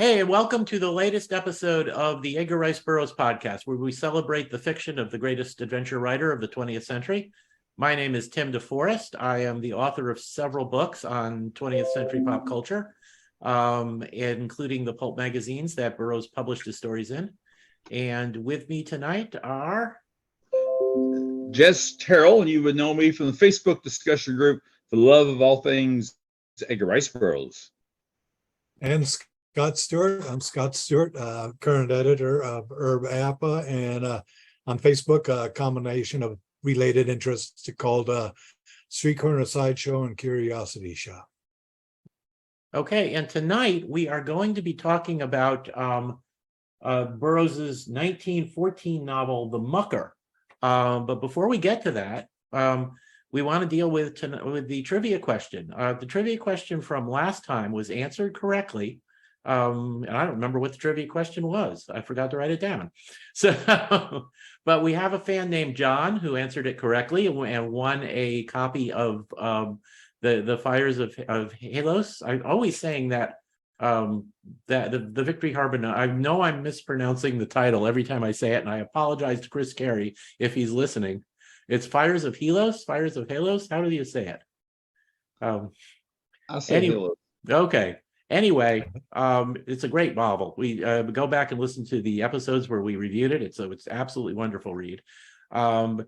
Hey, and welcome to the latest episode of the Edgar Burroughs podcast, where we celebrate the fiction of the greatest adventure writer of the 20th century. My name is Tim DeForest. I am the author of several books on 20th century pop culture, including the pulp magazines that Burroughs published his stories in. And with me tonight are Jess Terrell, and you would know me from the Facebook discussion group for the love of all things Edgar Rice Burroughs. And Scott Stewart. I'm Scott Stewart, current editor of Herb Appa, and on Facebook, a combination of related interests called Street Corner Sideshow and Curiosity Shop. Okay, and tonight we are going to be talking about Burroughs's 1914 novel, The Mucker. But before we get to that, we want to deal with the trivia question. The trivia question from last time was answered correctly. And I don't remember what the trivia question was. I forgot to write it down. So, but we have a fan named John who answered it correctly and won a copy of the Fires of Halos. I'm always saying that that the Victory Harbor. I know I'm mispronouncing the title every time I say it, and I apologize to Chris Carey if he's listening. It's Fires of Halos. Fires of Halos. How do you say it? I'll say Halos. Okay. Anyway, it's a great novel. We go back and listen to the episodes where we reviewed it. It's absolutely wonderful read. Anyway,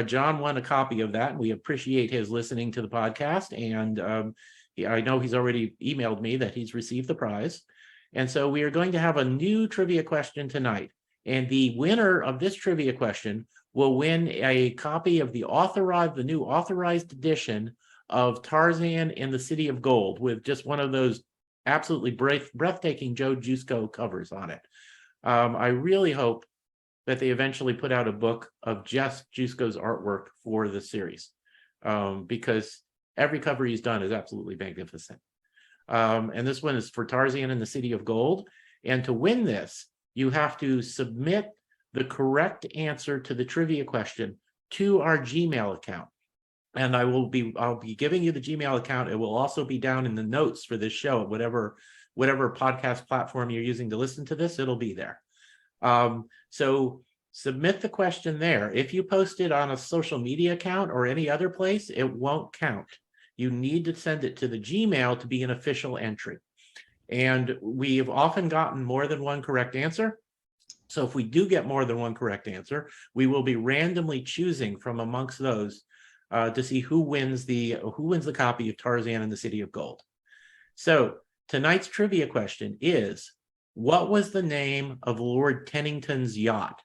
John won a copy of that, and we appreciate his listening to the podcast. And I know he's already emailed me that he's received the prize. And so we are going to have a new trivia question tonight. And the winner of this trivia question will win a copy of the new authorized edition of Tarzan and the City of Gold, with just one of those absolutely breathtaking Joe Jusko covers on it. I really hope that they eventually put out a book of Jess Jusko's artwork for the series, because every cover he's done is absolutely magnificent. And this one is for Tarzan and the City of Gold. And to win this, you have to submit the correct answer to the trivia question to our Gmail account. And I'll be giving you the Gmail account. It will also be down in the notes for this show, whatever podcast platform you're using to listen to this, it'll be there. So submit the question there. If you post it on a social media account or any other place, it won't count. You need to send it to the Gmail to be an official entry. And we've often gotten more than one correct answer. So if we do get more than one correct answer, we will be randomly choosing from amongst those to see who wins the copy of Tarzan and the City of Gold. So tonight's trivia question is, what was the name of Lord Tennington's yacht?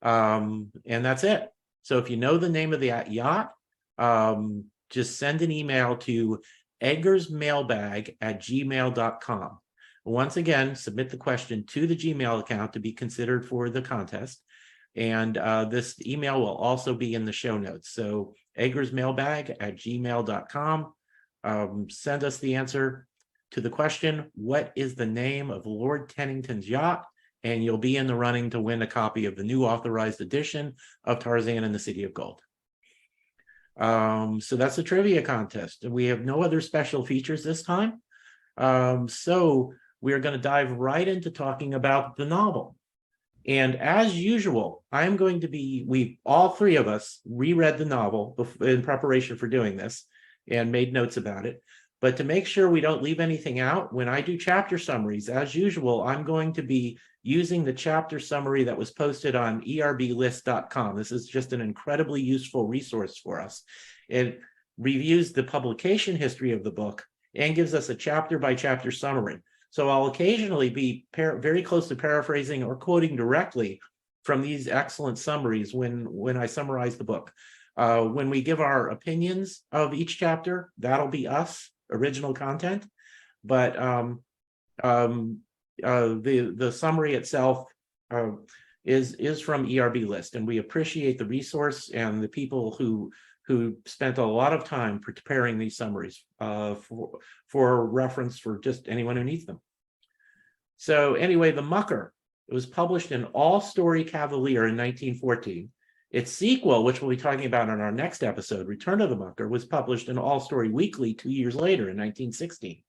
And that's it. So if you know the name of the yacht, just send an email to edgarsmailbag@gmail.com. Once again, submit the question to the Gmail account to be considered for the contest. And this email will also be in the show notes. So edgarsmailbag@gmail.com. Send us the answer to the question, what is the name of Lord Tennington's yacht? And you'll be in the running to win a copy of the new authorized edition of Tarzan and the City of Gold. So that's the trivia contest. We have no other special features this time. So we're going to dive right into talking about the novel. And as usual, we all three of us reread the novel in preparation for doing this and made notes about it. But to make sure we don't leave anything out, when I do chapter summaries, as usual, I'm going to be using the chapter summary that was posted on erblist.com. This is just an incredibly useful resource for us. It reviews the publication history of the book and gives us a chapter by chapter summary. So I'll occasionally be very close to paraphrasing or quoting directly from these excellent summaries when I summarize the book. When we give our opinions of each chapter, that'll be us, original content. But the summary itself is from ERB List, and we appreciate the resource and the people who spent a lot of time preparing these summaries for reference for just anyone who needs them. So anyway, The Mucker, it was published in All Story Cavalier in 1914. Its sequel, which we'll be talking about in our next episode, Return of the Mucker, was published in All Story Weekly 2 years later in 1916.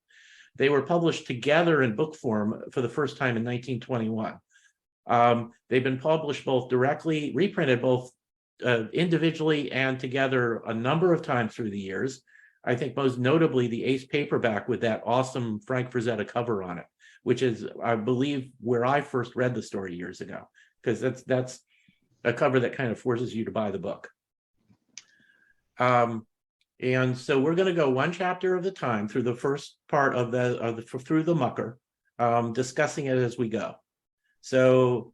They were published together in book form for the first time in 1921. They've been published both directly, reprinted both individually and together a number of times through the years. I think most notably the Ace paperback with that awesome Frank Frazetta cover on it, which is, I believe, where I first read the story years ago, because that's a cover that kind of forces you to buy the book. And so we're going to go one chapter at a time through the first part through the Mucker, discussing it as we go. So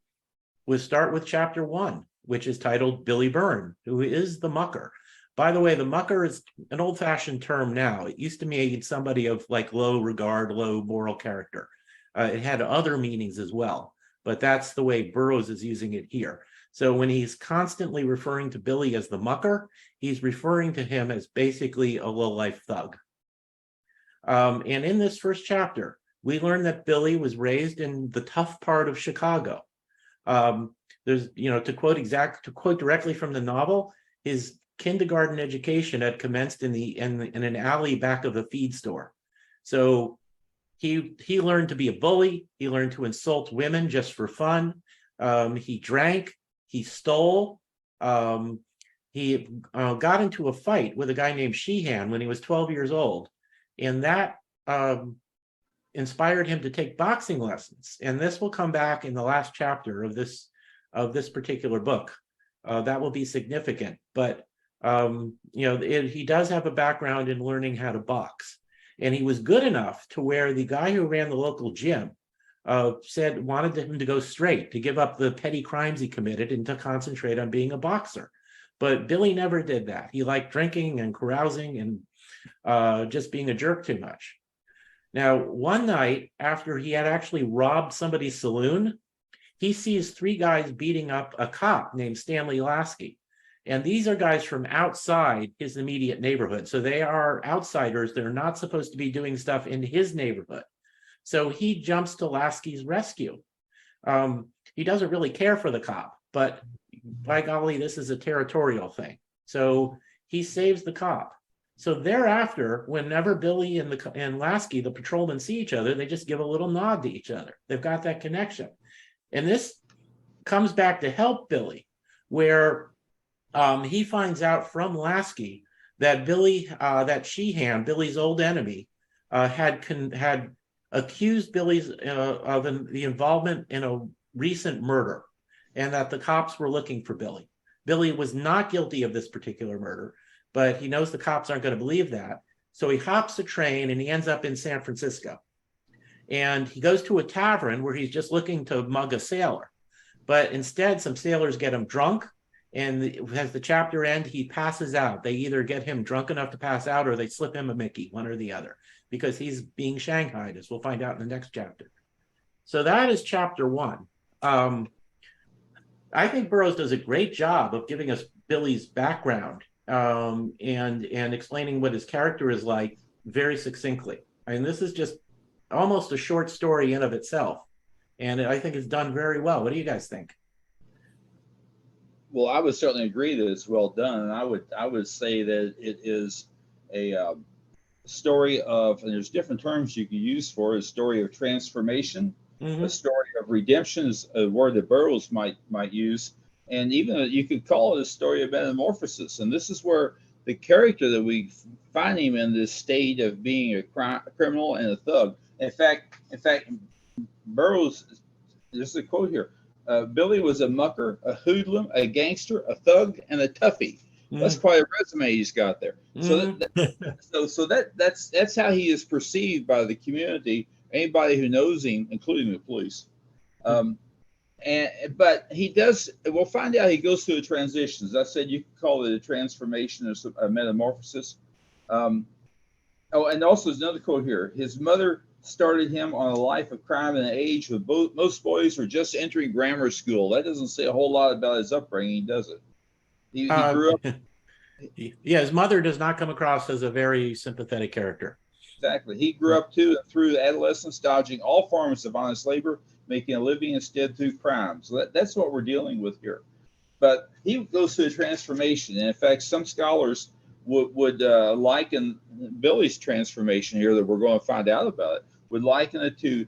we'll start with chapter 1, which is titled Billy Byrne, who is the Mucker. By the way, the Mucker is an old-fashioned term now. It used to mean somebody of like low regard, low moral character. It had other meanings as well, but that's the way Burroughs is using it here. So when he's constantly referring to Billy as the Mucker, he's referring to him as basically a low-life thug. And in this first chapter, we learn that Billy was raised in the tough part of Chicago. There's, to quote directly from the novel, his kindergarten education had commenced in an alley back of a feed store. So he learned to be a bully. He learned to insult women just for fun. He drank. He stole. He got into a fight with a guy named Sheehan when he was 12 years old, and that inspired him to take boxing lessons. And this will come back in the last chapter of this particular book. That will be significant. But he does have a background in learning how to box, and he was good enough to where the guy who ran the local gym wanted him to go straight, to give up the petty crimes he committed and to concentrate on being a boxer. But Billy never did that. He liked drinking and carousing and just being a jerk too much. Now, one night after he had actually robbed somebody's saloon, he sees 3 guys beating up a cop named Stanley Lasky. And these are guys from outside his immediate neighborhood. So they are outsiders. They're not supposed to be doing stuff in his neighborhood. So he jumps to Lasky's rescue. He doesn't really care for the cop, but by golly, this is a territorial thing. So he saves the cop. So thereafter, whenever Billy and Lasky, the patrolmen, see each other, they just give a little nod to each other. They've got that connection. And this comes back to help Billy, where he finds out from Lasky that that Sheehan, Billy's old enemy, had accused Billy's of the involvement in a recent murder, and that the cops were looking for Billy. Billy was not guilty of this particular murder, but he knows the cops aren't going to believe that. So he hops a train and he ends up in San Francisco. And he goes to a tavern where he's just looking to mug a sailor. But instead, some sailors get him drunk. And as the chapter ends, he passes out. They either get him drunk enough to pass out or they slip him a Mickey, one or the other, because he's being shanghaied, as we'll find out in the next chapter. So that is chapter 1. I think Burroughs does a great job of giving us Billy's background and explaining what his character is like very succinctly. I mean, this is just almost a short story in of itself. And I think it's done very well. What do you guys think? Well, I would certainly agree that it's well done. And I would say that it is a story of, and there's different terms you can use for it, a story of transformation, a story of redemption is a word that Burroughs might use. And even you could call it a story of metamorphosis. And this is where the character that we find him in this state of being a criminal and a thug. In fact, Burroughs, there's a quote here. Billy was a mucker, a hoodlum, a gangster, a thug, and a toughie. That's quite a resume he's got there. So that's how he is perceived by the community, anybody who knows him, including the police. But he does. We'll find out he goes through a transition. As I said, you could call it a transformation or a metamorphosis. And also there's another quote here. His mother started him on a life of crime in an age when most boys were just entering grammar school. That doesn't say a whole lot about his upbringing, does it? He grew up. Yeah, his mother does not come across as a very sympathetic character. Exactly. He grew up through adolescence, dodging all forms of honest labor, making a living instead through crime. So that's what we're dealing with here. But he goes through a transformation. And in fact, some scholars would liken Billy's transformation here that we're going to find out about it would liken it to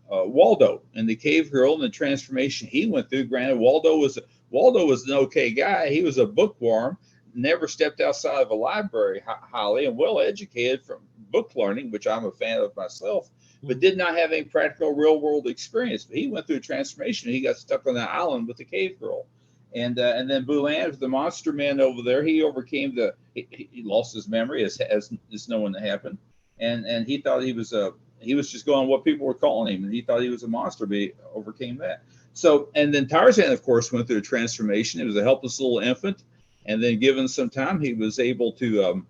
Waldo and the cave girl and the transformation he went through. Granted, Waldo was an okay guy. He was a bookworm, never stepped outside of a library, highly and well educated from book learning, which I'm a fan of myself, but did not have any practical real world experience. But he went through a transformation. He got stuck on that island with the cave girl. And then Boulan, the monster man over there, he overcame he lost his memory, as is known to happen, and he thought he was just going what people were calling him, and he thought he was a monster, but he overcame that. So, and then Tarzan, of course, went through a transformation. He was a helpless little infant, and then given some time, he was able to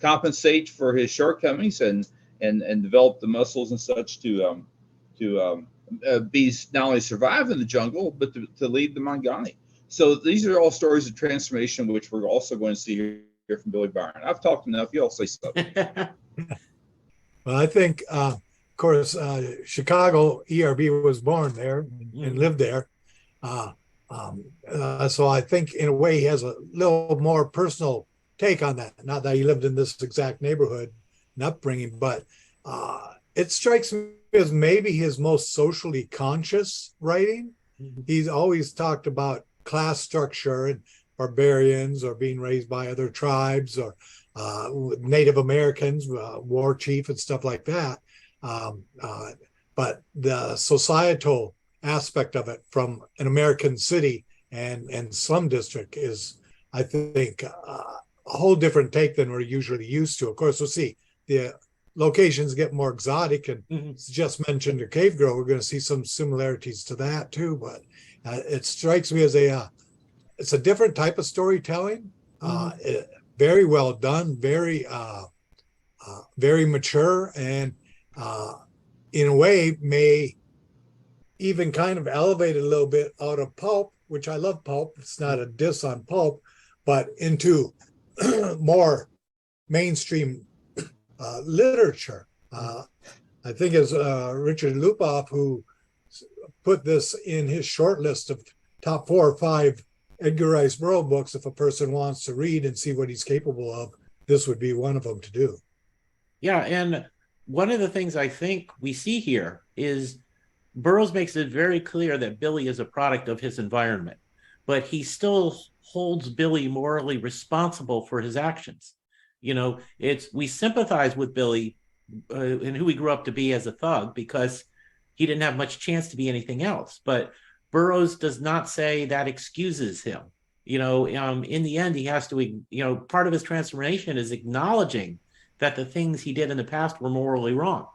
compensate for his shortcomings and develop the muscles and such to be not only survive in the jungle, but to lead the Mangani. So these are all stories of transformation, which we're also going to see here from Billy Byron. I've talked enough. You all say something. Well, I think, of course, Chicago, ERB was born there and lived there. So I think in a way he has a little more personal take on that. Not that he lived in this exact neighborhood and upbringing, but it strikes me as maybe his most socially conscious writing. He's always talked about class structure and barbarians or being raised by other tribes or Native Americans, war chief and stuff like that. But the societal aspect of it from an American city and slum district is, I think, a whole different take than we're usually used to. Of course, we'll see the locations get more exotic, and just mentioned a cave girl. We're going to see some similarities to that too. But it strikes me as it's a different type of storytelling. Very well done, very mature, and in a way may even kind of elevate a little bit out of pulp, which I love pulp. It's not a diss on pulp, but into more mainstream literature. I think it's Richard Lupoff who put this in his short list of top 4 or 5 Edgar Rice Burroughs books. If a person wants to read and see what he's capable of, this would be one of them to do. Yeah, and one of the things I think we see here is Burroughs makes it very clear that Billy is a product of his environment, but he still holds Billy morally responsible for his actions. You know, we sympathize with Billy and who he grew up to be as a thug because he didn't have much chance to be anything else. But Burroughs does not say that excuses him. You know, in the end, he has to, part of his transformation is acknowledging that the things he did in the past were morally wrong,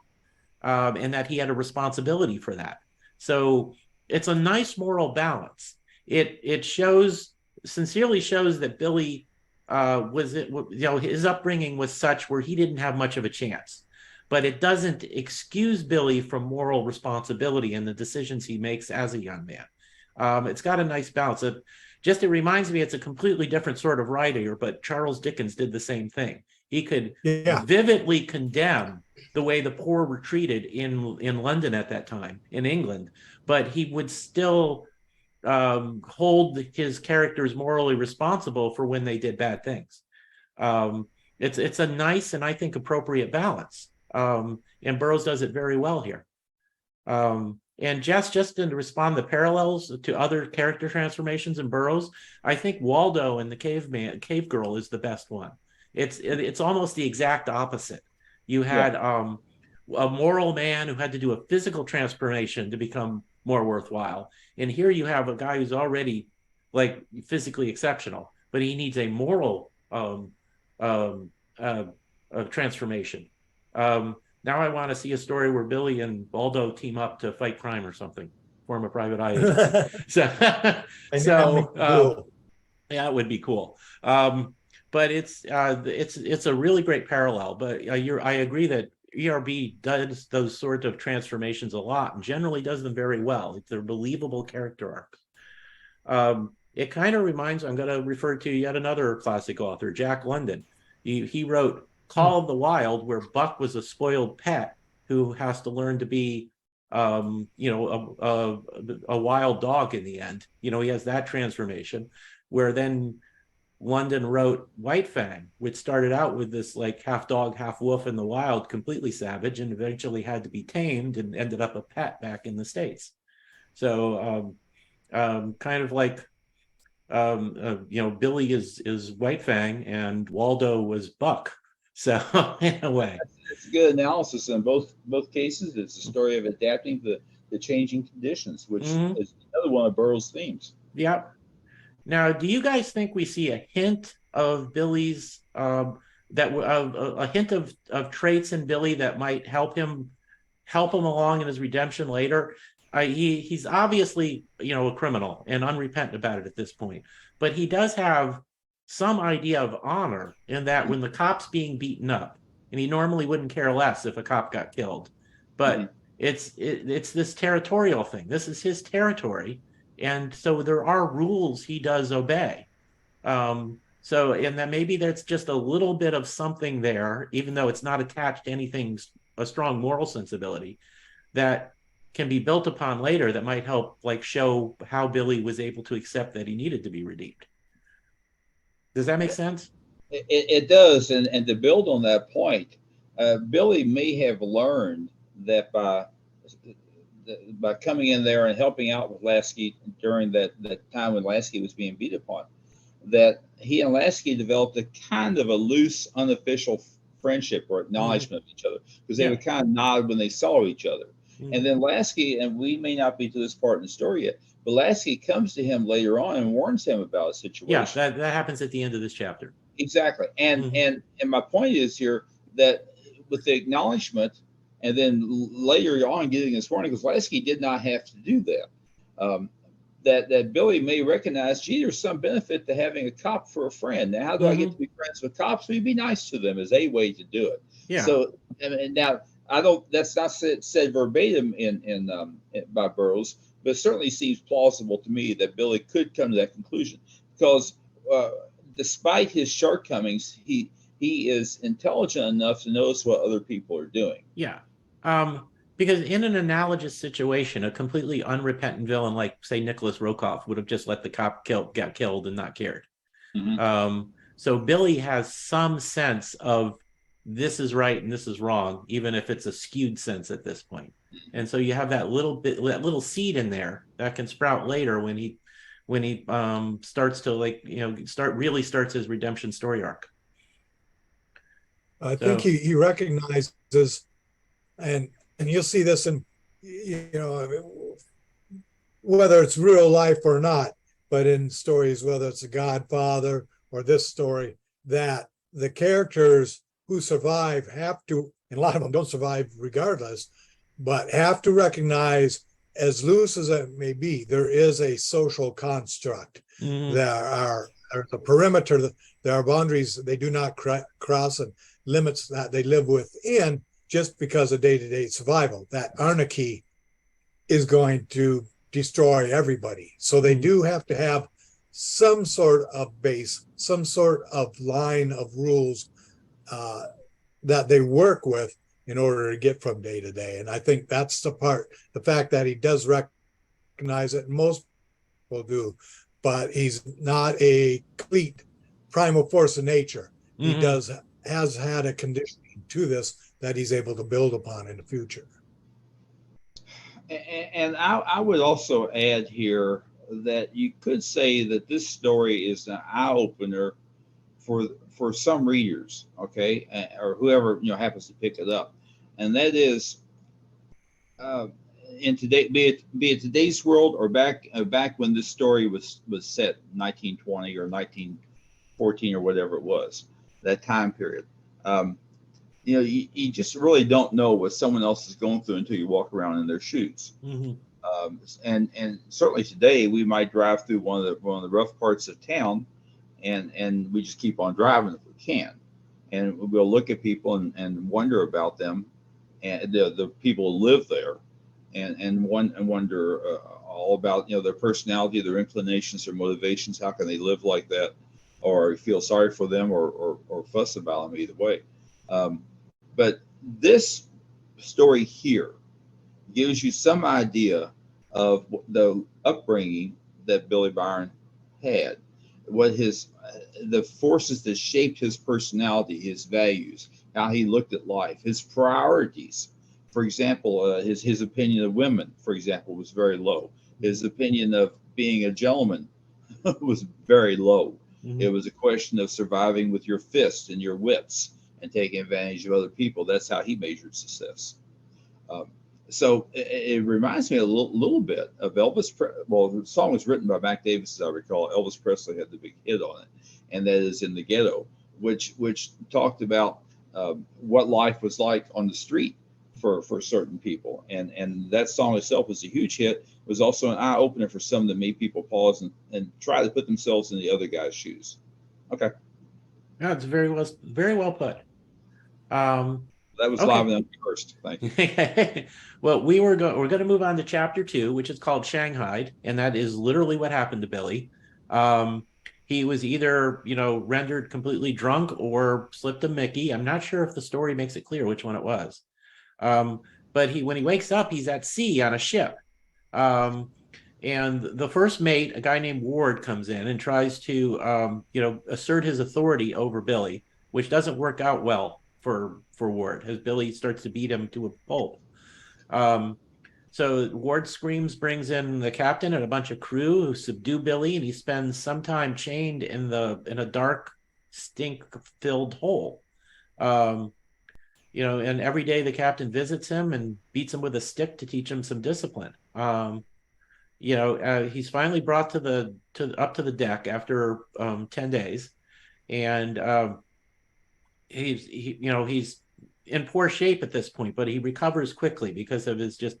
and that he had a responsibility for that. So it's a nice moral balance. It sincerely shows that Billy his upbringing was such where he didn't have much of a chance, but it doesn't excuse Billy from moral responsibility in the decisions he makes as a young man. It's got a nice balance. It reminds me it's a completely different sort of writer, but Charles Dickens did the same thing. He could vividly condemn the way the poor were treated in London at that time, in England, but he would still hold his characters morally responsible for when they did bad things. It's a nice and I think appropriate balance. And Burroughs does it very well here. And Jess, just to respond to the parallels to other character transformations in Burroughs, I think Waldo and the cave girl is the best one. It's almost the exact opposite. You had a moral man who had to do a physical transformation to become more worthwhile. And here you have a guy who's already like physically exceptional, but he needs a moral transformation. Now I want to see a story where Billy and Waldo team up to fight crime or something, form a private eye agency. Yeah, it would be cool. But it's a really great parallel. But I agree that ERB does those sort of transformations a lot and generally does them very well. They're believable character arcs. It kind of reminds, I'm going to refer to yet another classic author, Jack London. He wrote Call of the Wild, where Buck was a spoiled pet who has to learn to be, a wild dog in the end. He has that transformation where then London wrote White Fang, which started out with this like half dog, half wolf in the wild, completely savage, and eventually had to be tamed and ended up a pet back in the States. So kind of like Billy is White Fang and Waldo was Buck. So in a way, It's good analysis in both cases. It's a story of adapting to the changing conditions, which is another one of Burroughs' themes. Yeah. Now, do you guys think we see a hint of Billy's a hint of traits in Billy that might help him along in his redemption later? He's obviously a criminal and unrepentant about it at this point, but he does have some idea of honor in that when the cop's being beaten up, and he normally wouldn't care less if a cop got killed, but it's this territorial thing. This is his territory. And so there are rules he does obey. So, and then maybe there's just a little bit of something there, even though it's not attached to anything, a strong moral sensibility that can be built upon later that might help like show how Billy was able to accept that he needed to be redeemed. Does that make sense? It does. And to build on that point, Billy may have learned that by coming in there and helping out with Lasky during that time when Lasky was being beat upon, that he and Lasky developed a kind of a loose, unofficial friendship or acknowledgement of each other, because they would kind of nod when they saw each other. And then Lasky, and we may not be to this part in the story yet, but Lasky comes to him later on and warns him about a situation. Yeah, that happens at the end of this chapter. Exactly. And my point is here that with the acknowledgement, and then later on getting this warning, because Lasky did not have to do that. That Billy may recognize, gee, there's some benefit to having a cop for a friend. Now, how do I get to be friends with cops? We be nice to them as a way to do it. Yeah. So, and now that's not said verbatim by Burroughs, but it certainly seems plausible to me that Billy could come to that conclusion, because despite his shortcomings, he is intelligent enough to notice what other people are doing. Yeah. Because in an analogous situation, a completely unrepentant villain like, say, Nicholas Rokoff would have just let the cop get killed and not cared. So Billy has some sense of this is right and this is wrong, even if it's a skewed sense at this point. And so you have that little seed in there that can sprout later when he starts to starts his redemption story arc. I think he recognizes, and you'll see this in, whether it's real life or not, but in stories, whether it's The Godfather or this story, that the characters who survive have to, and a lot of them don't survive regardless, but have to recognize, as loose as it may be, there is a social construct. There's a perimeter, there are boundaries they do not cross, and limits that they live within, just because of day-to-day survival. That anarchy is going to destroy everybody. So they do have to have some sort of base, some sort of line of rules that they work with in order to get from day to day. And I think that's the fact that he does recognize it, and most people do, but he's not a complete primal force of nature. He has had a conditioning to this that he's able to build upon in the future. And I would also add here that you could say that this story is an eye-opener for some readers, okay, or whoever happens to pick it up, and that is in today, be it today's world or back when this story was set, 1920 or 1914 or whatever it was, that time period. You just really don't know what someone else is going through until you walk around in their shoes. And certainly today we might drive through one of the rough parts of town, and we just keep on driving if we can, and we'll look at people and wonder about them, and the people who live there, and wonder all about their personality, their inclinations, their motivations. How can they live like that, or feel sorry for them, or fuss about them? Either way. But this story here gives you some idea of the upbringing that Billy Byron had. what his the forces that shaped his personality, his values, how he looked at life, his priorities. For example, his opinion of women, for example, was very low. His opinion of being a gentleman was very low. It was a question of surviving with your fists and your wits and taking advantage of other people. That's how he measured success. Um, so it reminds me a little bit of Elvis. Well, the song was written by Mac Davis, as I recall. Elvis Presley had the big hit on it, and that is "In the Ghetto," which talked about what life was like on the street for certain people, and that song itself was a huge hit. It was also an eye opener for some that made people pause and try to put themselves in the other guy's shoes. Okay. Yeah, it's very well put. That was Okay. live and unrehearsed. Thank you. Well, we're going to move on to chapter 2, which is called Shanghai, and that is literally what happened to Billy. He was either, rendered completely drunk or slipped a Mickey. I'm not sure if the story makes it clear which one it was. But when he wakes up, he's at sea on a ship. And the first mate, a guy named Ward, comes in and tries to, assert his authority over Billy, which doesn't work out well for Ward, as Billy starts to beat him to a pulp. So Ward screams, brings in the captain and a bunch of crew who subdue Billy, and he spends some time chained in a dark, stink-filled hole. And every day the captain visits him and beats him with a stick to teach him some discipline. He's finally brought up to the deck after 10 days, and he's in poor shape at this point, but he recovers quickly because of his just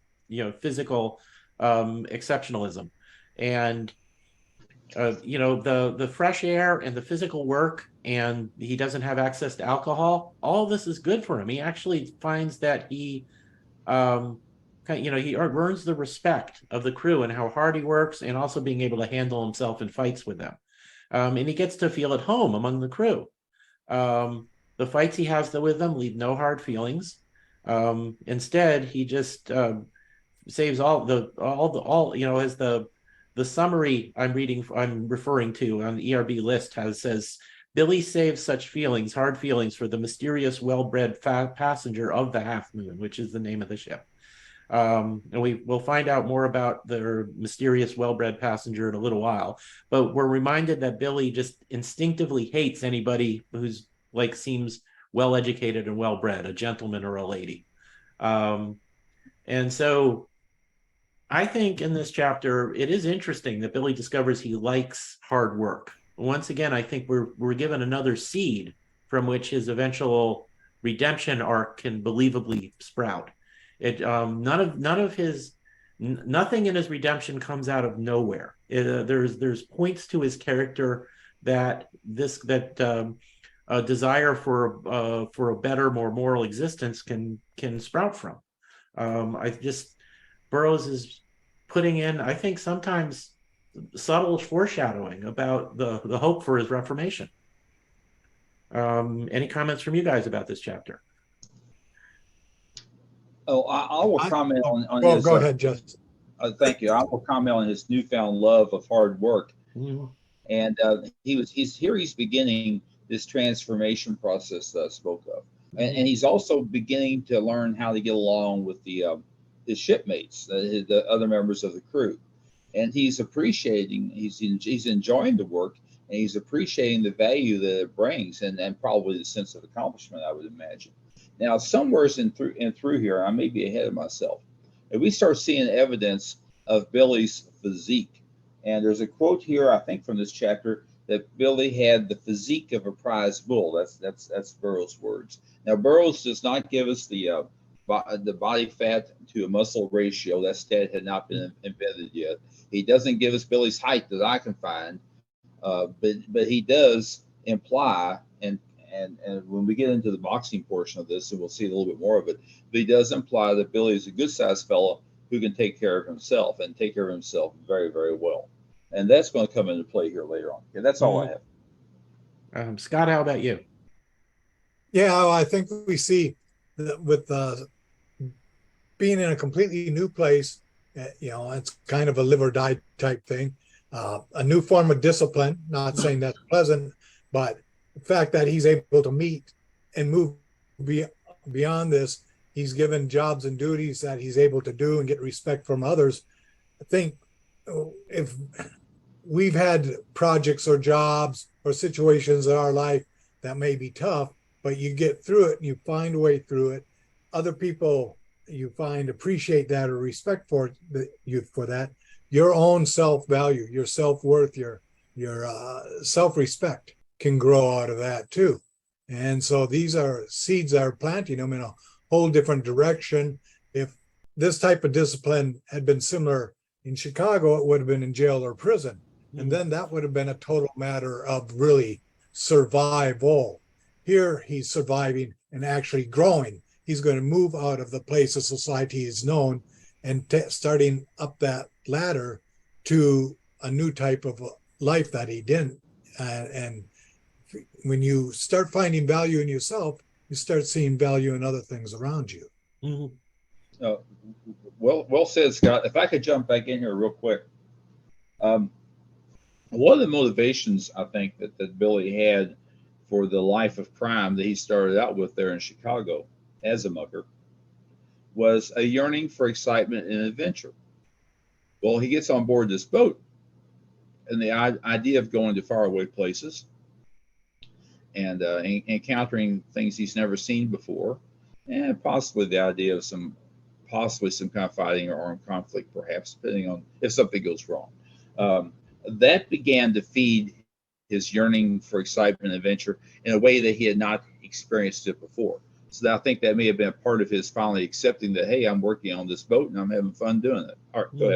physical exceptionalism, and the fresh air and the physical work, and he doesn't have access to alcohol. All this is good for him. He actually finds that he earns the respect of the crew and how hard he works, and also being able to handle himself in fights with them. And he gets to feel at home among the crew. The fights he has with them leave no hard feelings. Instead, he just saves as the summary I'm referring to on the ERB list says, Billy saves such feelings, hard feelings, for the mysterious, well-bred passenger of the Half Moon, which is the name of the ship. And we'll find out more about their mysterious, well-bred passenger in a little while. But we're reminded that Billy just instinctively hates anybody who's seems well-educated and well-bred, a gentleman or a lady. And so I think in this chapter, it is interesting that Billy discovers he likes hard work. Once again, I think we're given another seed from which his eventual redemption arc can believably sprout. Nothing in his redemption comes out of nowhere. There's points to his character that a desire for a better, more moral existence can sprout from. Burroughs is putting in, I think, sometimes subtle foreshadowing about the hope for his reformation. Any comments from you guys about this chapter? Oh, I will comment on Well, his. go ahead, Jess. Thank you. I will comment on his newfound love of hard work, and he's beginning this transformation process that I spoke of, and he's also beginning to learn how to get along with his shipmates, the other members of the crew, and he's enjoying the work, and he's appreciating the value that it brings, and probably the sense of accomplishment, I would imagine. Now, somewhere through here, I may be ahead of myself, and we start seeing evidence of Billy's physique. And there's a quote here, I think, from this chapter, that Billy had the physique of a prize bull. That's Burroughs' words. Now, Burroughs does not give us the body fat to a muscle ratio. That stat had not been invented yet. He doesn't give us Billy's height that I can find, but he does imply, and when we get into the boxing portion of this, and we'll see a little bit more of it, but he does imply that Billy is a good-sized fellow who can take care of himself, and take care of himself very, very well. And that's going to come into play here later on. Okay, that's all I have. Scott, how about you? Yeah, I think we see that with being in a completely new place, it's kind of a live or die type thing. a new form of discipline. Not saying that's pleasant, but the fact that he's able to meet and move beyond this, he's given jobs and duties that he's able to do and get respect from others. I think if we've had projects or jobs or situations in our life that may be tough, but you get through it and you find a way through it. Other people you find appreciate that or respect for you for that. Your own self-value, your self-worth, your self-respect can grow out of that too. And so these are seeds that are planting them in a whole different direction. If this type of discipline had been similar in Chicago, it would have been in jail or prison. And then that would have been a total matter of really survival. Here, he's surviving and actually growing. He's going to move out of the place of society is known and starting up that ladder to a new type of life that he didn't. And when you start finding value in yourself, you start seeing value in other things around you. Mm-hmm. Well said, Scott. If I could jump back in here real quick. One of the motivations I think that Billy had for the life of crime that he started out with there in Chicago as a mucker was a yearning for excitement and adventure. Well, he gets on board this boat, and the idea of going to faraway places and encountering things he's never seen before, and possibly the idea of some kind of fighting or armed conflict, perhaps, depending on if something goes wrong. That began to feed his yearning for excitement and adventure in a way that he had not experienced it before. So I think that may have been a part of his finally accepting that, hey, I'm working on this boat and I'm having fun doing it. All right, go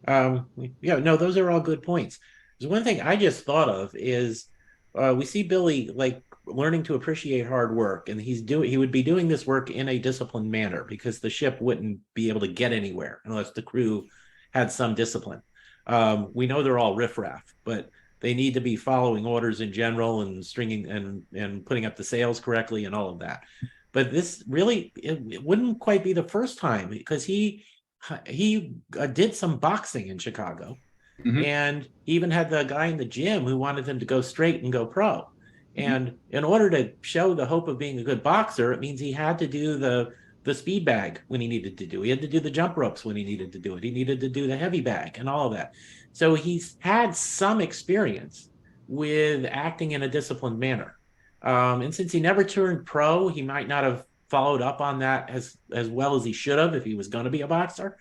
ahead. Yeah, no, those are all good points. There's one thing I just thought of is we see Billy like learning to appreciate hard work, and he would be doing this work in a disciplined manner because the ship wouldn't be able to get anywhere unless the crew had some discipline. We know they're all riffraff, but they need to be following orders in general and stringing and putting up the sails correctly and all of that. But this really, it wouldn't quite be the first time because he did some boxing in Chicago, and he even had the guy in the gym who wanted him to go straight and go pro. And in order to show the hope of being a good boxer, it means he had to do the speed bag when he needed to do. He had to do the jump ropes when he needed to do it. He needed to do the heavy bag and all of that. So he's had some experience with acting in a disciplined manner. And since he never turned pro, he might not have followed up on that as well as he should have if he was going to be a boxer.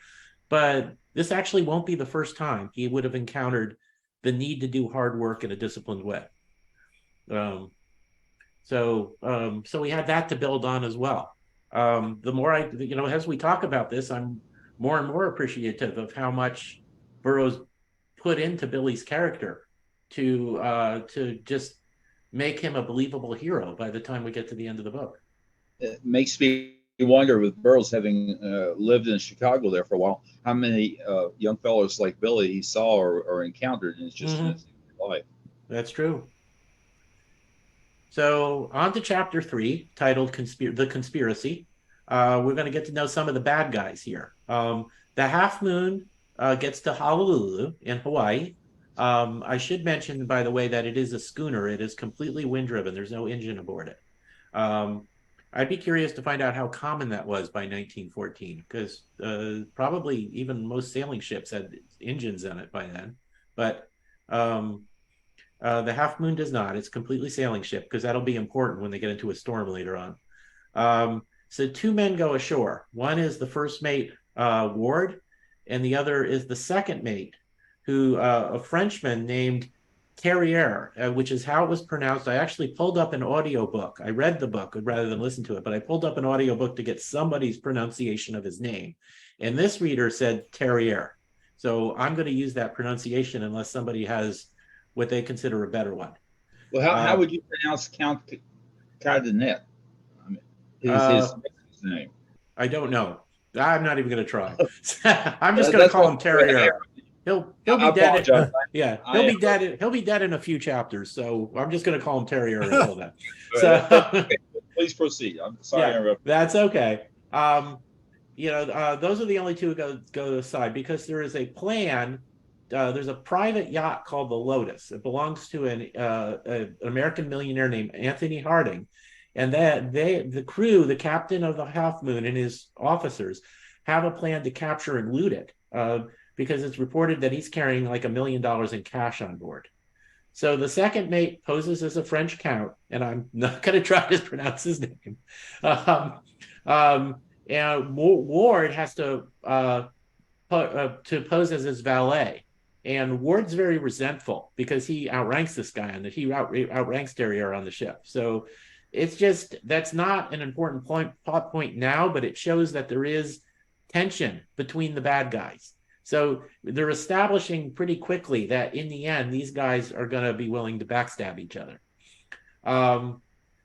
But this actually won't be the first time he would have encountered the need to do hard work in a disciplined way. So we had that to build on as well. The more as we talk about this, I'm more and more appreciative of how much Burroughs put into Billy's character to just make him a believable hero by the time we get to the end of the book. It makes me wonder, with Burroughs having lived in Chicago there for a while, how many young fellows like Billy he saw or encountered in his life. That's true. So on to chapter 3, titled The Conspiracy. We're going to get to know some of the bad guys here. The Half Moon gets to Honolulu in Hawaii. I should mention, by the way, that it is a schooner. It is completely wind-driven. There's no engine aboard it. I'd be curious to find out how common that was by 1914, because probably even most sailing ships had engines in it by then. But the Half Moon does not. It's completely sailing ship, because that'll be important when they get into a storm later on. So 2 men go ashore. One is the first mate, Ward, and the other is the second mate, who a Frenchman named Terrier, which is how it was pronounced. I actually pulled up an audiobook. I read the book rather than listen to it, but I pulled up an audiobook to get somebody's pronunciation of his name. And this reader said Terrier. So I'm going to use that pronunciation unless somebody has what they consider a better one. Well, how would you pronounce Count Cardenet? I mean, his name. I don't know. I'm not even going to try. I'm just going to call him Terrier. He'll be dead. He'll be dead in a few chapters. So I'm just going to call him Terrier until then. Okay. Please proceed. I'm sorry. Yeah, that's okay. Those are the only two who go aside, because there is a plan there's a private yacht called the Lotus. It belongs to an American millionaire named Anthony Harding, and that the crew, the captain of the Half Moon and his officers, have a plan to capture and loot it, because it's reported that he's carrying like $1 million in cash on board. So the second mate poses as a French count, and I'm not going to try to pronounce his name. And Ward has to pose as his valet. And Ward's very resentful because he outranks this guy on he outranks Terrier on the ship. So it's just, that's not an important plot point now, but it shows that there is tension between the bad guys. So they're establishing pretty quickly that in the end, these guys are going to be willing to backstab each other.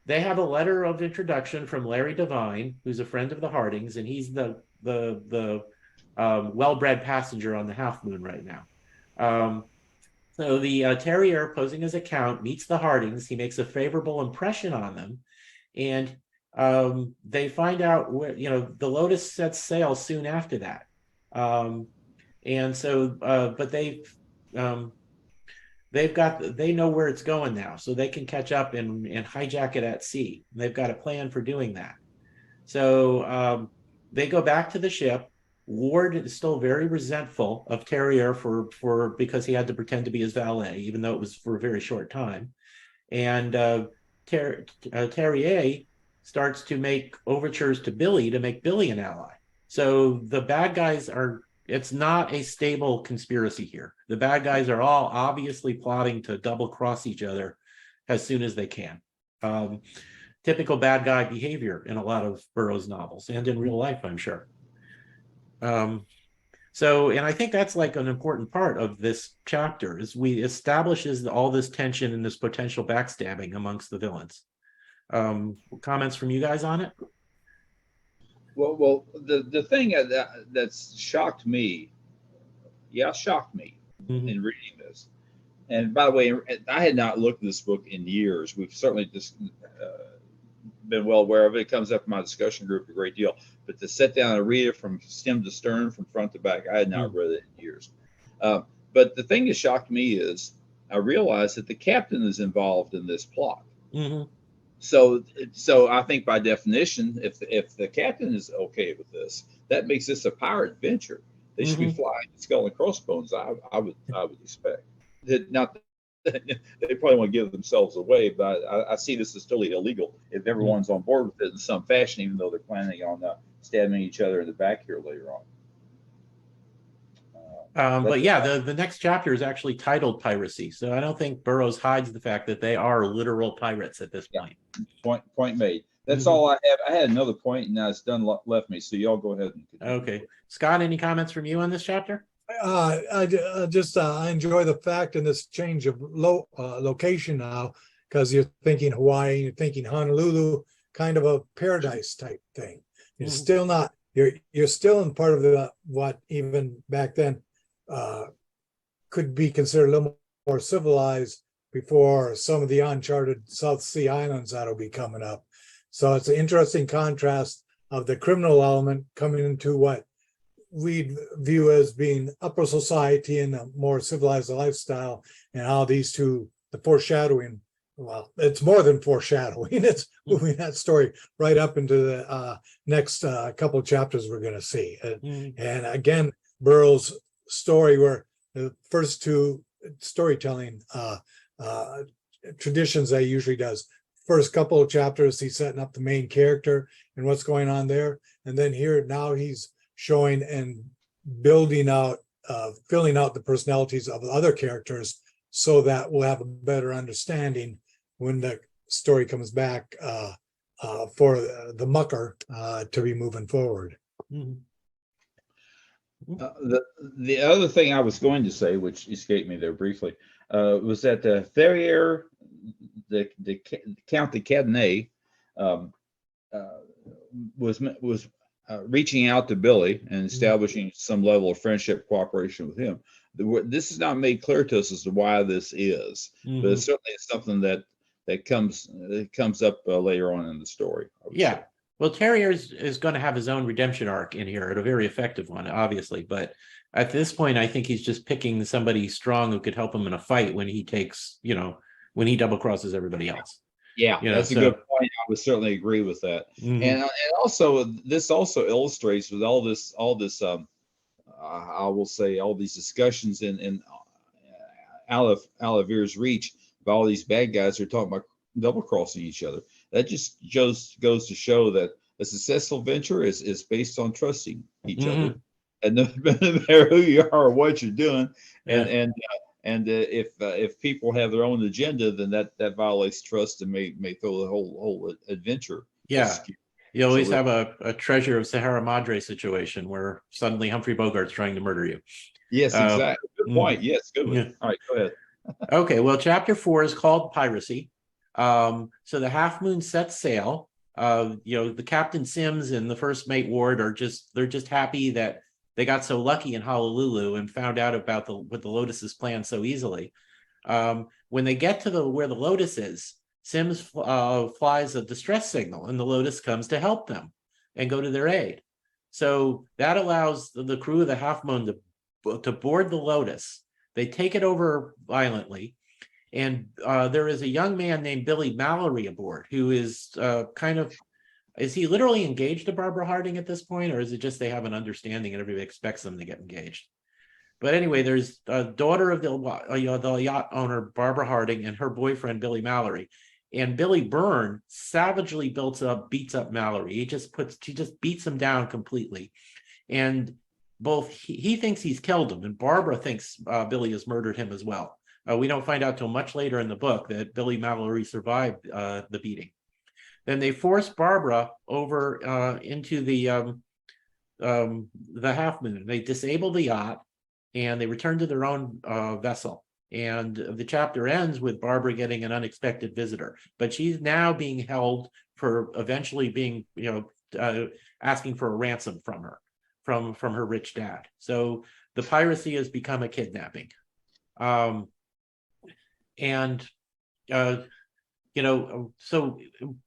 They have a letter of introduction from Larry Devine, who's a friend of the Hardings, and he's the well-bred passenger on the Half Moon right now. So the Terrier, posing as a count, meets the Hardings. He makes a favorable impression on them, and they find out where, the Lotus sets sail soon after that. And so, but they know where it's going now, so they can catch up and hijack it at sea. And they've got a plan for doing that. So they go back to the ship. Ward is still very resentful of Terrier because he had to pretend to be his valet, even though it was for a very short time. And Terrier starts to make overtures to Billy to make Billy an ally. So the bad guys it's not a stable conspiracy here. The bad guys are all obviously plotting to double cross each other as soon as they can. Typical bad guy behavior in a lot of Burroughs novels and in real life, I'm sure. And I think that's like an important part of this chapter is we establishes all this tension and this potential backstabbing amongst the villains. Comments from you guys on it? Well, the thing that's shocked me in reading this. And by the way, I had not looked at this book in years. We've certainly just been well aware of it. It comes up in my discussion group a great deal. But to sit down and read it from stem to stern, from front to back, I had not read it in years. But the thing that shocked me is I realized that the captain is involved in this plot. Mm-hmm. So I think by definition, if the captain is okay with this, that makes this a pirate venture. They should be flying skull and crossbones. I would expect. Not they probably want to give themselves away, but I see this as totally illegal if everyone's on board with it in some fashion, even though they're planning on stabbing each other in the back here later on. But yeah, the next chapter is actually titled Piracy. So I don't think Burroughs hides the fact that they are literal pirates at this point. Point made. That's all I have. I had another point, and now it's done left me. So y'all go ahead. Okay. Scott, any comments from you on this chapter? I enjoy the fact in this change of location now, because you're thinking Hawaii, you're thinking Honolulu, kind of a paradise type thing. You're still not. You're still in part of what even back then could be considered a little more civilized before some of the uncharted South Sea islands that'll be coming up. So it's an interesting contrast of the criminal element coming into what we view as being upper society and a more civilized lifestyle, and how these two, the foreshadowing, well, it's more than foreshadowing, it's moving that story right up into the next couple of chapters we're going to see. And again, Burroughs' story, where the first two storytelling traditions that he usually does. First couple of chapters, he's setting up the main character and what's going on there. And then here, now he's showing and building out, filling out the personalities of other characters so that we'll have a better understanding when the story comes back for the Mucker to be moving forward. The other thing I was going to say, which escaped me there briefly, was that the Terrier, the Count de Cadenet, was reaching out to Billy and establishing some level of friendship cooperation with him. This is not made clear to us as to why this is, but it certainly is something that comes up later on in the story. Yeah. Well, Terrier is going to have his own redemption arc in here, and a very effective one, obviously. But At this point, I think he's just picking somebody strong who could help him in a fight when he takes, when he double crosses everybody else. Yeah, that's a So good point. I would certainly agree with that. mhm. And also this also illustrates with all this I will say all these discussions in Oliver's reach of all these bad guys who are talking about double crossing each other. That just goes to show that a successful venture is based on trusting each other, Mhm. and no matter who you are or what you're doing, and Yeah. if people have their own agenda, then that violates trust and may throw the whole adventure. Yeah. You always So have a treasure of Sahara Madre situation where suddenly Humphrey Bogart's trying to murder you. yes, exactly. Good Mhm. point. Yes, good one. Yeah. All right, go ahead. Okay, well, chapter 4 is called Piracy. So the Half Moon sets sail. The Captain Sims and the First Mate Ward they're just happy that they got so lucky in Honolulu and found out about what the Lotus's plan so easily. When they get to where the Lotus is, Sims flies a distress signal, and the Lotus comes to help them and go to their aid. So that allows the crew of the Half Moon to board the Lotus. They take it over violently, and there is a young man named Billy Mallory aboard who is is he literally engaged to Barbara Harding at this point, or is it just they have an understanding and everybody expects them to get engaged? But anyway, there's a daughter of the yacht owner, Barbara Harding, and her boyfriend, Billy Mallory. And Billy Byrne savagely beats up Mallory. He just beats him down completely. And both he thinks he's killed him, and Barbara thinks Billy has murdered him as well. We don't find out till much later in the book that Billy Mallory survived the beating. Then they force Barbara over into the Half Moon. They disable the yacht, and they return to their own vessel. And the chapter ends with Barbara getting an unexpected visitor, but she's now being held for eventually being, asking for a ransom from her, from her rich dad. So the piracy has become a kidnapping. So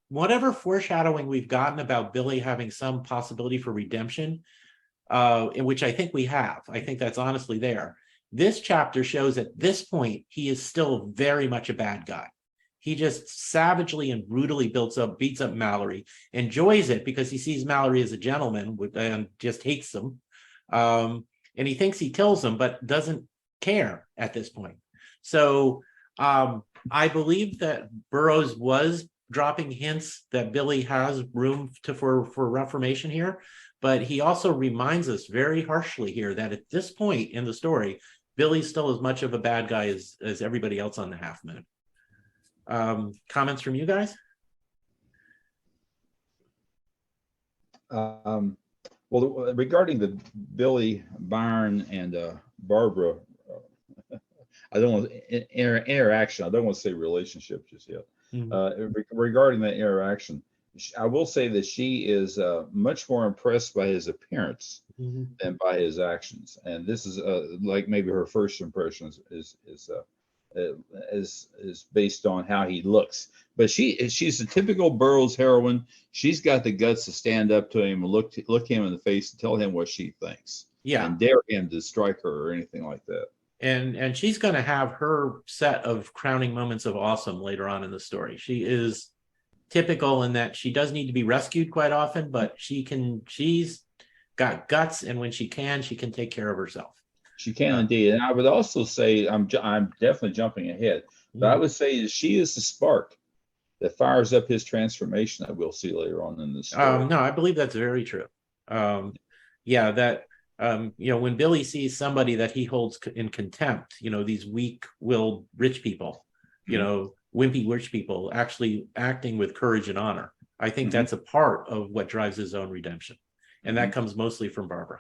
whatever foreshadowing we've gotten about Billy having some possibility for redemption, in which I think we have. I think that's honestly there. This chapter shows at this point, he is still very much a bad guy. He just savagely and brutally beats up Mallory, enjoys it because he sees Mallory as a gentleman and just hates him. And he thinks he kills him, but doesn't care at this point. So I believe that Burroughs was dropping hints that Billy has room for reformation here. But he also reminds us very harshly here that at this point in the story, Billy's still as much of a bad guy as everybody else on the Half Moon. Comments from you guys? Well, regarding the Billy, Byron, and Barbara, I don't want interaction. I don't want to say relationship just yet. Mm-hmm. Regarding that interaction, I will say that she is much more impressed by his appearance mm-hmm. than by his actions, and this is like maybe her first impression is based on how he looks. But she's a typical Burroughs heroine. She's got the guts to stand up to him and look him in the face and tell him what she thinks. Yeah, and dare him to strike her or anything like that. And she's going to have her set of crowning moments of awesome later on in the story. She is typical in that she does need to be rescued quite often, but she's got guts, and when she can take care of herself. She can indeed. And I would also say, I'm definitely jumping ahead, but I would say she is the spark that fires up his transformation that we'll see later on in the story. No, I believe that's very true. When Billy sees somebody that he holds in contempt, these weak-willed rich people, wimpy rich people actually acting with courage and honor, I think that's a part of what drives his own redemption. And that comes mostly from Barbara.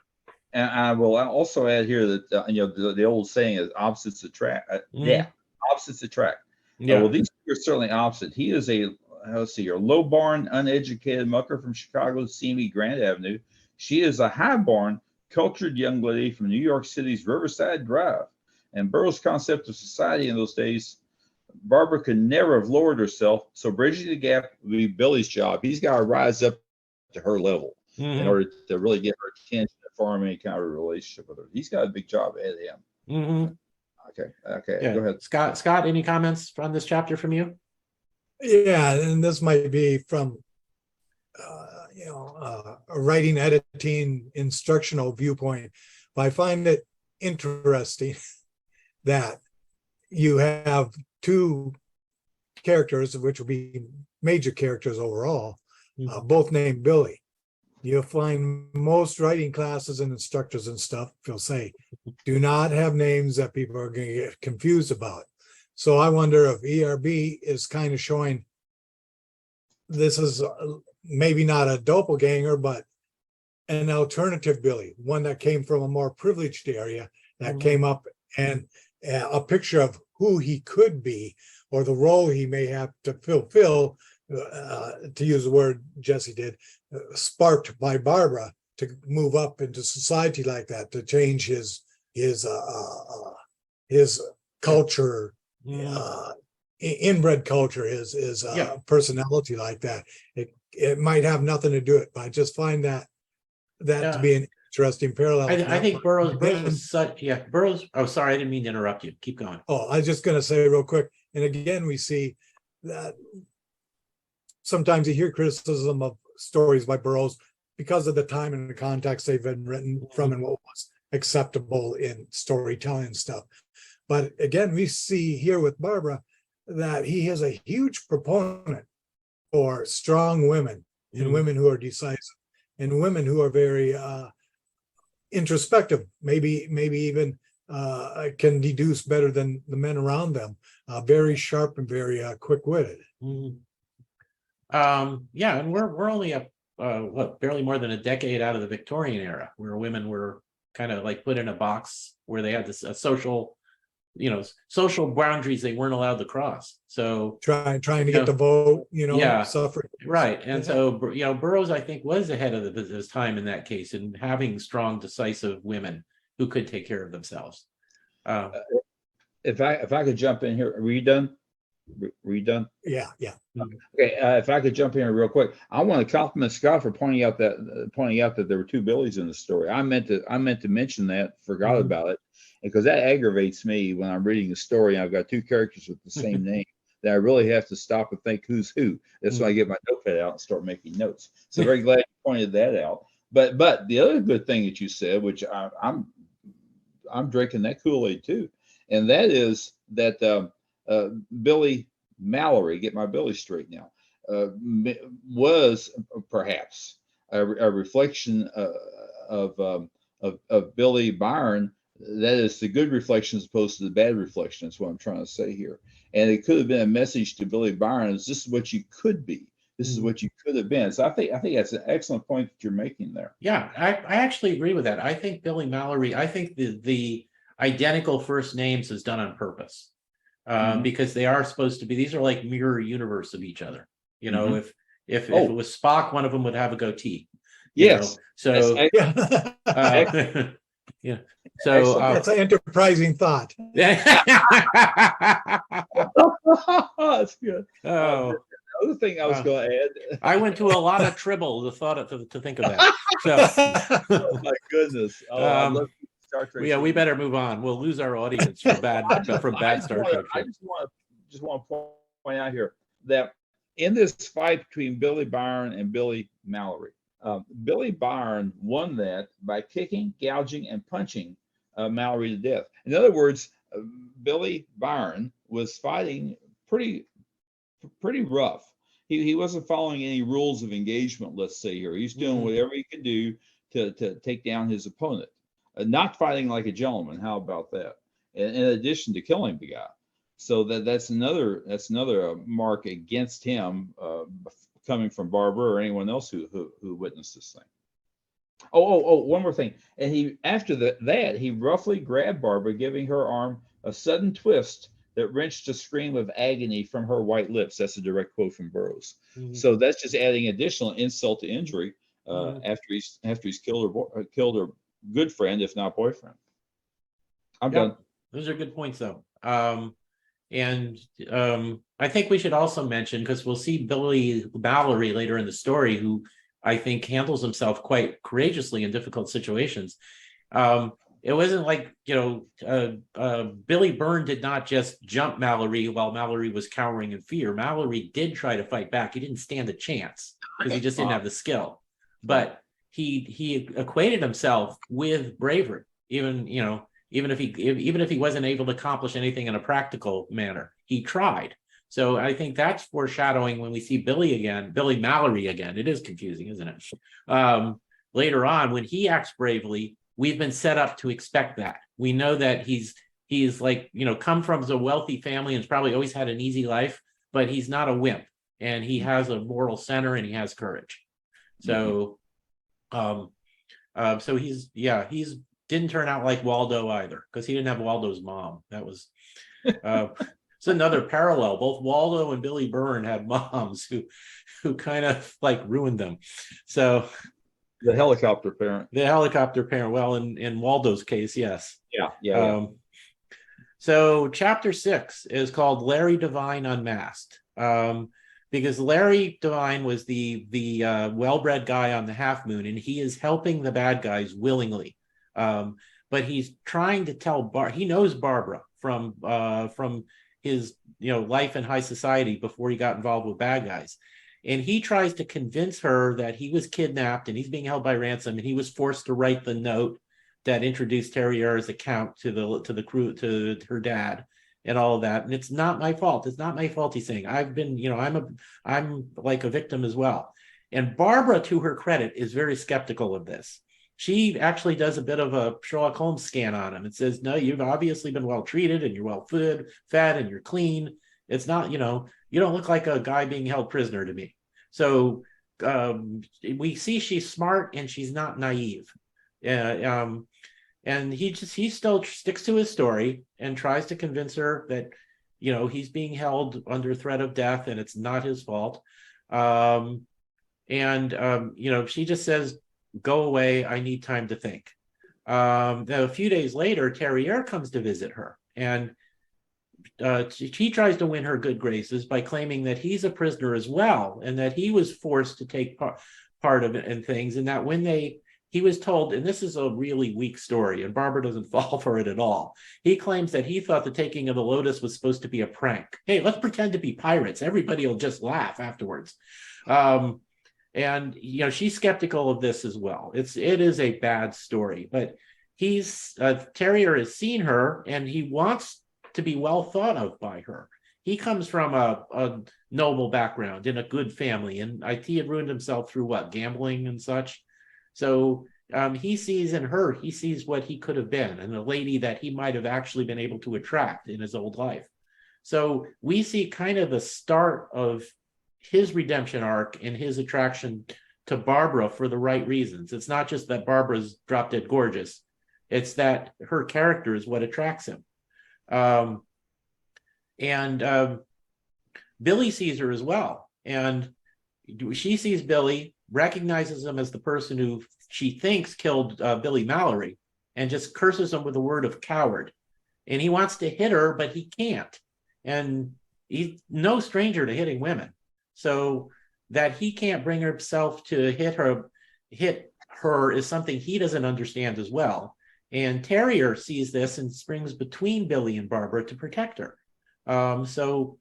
And I will also add here that, the old saying is opposites attract. Opposites attract. Yeah. Well, these two are certainly opposite. He is a low-born, uneducated mucker from Chicago's seamy Grand Avenue. She is a high-born, cultured young lady from New York City's Riverside Drive. And Burroughs' concept of society in those days, Barbara could never have lowered herself, so bridging the gap would be Billy's job. He's got to rise up to her level in order to really get her attention and form any kind of relationship with her. He's got a big job ahead of him. Mhm. Okay, Yeah. go ahead. Scott, any comments on this chapter from you? Yeah, and this might be from a writing, editing, instructional viewpoint, but I find it interesting that you have two characters, which will be major characters overall, both named Billy. You'll find most writing classes and instructors and stuff will say, do not have names that people are going to get confused about. So I wonder if ERB is kind of showing this is maybe not a doppelganger, but an alternative Billy, one that came from a more privileged area that came up, and a picture of who he could be or the role he may have to fulfill, to use the word Jesse did, sparked by Barbara to move up into society like that, to change his culture, inbred culture, his personality like that. It might have nothing to do it, but I just find that to be an interesting parallel. I think Burroughs is such, Burroughs. Oh, sorry, I didn't mean to interrupt you. Keep going. Oh, I was just going to say real quick. And again, we see that sometimes you hear criticism of stories by Burroughs because of the time and the context they've been written from and what was acceptable in storytelling and stuff. But again, we see here with Barbara that he is a huge proponent for strong women and women who are decisive and women who are very introspective, maybe even can deduce better than the men around them, very sharp and very quick-witted. And we're only barely more than a decade out of the Victorian era, where women were kind of like put in a box where they had this social boundaries they weren't allowed to cross. So trying to get the vote, suffering. Right. And so, Burroughs, I think, was ahead of his time in that case, in having strong, decisive women who could take care of themselves. If I could jump in here, were you done? Yeah. Okay, if I could jump in here real quick, I want to compliment Scott for pointing out that there were two Billies in the story. I meant to mention that, forgot about it, because that aggravates me when I'm reading a story and I've got two characters with the same name that I really have to stop and think who's who. That's when I get my notepad out and start making notes. So very glad you pointed that out. But the other good thing that you said, which I'm drinking that Kool-Aid too, and that is that Billy Mallory, get my Billy straight now, was perhaps a reflection of Billy Byron. That is the good reflection as opposed to the bad reflection. That's what I'm trying to say here. And it could have been a message to Billy Byron: is this is what you could be? This is what you could have been. So I think that's an excellent point that you're making there. Yeah, I actually agree with that. I think Billy Mallory, I think the identical first names is done on purpose. Because they are supposed to be, these are like mirror universe of each other. If it was Spock, one of them would have a goatee. Yes. So So that's an enterprising thought. That's good. Oh, the other thing I was going to add. I went to a lot of trouble to think of that. So, oh my goodness. I love Star Trek. Yeah, we better move on. We'll lose our audience from bad Star Trek. I just want to point out here that in this fight between Billy Byron and Billy Mallory, Billy Byron won that by kicking, gouging, and punching Mallory to death. In other words, Billy Byron was fighting pretty rough. He wasn't following any rules of engagement, let's say here. He's doing whatever he could do to take down his opponent. Not fighting like a gentleman. How about that? In addition to killing the guy. So that's another mark against him coming from Barbara or anyone else who witnessed this thing. Oh, one more thing. And he he roughly grabbed Barbara, giving her arm a sudden twist that wrenched a scream of agony from her white lips. That's a direct quote from Burroughs. So that's just adding additional insult to injury after he's killed her good friend, if not boyfriend. I'm done. Those are good points, though. And I think we should also mention, because we'll see Billy Mallory later in the story, who I think, handles himself quite courageously in difficult situations. It wasn't like, Billy Byrne did not just jump Mallory while Mallory was cowering in fear. Mallory did try to fight back. He didn't stand a chance because he just didn't have the skill. But he equated himself with bravery, even if he wasn't able to accomplish anything in a practical manner, he tried. So I think that's foreshadowing when we see Billy Mallory again. It is confusing, isn't it? Later on, when he acts bravely, we've been set up to expect that. We know that he's like, come from a wealthy family and has probably always had an easy life, but he's not a wimp, and he has a moral center and he has courage. So, so he's didn't turn out like Waldo either, because he didn't have Waldo's mom. That was it's another parallel. Both Waldo and Billy Byrne had moms who kind of like ruined them. So the helicopter parent. Well, in Waldo's case, yes. Yeah. So chapter 6 is called Larry Devine Unmasked. Because Larry Devine was the well-bred guy on the Half Moon, and he is helping the bad guys willingly. But he's trying to tell he knows Barbara from his life in high society before he got involved with bad guys. And he tries to convince her that he was kidnapped and he's being held by ransom, and he was forced to write the note that introduced Terrier's account to the crew, to her dad, and all of that. And it's not my fault. It's not my fault, he's saying. I've been, I'm like a victim as well. And Barbara, to her credit, is very skeptical of this. She actually does a bit of a Sherlock Holmes scan on him and says, no, you've obviously been well treated and you're well fed and you're clean. It's not, you don't look like a guy being held prisoner to me. So we see she's smart and she's not naive. And he still sticks to his story and tries to convince her that, he's being held under threat of death and it's not his fault. She just says, go away, I need time to think. Now, a few days later, Terrier comes to visit her, and he tries to win her good graces by claiming that he's a prisoner as well, and that he was forced to take part of it and things, and that when he was told, and this is a really weak story, and Barbara doesn't fall for it at all. He claims that he thought the taking of the Lotus was supposed to be a prank. Hey, let's pretend to be pirates. Everybody will just laugh afterwards. And she's skeptical of this as well. It is a bad story, but Terrier has seen her and he wants to be well thought of by her. He comes from a noble background in a good family, and he had ruined himself through gambling and such. So he sees in her, he sees what he could have been, and a lady that he might have actually been able to attract in his old life. So we see kind of the start of his redemption arc and his attraction to Barbara for the right reasons. It's not just that Barbara's drop dead gorgeous. It's that her character is what attracts him. Billy sees her as well. And she sees Billy, recognizes him as the person who she thinks killed Billy Mallory, and just curses him with the word of coward. And he wants to hit her, but he can't. And he's no stranger to hitting women. So that he can't bring himself to hit her is something he doesn't understand as well. And Terrier sees this and springs between Billy and Barbara to protect her. So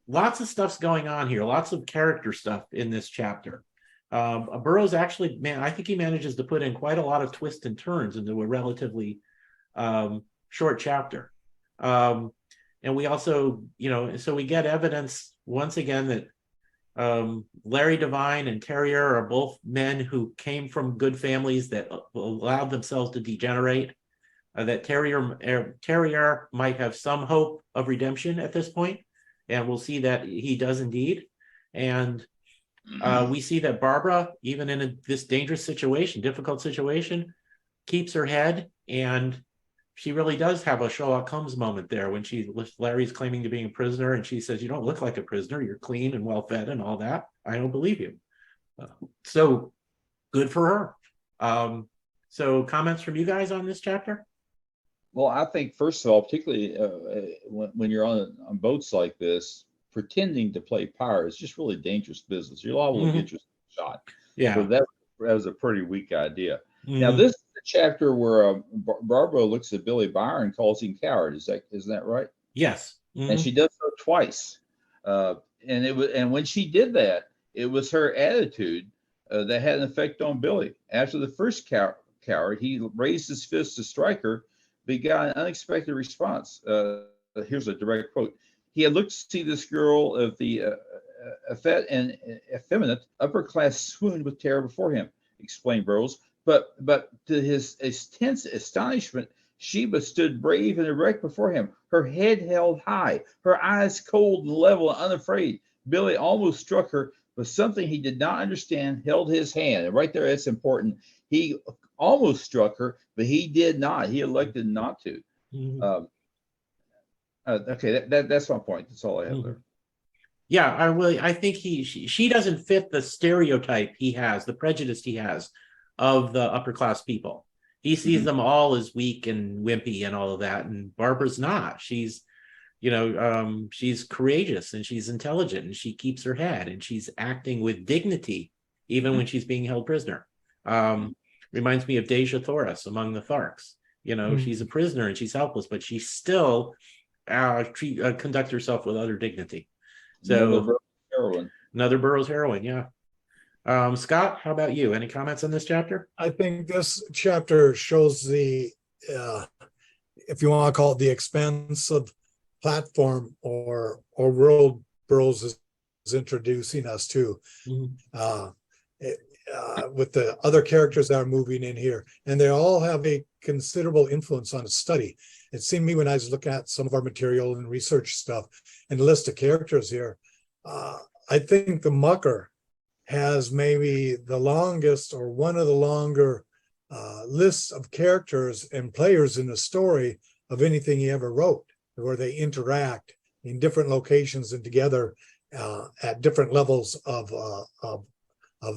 lots of stuff's going on here, lots of character stuff in this chapter. Burroughs actually, I think he manages to put in quite a lot of twists and turns into a relatively short chapter. And we also, so we get evidence once again that Larry Devine and Terrier are both men who came from good families that allowed themselves to degenerate. That Terrier might have some hope of redemption at this point, and we'll see that he does indeed. And we see that Barbara, even in this dangerous situation, difficult situation, keeps her head, and she really does have a Sherlock Holmes moment there when Larry's claiming to be a prisoner, and she says, you don't look like a prisoner, you're clean and well fed and all that. I don't believe you. So good for her. So comments from you guys on this chapter? Well, I think first of all, particularly when you're on boats like this, pretending to play pirate is just really dangerous business. You're liable to get your shot. Yeah. So that was a pretty weak idea. Now, Mhm. this is the chapter where Barbara looks at Billy Byron and calls him coward. Isn't that right? Yes. And Mhm. she does so twice. Uh, and when she did that, it was her attitude that had an effect on Billy. After the first coward, he raised his fist to strike her, but he got an unexpected response. Here's a direct quote: "He had looked to see this girl of the effete and effeminate upper class swoon with terror before him," explained Burroughs. But to his intense astonishment, Sheba stood brave and erect before him, her head held high, her eyes cold and level and unafraid. Billy almost struck her, but something he did not understand held his hand. And right there, that's important. He almost struck her, but he did not. He elected not to. Mhm. Um, okay, that's my point. That's all I have Mhm. there. Yeah, I think she doesn't fit the stereotype he has, the prejudice he has of the upper class people. He sees Mhm. them all as weak and wimpy and all of that, and Barbara's not. She's courageous and she's intelligent and she keeps her head and she's acting with dignity even when she's being held prisoner. Um, Reminds me of Deja Thoris among the Tharks. She's a Mm. prisoner and she's helpless, but she still conducts herself with utter dignity. Another So Burroughs heroine. another Burroughs heroine, yeah. Scott, how about you? Any comments on this chapter? I think this chapter shows uh, if you want to call it the expansive platform or world Burroughs is introducing us to. Mhm. Uh, with the other characters that are moving in here, and they all have a considerable influence on the study. It seemed to me when I was looking at some of our material and research stuff and the list of characters here, I think the Mucker has maybe the longest or one of the longer lists of characters and players in the story of anything he ever wrote, where they interact in different locations and together at different levels of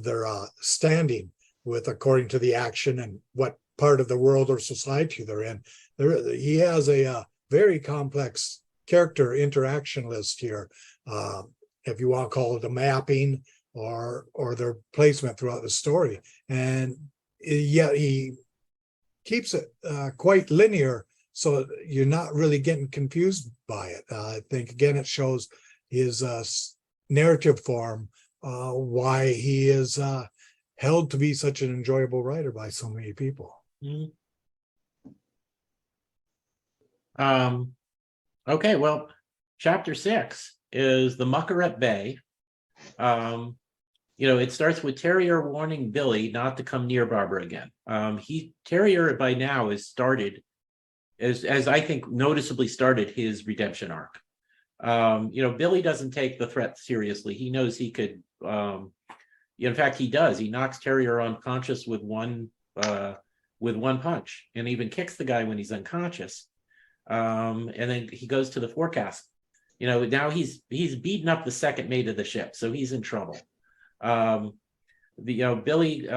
their standing with according to the action and what part of the world or society they're in. He has a very complex character interaction list here, if you want to call it a mapping or their placement throughout the story. And yet he keeps it quite linear, so you're not really getting confused by it. I think again it shows his narrative form, why he is held to be such an enjoyable writer by so many people. Mhm. Okay, well, chapter 6 is the Mucker at Bay. It starts with Terrier warning Billy not to come near Barbara again. Terrier by now has started, as I think noticeably started his redemption arc. Billy doesn't take the threat seriously. He knows he could. In fact, he does. He knocks Terrier unconscious with one punch, and even kicks the guy when he's unconscious. And then he goes to the forecast. Now he's beaten up the second mate of the ship, so he's in trouble. Billy, he's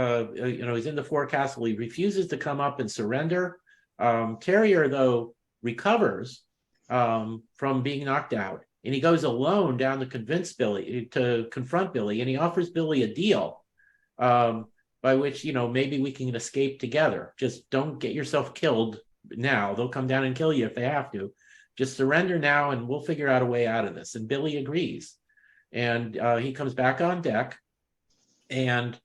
in the forecastle. He refuses to come up and surrender. Terrier, though, recovers from being knocked out, and he goes alone down to confront Billy, and he offers Billy a deal by which maybe we can escape together. Just don't get yourself killed now. They'll come down and kill you if they have to. Just surrender now, and we'll figure out a way out of this. And Billy agrees, and he comes back on deck. And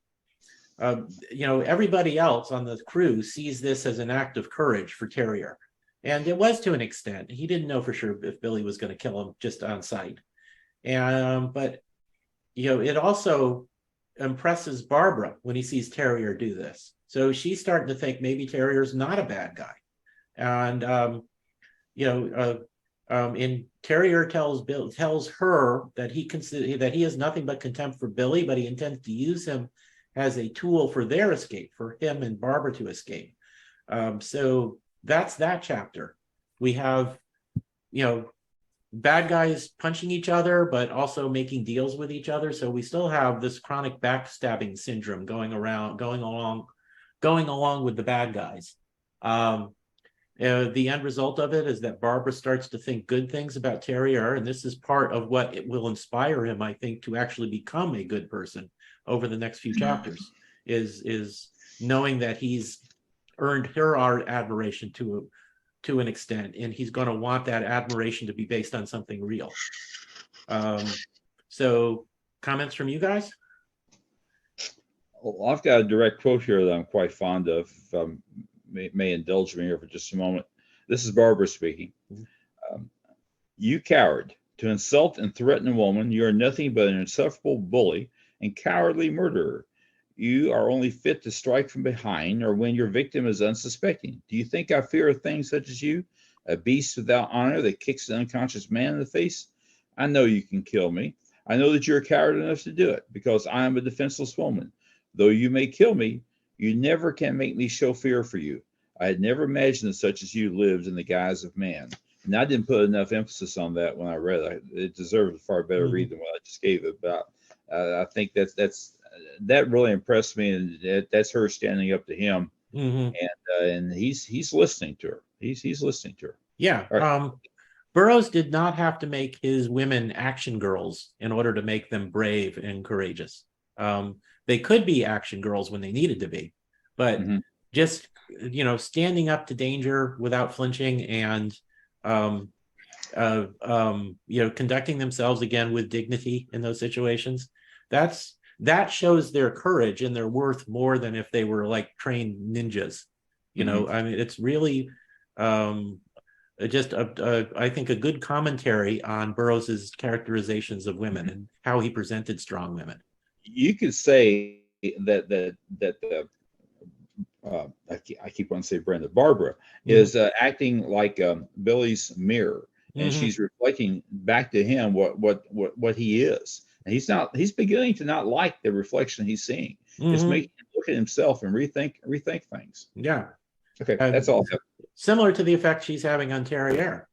everybody else on the crew sees this as an act of courage for Terrier, and it was to an extent. He didn't know for sure if Billy was going to kill him just on sight, and but it also impresses Barbara when he sees Terrier do this. So she's starting to think maybe Terrier's not a bad guy, and and Terrier tells her that he has nothing but contempt for Billy, but he intends to use him as a tool for their escape, for him and Barbara to escape. So that's that chapter. We have, bad guys punching each other, but also making deals with each other. So we still have this chronic backstabbing syndrome going along with the bad guys. The end result of it is that Barbara starts to think good things about Terrier, and this is part of what it will inspire him, I think, to actually become a good person over the next few chapters, is knowing that he's earned her admiration to an extent, and he's going to want that admiration to be based on something real. So comments from you guys? Well, I've got a direct quote here that I'm quite fond of. May indulge me here for just a moment. This is Barbara speaking. You coward, to insult and threaten a woman, you are nothing but an insufferable bully and cowardly murderer. You are only fit to strike from behind or when your victim is unsuspecting. Do you think I fear a thing such as you, a beast without honor that kicks an unconscious man in the face? I know you can kill me. I know that you're a coward enough to do it because I am a defenseless woman. Though you may kill me, you never can make me show fear for you. I had never imagined that such as you lived in the guise of man. And I didn't put enough emphasis on that when I read it. It deserves a far better read than what I just gave it. But I think that really impressed me, and that's her standing up to him, and he's listening to her. He's listening to her. Yeah. Right. Burroughs did not have to make his women action girls in order to make them brave and courageous. They could be action girls when they needed to be, but just, standing up to danger without flinching and, conducting themselves again with dignity in those situations, that shows their courage and their worth more than if they were like trained ninjas. I mean, it's really just I think a good commentary on Burroughs's characterizations of women and how he presented strong women. You could say that I keep wanting to say Brenda. Barbara is acting like Billy's mirror, and she's reflecting back to him what he is. And he's beginning to not like the reflection he's seeing. It's making him look at himself and rethink things. Yeah. Okay, that's all. Similar to the effect she's having on Terrier.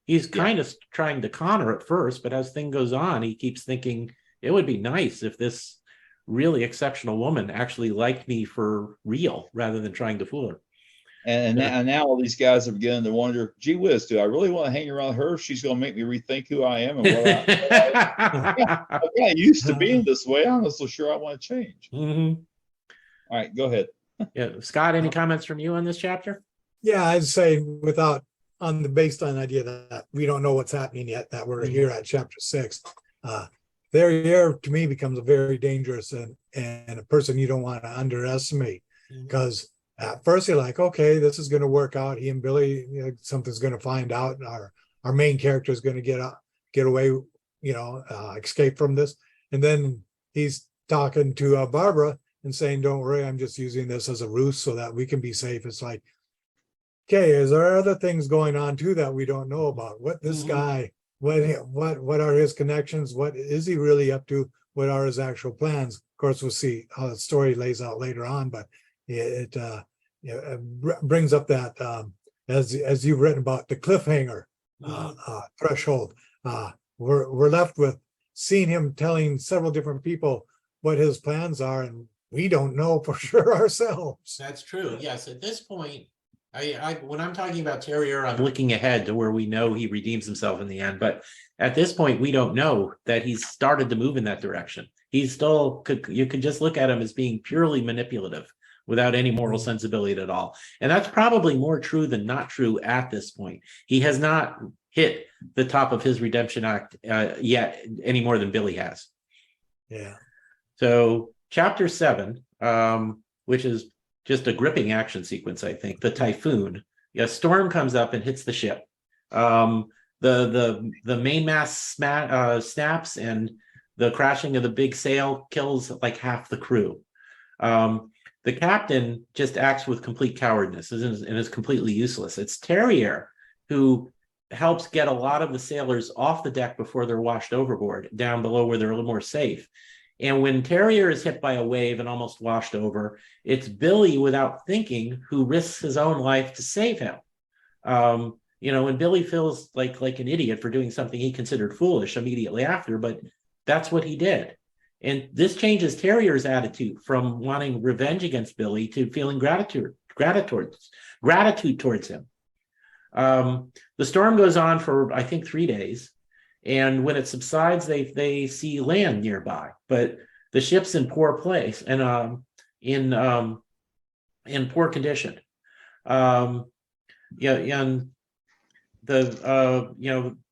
He's kind of trying to con her at first, but as thing goes on, he keeps thinking it would be nice if this really exceptional woman actually liked me for real rather than trying to fool her. And now all these guys are beginning to wonder, gee whiz, do I really want to hang around her? She's going to make me rethink who I am and I'm kind of used to being this way. I'm not so sure I want to change. All right, go ahead. Yeah, Scott, any comments from you on this chapter? Yeah, I'd say based on the idea that we don't know what's happening yet, that we're here at chapter 6. There to me becomes a very dangerous and a person you don't want to underestimate, because at first you're like, okay, this is going to work out. He and Billy, something's going to find out. Our main character is going to get away, escape from this. And then he's talking to Barbara and saying, don't worry, I'm just using this as a ruse so that we can be safe. It's like, okay, is there other things going on too that we don't know about? What this guy, what are his connections? What is he really up to? What are his actual plans? Of course, we'll see how the story lays out later on, but it brings up that as you've written about the cliffhanger threshold. We're left with seeing him telling several different people what his plans are, and we don't know for sure ourselves. That's true. Yes, at this point, I when I'm talking about Terrier, I'm looking ahead to where we know he redeems himself in the end. But at this point, we don't know that he's started to move in that direction. He's still you could just look at him as being purely manipulative without any moral sensibility at all. And that's probably more true than not true at this point. He has not hit the top of his redemption act yet, any more than Billy has. Yeah. So chapter 7, which is just a gripping action sequence, I think. The typhoon. A storm comes up and hits the ship. The mainmast snaps, and the crashing of the big sail kills like half the crew. The captain just acts with complete cowardness and is completely useless. It's Terrier who helps get a lot of the sailors off the deck before they're washed overboard, down below where they're a little more safe. And when Terrier is hit by a wave and almost washed over, it's Billy, without thinking, who risks his own life to save him. And Billy feels like an idiot for doing something he considered foolish immediately after, but that's what he did. And this changes Terrier's attitude from wanting revenge against Billy to feeling gratitude towards him. The storm goes on for, I think, 3 days. And when it subsides, they see land nearby, but the ship's in poor place and in poor condition. Yeah, and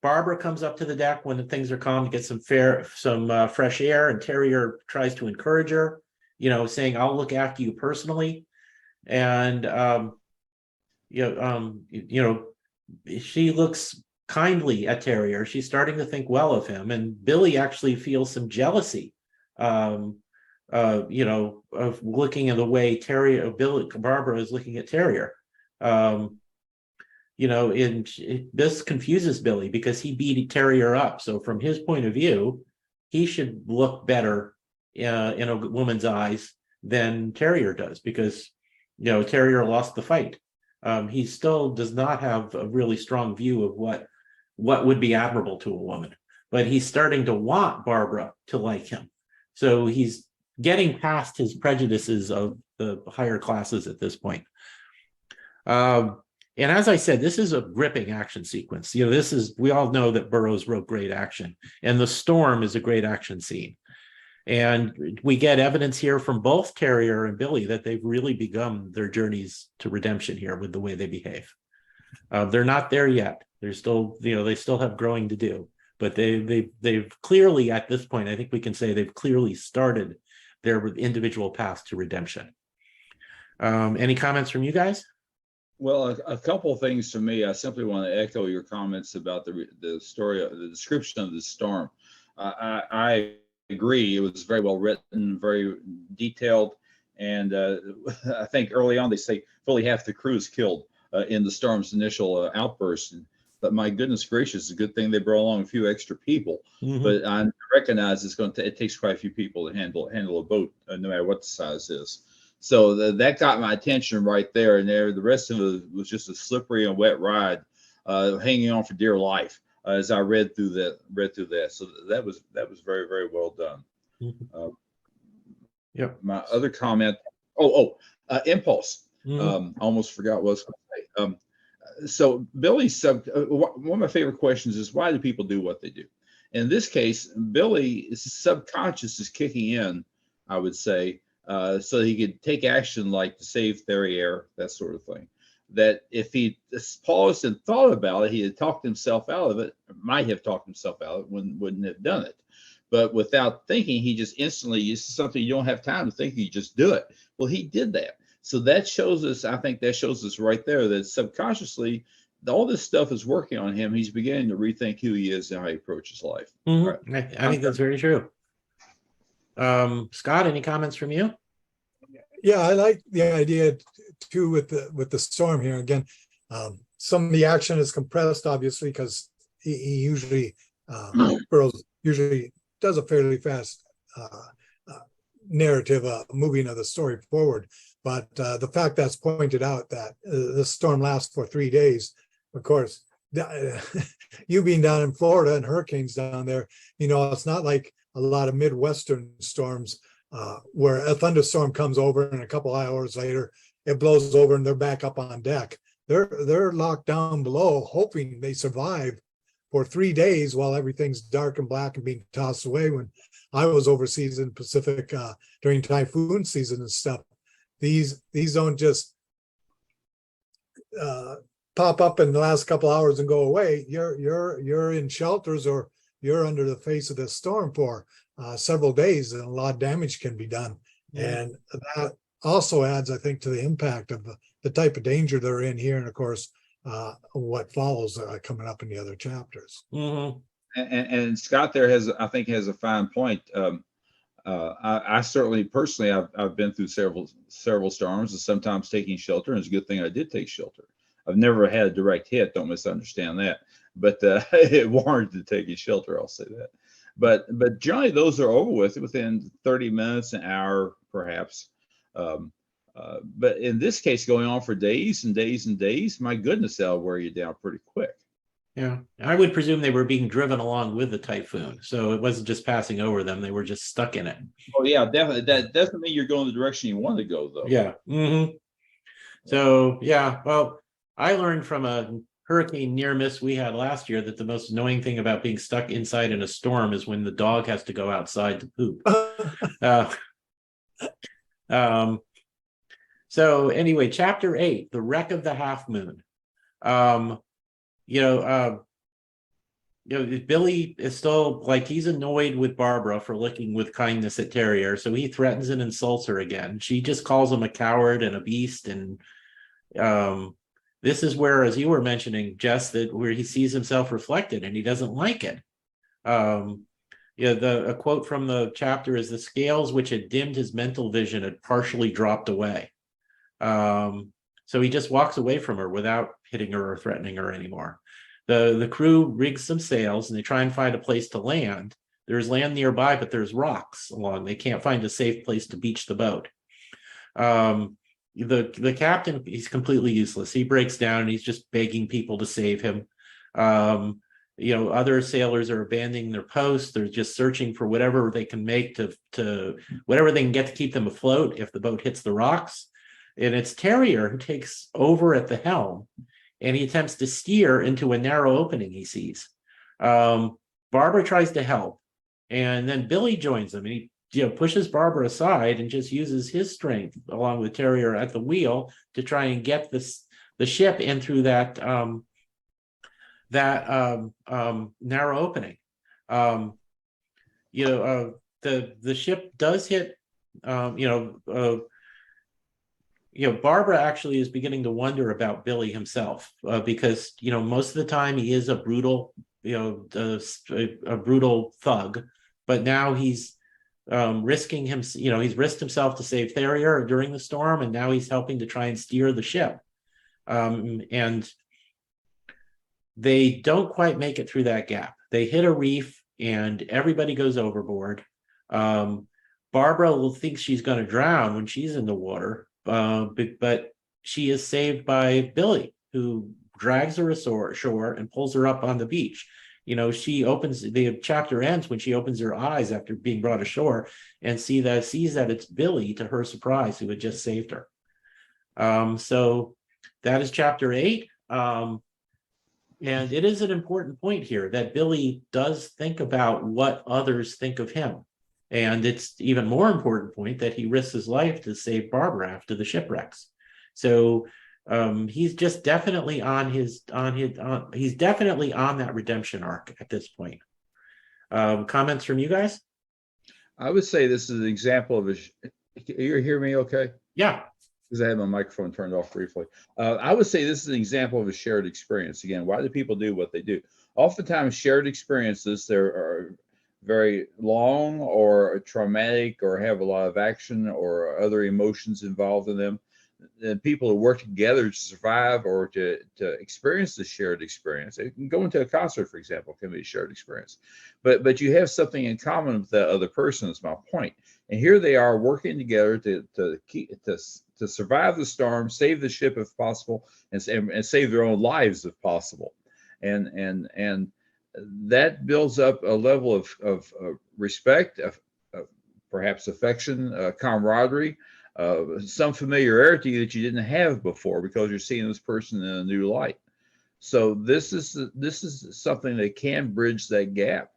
Barbara comes up to the deck when things are calm to get some fresh air, and Terrier tries to encourage her, saying, "I'll look after you personally," and she looks kindly at Terrier. She's starting to think well of him, and Billy actually feels some jealousy, of looking at the way Barbara is looking at Terrier. This confuses Billy because he beat Terrier up. So from his point of view, he should look better in a woman's eyes than Terrier does, because Terrier lost the fight. He still does not have a really strong view of what would be admirable to a woman, but he's starting to want Barbara to like him. So he's getting past his prejudices of the higher classes at this point. And as I said, this is a gripping action sequence. We all know that Burroughs wrote great action, and the storm is a great action scene. And we get evidence here from both Terrier and Billy that they've really begun their journeys to redemption here with the way they behave. They're not there yet. They're still, they still have growing to do, but they've clearly, at this point, I think we can say they've clearly started their individual path to redemption. Any comments from you guys? Well, a couple of things for me. I simply want to echo your comments about the story, the description of the storm. I agree. It was very well written, very detailed, and I think early on they say fully half the crew is killed in the storm's initial outburst. But my goodness gracious, it's a good thing they brought along a few extra people. Mm-hmm. But I recognize it takes quite a few people to handle a boat, no matter what the size is. So that got my attention right there. And the rest of it was just a slippery and wet ride, hanging on for dear life as I read through that. So that was very, very well done. Mm-hmm. Yep. My other comment. Impulse. Mm-hmm. Almost forgot what I was going to say. So Billy's one of my favorite questions is, why do people do what they do? In this case, Billy's subconscious is kicking in, I would say, so he could take action like to save Terrier, that sort of thing. That if he paused and thought about it, he had talked himself out of it, might have talked himself out of it, wouldn't have done it. But without thinking, he just instantly, it's something you don't have time to think, you just do it. Well, he did that. So that shows us, I think that shows us right there that subconsciously, all this stuff is working on him. He's beginning to rethink who he is and how he approaches life. Mm-hmm. Right. I think that's very true. Scott, any comments from you? Yeah, I like the idea too with the storm here. Again, some of the action is compressed, obviously, because he usually Burroughs usually does a fairly fast narrative moving of the story forward. But the fact that's pointed out that the storm lasts for 3 days, of course, you being down in Florida and hurricanes down there, it's not like a lot of Midwestern storms where a thunderstorm comes over and a couple hours later it blows over and they're back up on deck. They're locked down below, hoping they survive for 3 days while everything's dark and black and being tossed away. When I was overseas in the Pacific during typhoon season and stuff, these don't just pop up in the last couple hours and go away. You're in shelters, or you're under the face of this storm for several days, and a lot of damage can be done. Yeah. And that also adds, I think, to the impact of the type of danger they're in here, and of course, what follows coming up in the other chapters. Mm-hmm. And Scott there has a fine point. I certainly personally, I've been through several storms, and sometimes taking shelter, and it's a good thing I did take shelter. I've never had a direct hit, don't misunderstand that, but it warranted taking shelter, I'll say that. But generally those are over with within 30 minutes, an hour, perhaps. But in this case, going on for days and days and days, my goodness, that'll wear you down pretty quick. Yeah, I would presume they were being driven along with the typhoon, so it wasn't just passing over them; they were just stuck in it. Oh yeah, definitely. That doesn't mean you're going the direction you want to go, though. Yeah. Mm-hmm. So yeah, well, I learned from a hurricane near miss we had last year that the most annoying thing about being stuck inside in a storm is when the dog has to go outside to poop. Uh, so anyway, chapter 8, the wreck of the half moon. You know, Billy is still like, he's annoyed with Barbara for looking with kindness at Terrier, so he threatens and insults her again. She just calls him a coward and a beast, and this is where, as you were mentioning, Jess, that where he sees himself reflected and he doesn't like it. A quote from the chapter is, the scales which had dimmed his mental vision had partially dropped away. So he just walks away from her without hitting her or threatening her anymore. The crew rigs some sails and they try and find a place to land. There's land nearby, but there's rocks along. They can't find a safe place to beach the boat. The captain, he's completely useless. He breaks down and he's just begging people to save him. Other sailors are abandoning their posts. They're just searching for whatever they can make to whatever they can get to keep them afloat if the boat hits the rocks. And it's Terrier who takes over at the helm, and he attempts to steer into a narrow opening he sees. Barbara tries to help, and then Billy joins them, and he pushes Barbara aside and just uses his strength along with Terrier at the wheel to try and get the ship in through that narrow opening. The ship does hit. Barbara actually is beginning to wonder about Billy himself, because most of the time he is a brutal, a brutal thug, but now he's risking him. He's risked himself to save Terrier during the storm, and now he's helping to try and steer the ship. And they don't quite make it through that gap. They hit a reef, and everybody goes overboard. Barbara thinks she's going to drown when she's in the water. But she is saved by Billy, who drags her ashore and pulls her up on the beach. The chapter ends when she opens her eyes after being brought ashore and sees that it's Billy, to her surprise, who had just saved her. So that is chapter 8. And it is an important point here that Billy does think about what others think of him. And it's even more important point that he risks his life to save Barbara after the shipwrecks. So he's just definitely he's definitely on that redemption arc at this point. Comments from you guys? I would say this is an example of you hear me okay? Yeah. Because I had my microphone turned off briefly. I would say this is an example of a shared experience. Again, why do people do what they do? Oftentimes shared experiences, there are very long or traumatic or have a lot of action or other emotions involved in them. And people who work together to survive or to experience the shared experience. It can go into a concert, for example, can be a shared experience. But you have something in common with that other person, is my point. And here they are working together to survive the storm, save the ship if possible, and save their own lives if possible. And that builds up a level of respect, of perhaps affection, camaraderie, some familiarity that you didn't have before because you're seeing this person in a new light. So this is something that can bridge that gap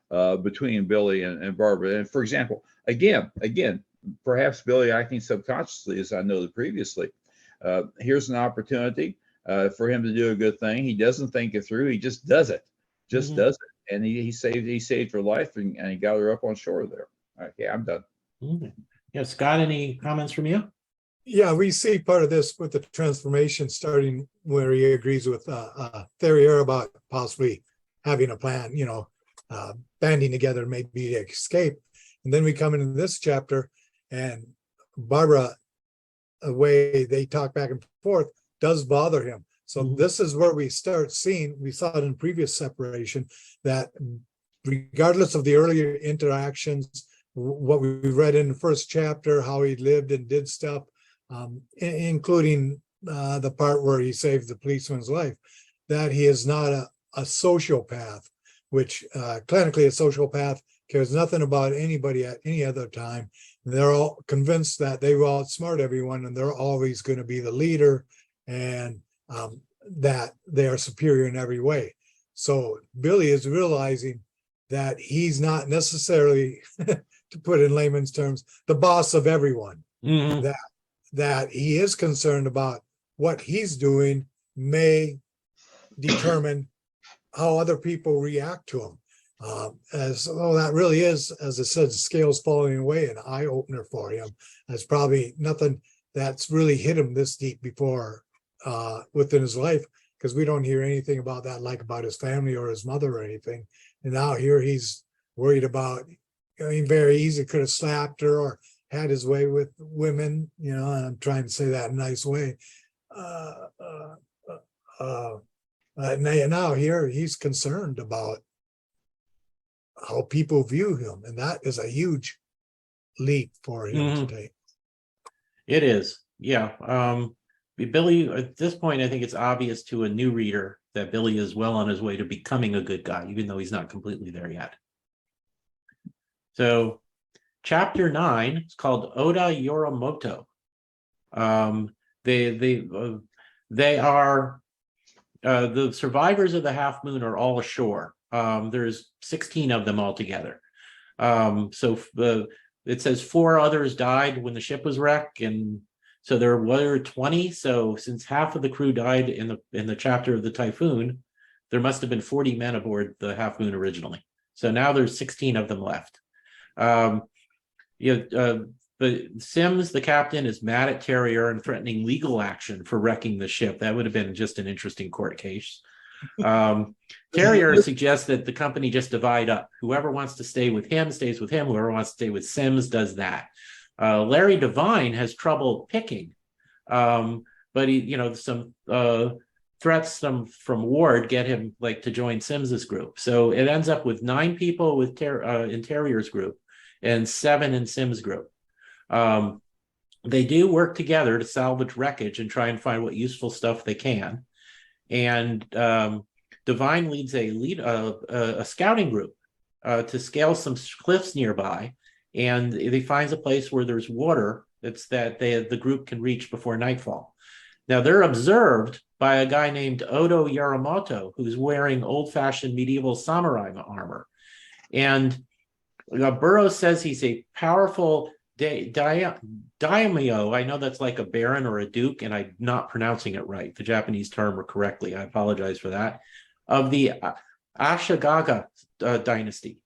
between Billy and Barbara. And for example, again, perhaps Billy acting subconsciously, as I noted previously, here's an opportunity for him to do a good thing. He doesn't think it through. He just does it. Does it, and he saved her life, and he got her up on shore there. Okay, I'm done. Yeah, Scott, any comments from you? Yeah, we see part of this with the transformation starting where he agrees with Terrier about possibly having a plan, banding together maybe to escape. And then we come into this chapter, and Barbara, the way they talk back and forth, does bother him. So this is where we start seeing, we saw it in previous separation, that regardless of the earlier interactions, what we read in the first chapter, how he lived and did stuff, including the part where he saved the policeman's life, that he is not a sociopath, which clinically a sociopath cares nothing about anybody at any other time. They're all convinced that they will outsmart everyone and they're always going to be the leader. And that they are superior in every way. So Billy is realizing that he's not necessarily, to put it in layman's terms, the boss of everyone. Mhm. That he is concerned about what he's doing may determine how other people react to him. As though that really is, as I said, scales falling away, an eye opener for him. That's probably nothing that's really hit him this deep before within his life, because we don't hear anything about that, like about his family or his mother or anything. And now here he's worried about, I mean, very easy could have slapped her or had his way with women, and I'm trying to say that in a nice way. Now here he's concerned about how people view him, and that is a huge leap for him to take. It is, yeah. Billy, at this point, I think it's obvious to a new reader that Billy is well on his way to becoming a good guy, even though he's not completely there yet. So, chapter 9 is called Oda Yorimoto. They are the survivors of the half moon are all ashore. There's 16 of them altogether. It says 4 others died when the ship was wrecked, and so there were 20. So since half of the crew died in the chapter of the typhoon, there must have been 40 men aboard the half moon originally. So now there's 16 of them left. But Sims, the captain, is mad at Terrier and threatening legal action for wrecking the ship. That would have been just an interesting court case. Terrier suggests that the company just divide up. Whoever wants to stay with him stays with him. Whoever wants to stay with Sims does that. Larry Devine has trouble picking, but some threats from Ward get him to join Sims's group. So it ends up with 9 people with in Terrier's group and 7 in Sims' group. They do work together to salvage wreckage and try and find what useful stuff they can. And Devine leads a scouting group to scale some cliffs nearby, and he finds a place where there's water that the group can reach before nightfall. Now they're observed by a guy named Oda Yorimoto, who's wearing old-fashioned medieval samurai armor. And Burroughs says he's a powerful daimyo. I know that's like a baron or a duke, and I'm not pronouncing it right, the Japanese term correctly. I apologize for that. Of the Ashikaga dynasty.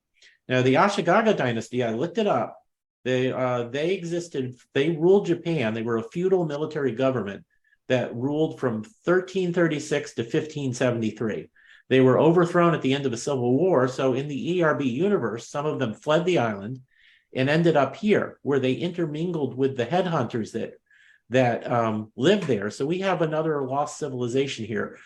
Now, the Ashikaga dynasty, I looked it up. They existed. They ruled Japan. They were a feudal military government that ruled from 1336 to 1573. They were overthrown at the end of the Civil War. So in the ERB universe, some of them fled the island and ended up here, where they intermingled with the headhunters that lived there. So we have another lost civilization here,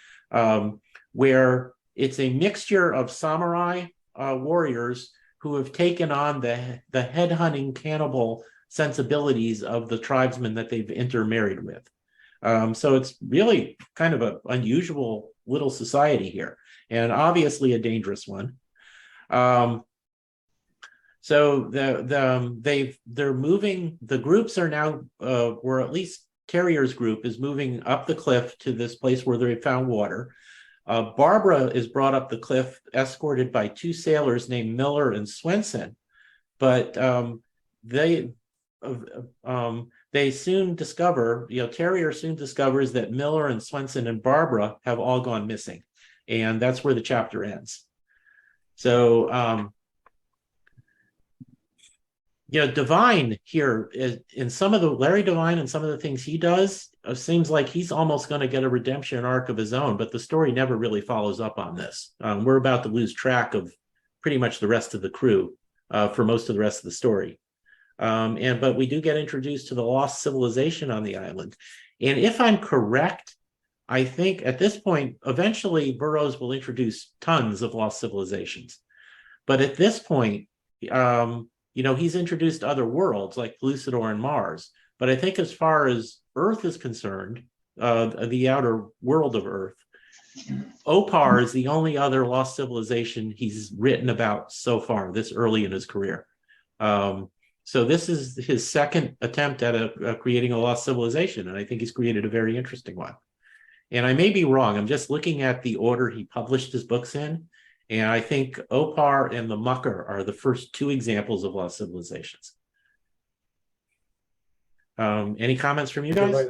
where it's a mixture of samurai warriors who have taken on the headhunting cannibal sensibilities of the tribesmen that they've intermarried with. So it's really kind of an unusual little society here, and obviously a dangerous one. So they're moving. The groups are now, or at least Terrier's group is moving up the cliff to this place where they found water. Barbara is brought up the cliff, escorted by 2 sailors named Miller and Swenson, but they soon discover, Terrier soon discovers that Miller and Swenson and Barbara have all gone missing, and that's where the chapter ends. So, Devine here is in some of the Larry Devine and some of the things he does. Seems like he's almost going to get a redemption arc of his own, but the story never really follows up on this. We're about to lose track of pretty much the rest of the crew for most of the rest of the story. But we do get introduced to the lost civilization on the island. And if I'm correct, I think at this point, eventually Burroughs will introduce tons of lost civilizations. But at this point, he's introduced other worlds like Lucidor and Mars. But I think as far as Earth is concerned, the outer world of Earth, Opar is the only other lost civilization he's written about so far this early in his career. So this is his second attempt at creating a lost civilization, and I think he's created a very interesting one. And I may be wrong. I'm just looking at the order he published his books in. And I think Opar and the Mucker are the first two examples of lost civilizations. Any comments from you guys?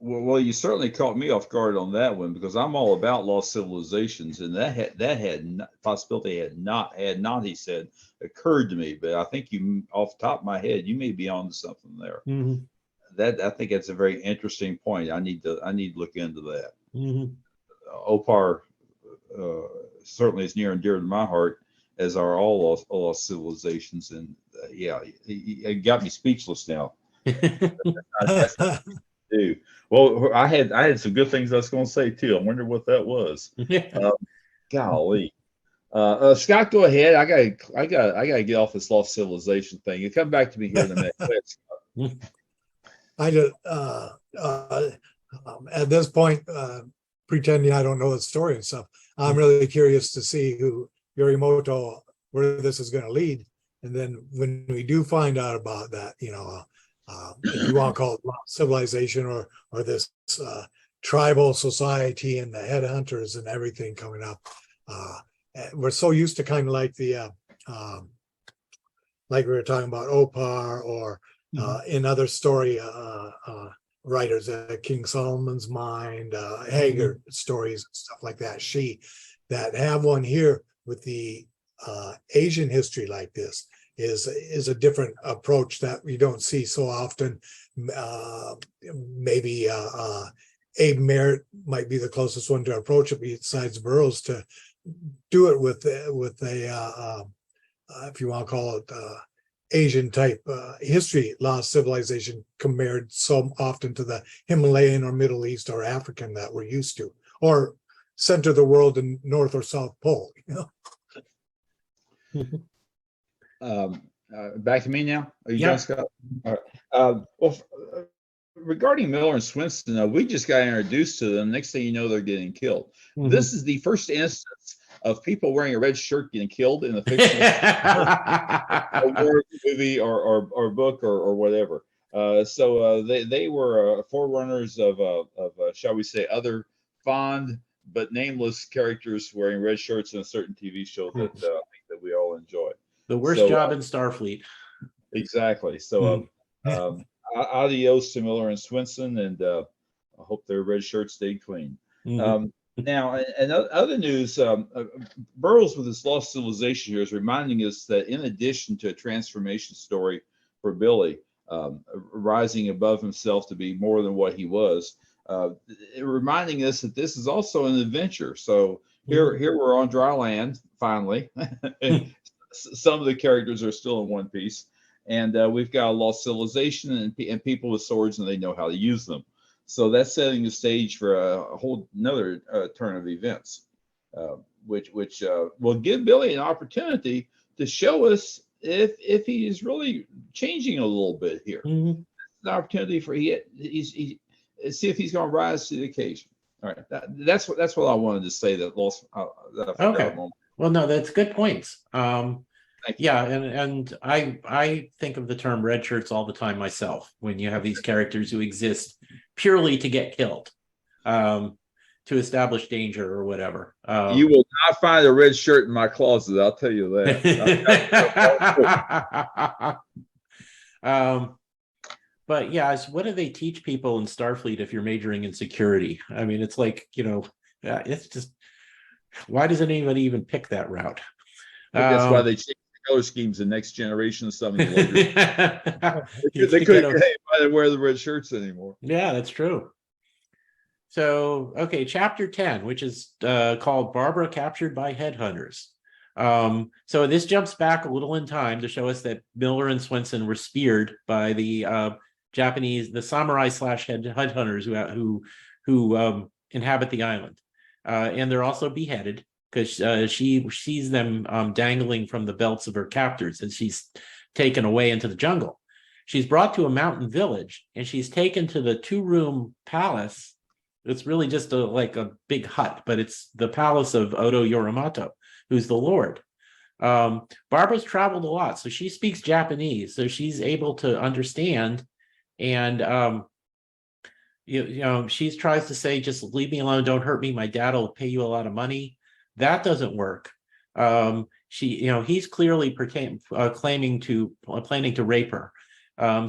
Well, you certainly caught me off guard on that one because I'm all about lost civilizations, and possibility had not he said occurred to me. But I think you, off the top of my head, you may be onto something there. Mm-hmm. That I think that's a very interesting point. I need to look into that. Mm-hmm. Opar certainly is near and dear to my heart, as are all lost civilizations. And yeah, he got me speechless now. Do. Well, I had some good things I was going to say too. I wonder what that was. Golly, Scott, go ahead. I gotta get off this lost civilization thing. You come back to me here in a minute. I just at this point, pretending I don't know the story and stuff. I'm really curious to see Yorimoto, where this is going to lead, and then when we do find out about that, if you want to call it civilization or this tribal society and the headhunters and everything coming up. We're so used to kind of like the like we were talking about Opar or in other story writers, King Solomon's Mind, Hager stories and stuff like that. That have one here with the Asian history like this. Is a different approach that we don't see so often. Maybe Abe Merritt might be the closest one to approach it besides Burroughs to do it with a if you want to call it Asian type history, lost civilization compared so often to the Himalayan or Middle East or African that we're used to, or center of the world in North or South Pole. Back to me now. Are you done, Scott? All right. Regarding Miller and Swenson, we just got introduced to them. Next thing you know, they're getting killed. Mm-hmm. This is the first instance of people wearing a red shirt getting killed in a fictional movie or book or whatever. So they were forerunners of shall we say, other fond but nameless characters wearing red shirts in a certain TV show that I think that we all enjoy. The worst job in Starfleet. Exactly. So adios to Miller and Swenson, and I hope their red shirts stayed clean. Now, and other news, Burroughs with his Lost Civilization here is reminding us that in addition to a transformation story for Billy, rising above himself to be more than what he was, reminding us that this is also an adventure. So here we're on dry land, finally. Some of the characters are still in one piece, and we've got a lost civilization and people with swords, and they know how to use them. So that's setting the stage for a whole another turn of events, which will give Billy an opportunity to show us if he is really changing a little bit here. Mm-hmm. It's an opportunity for he see if he's going to rise to the occasion. All right, that's what I wanted to say. That okay. Well, no, that's good points. Yeah, and I think of the term red shirts all the time myself when you have these characters who exist purely to get killed, to establish danger or whatever. You will not find a red shirt in my closet, I'll tell you that. But yeah, what do they teach people in Starfleet if you're majoring in security? I mean, it's like, it's just, why doesn't anybody even pick that route? That's why they change the color schemes in Next Generation and some of the they couldn't get anybody to wear the red shirts anymore. Yeah, that's true. So, okay, chapter 10, which is called Barbara Captured by Headhunters. So this jumps back a little in time to show us that Miller and Swenson were speared by the Japanese, the samurai / headhunters who inhabit the island. And they're also beheaded because she sees them dangling from the belts of her captors as she's taken away into the jungle. She's brought to a mountain village and she's taken to the 2-room palace. It's really just like a big hut, but it's the palace of Odo Yorimoto, who's the Lord. Barbara's traveled a lot, so she speaks Japanese, so she's able to understand and she tries to say, just leave me alone, don't hurt me. My dad will pay you a lot of money. That doesn't work. He's clearly planning to rape her.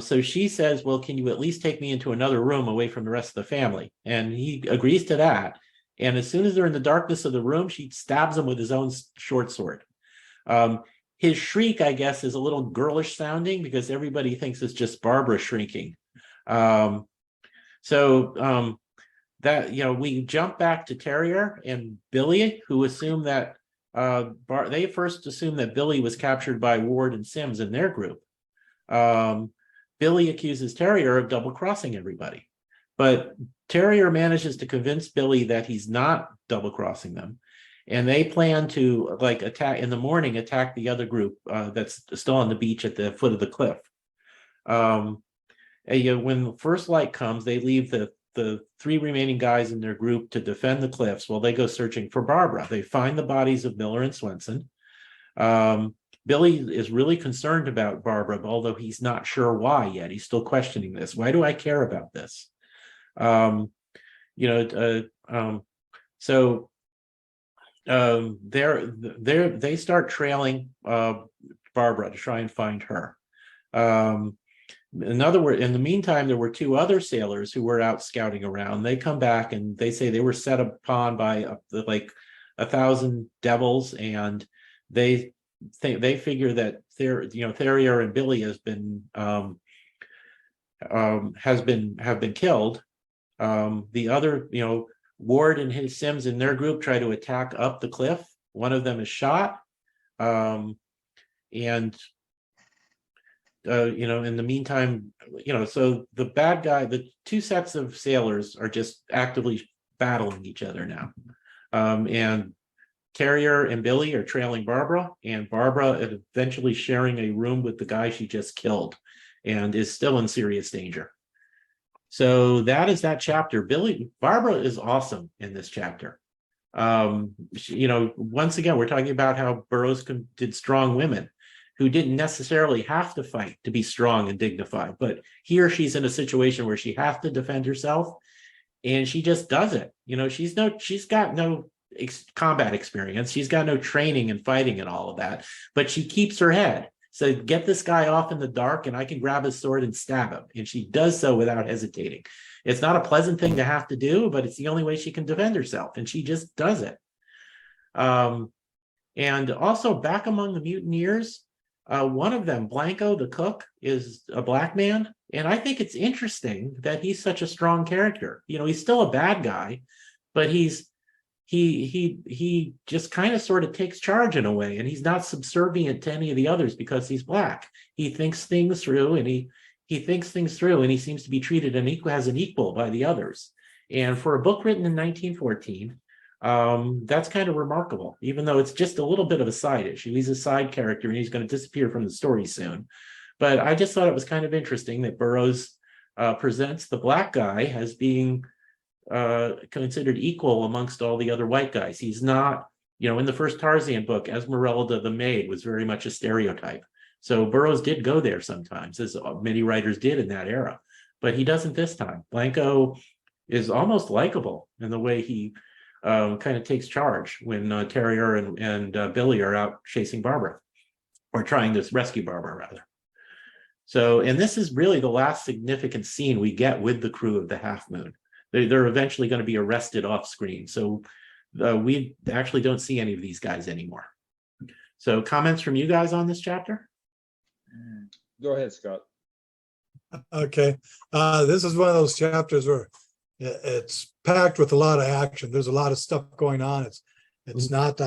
So she says, well, can you at least take me into another room away from the rest of the family? And he agrees to that. And as soon as they're in the darkness of the room, she stabs him with his own short sword. His shriek, I guess, is a little girlish sounding because everybody thinks it's just Barbara shrieking. We jump back to Terrier and Billy, who assume that they first assumed that Billy was captured by Ward and Sims in their group. Billy accuses Terrier of double-crossing everybody, but Terrier manages to convince Billy that he's not double-crossing them, and they plan to attack the other group that's still on the beach at the foot of the cliff. When the first light comes, they leave the three remaining guys in their group to defend the cliffs while they go searching for Barbara. They find the bodies of Miller and Swenson. Billy is really concerned about Barbara, although he's not sure why yet. He's still questioning this. Why do I care about this? They start trailing Barbara to try and find her. In other words, in the meantime, there were two other sailors who were out scouting around. They come back and they say they were set upon by 1,000 devils, and they figure that Terrier and Billy have been killed. The other, Ward and his Sims in their group try to attack up the cliff. One of them is shot, in the meantime, so the bad guy, the two sets of sailors are just actively battling each other now. And Terrier and Billy are trailing Barbara, and Barbara is eventually sharing a room with the guy she just killed and is still in serious danger. So that is that chapter. Barbara is awesome in this chapter. Once again, we're talking about how Burroughs did strong women who didn't necessarily have to fight to be strong and dignified, but here she's in a situation where she has to defend herself, and she just does it. She's got no combat experience, she's got no training in fighting and all of that, but she keeps her head. So get this guy off in the dark and I can grab his sword and stab him, and she does so without hesitating. It's not a pleasant thing to have to do, but it's the only way she can defend herself, and she just does it. And also back among the mutineers, one of them, Blanco the cook, is a black man, and I think it's interesting that he's such a strong character. He's still a bad guy, but he just kind of sort of takes charge in a way, and he's not subservient to any of the others because he's black. He thinks things through, and he seems to be treated as an equal by the others. And for a book written in 1914, that's kind of remarkable, even though it's just a little bit of a side issue. He's a side character and he's going to disappear from the story soon. But I just thought it was kind of interesting that Burroughs presents the black guy as being considered equal amongst all the other white guys. He's not, in the first Tarzan book, Esmeralda the maid was very much a stereotype. So Burroughs did go there sometimes, as many writers did in that era, but he doesn't this time. Blanco is almost likable in the way he kind of takes charge when Terrier and Billy are out chasing Barbara, or trying to rescue Barbara, rather. So, and this is really the last significant scene we get with the crew of the Half Moon. They're eventually going to be arrested off screen. So we actually don't see any of these guys anymore. So comments from you guys on this chapter? Go ahead, Scott. Okay. This is one of those chapters where it's packed with a lot of action. There's a lot of stuff going on. It's not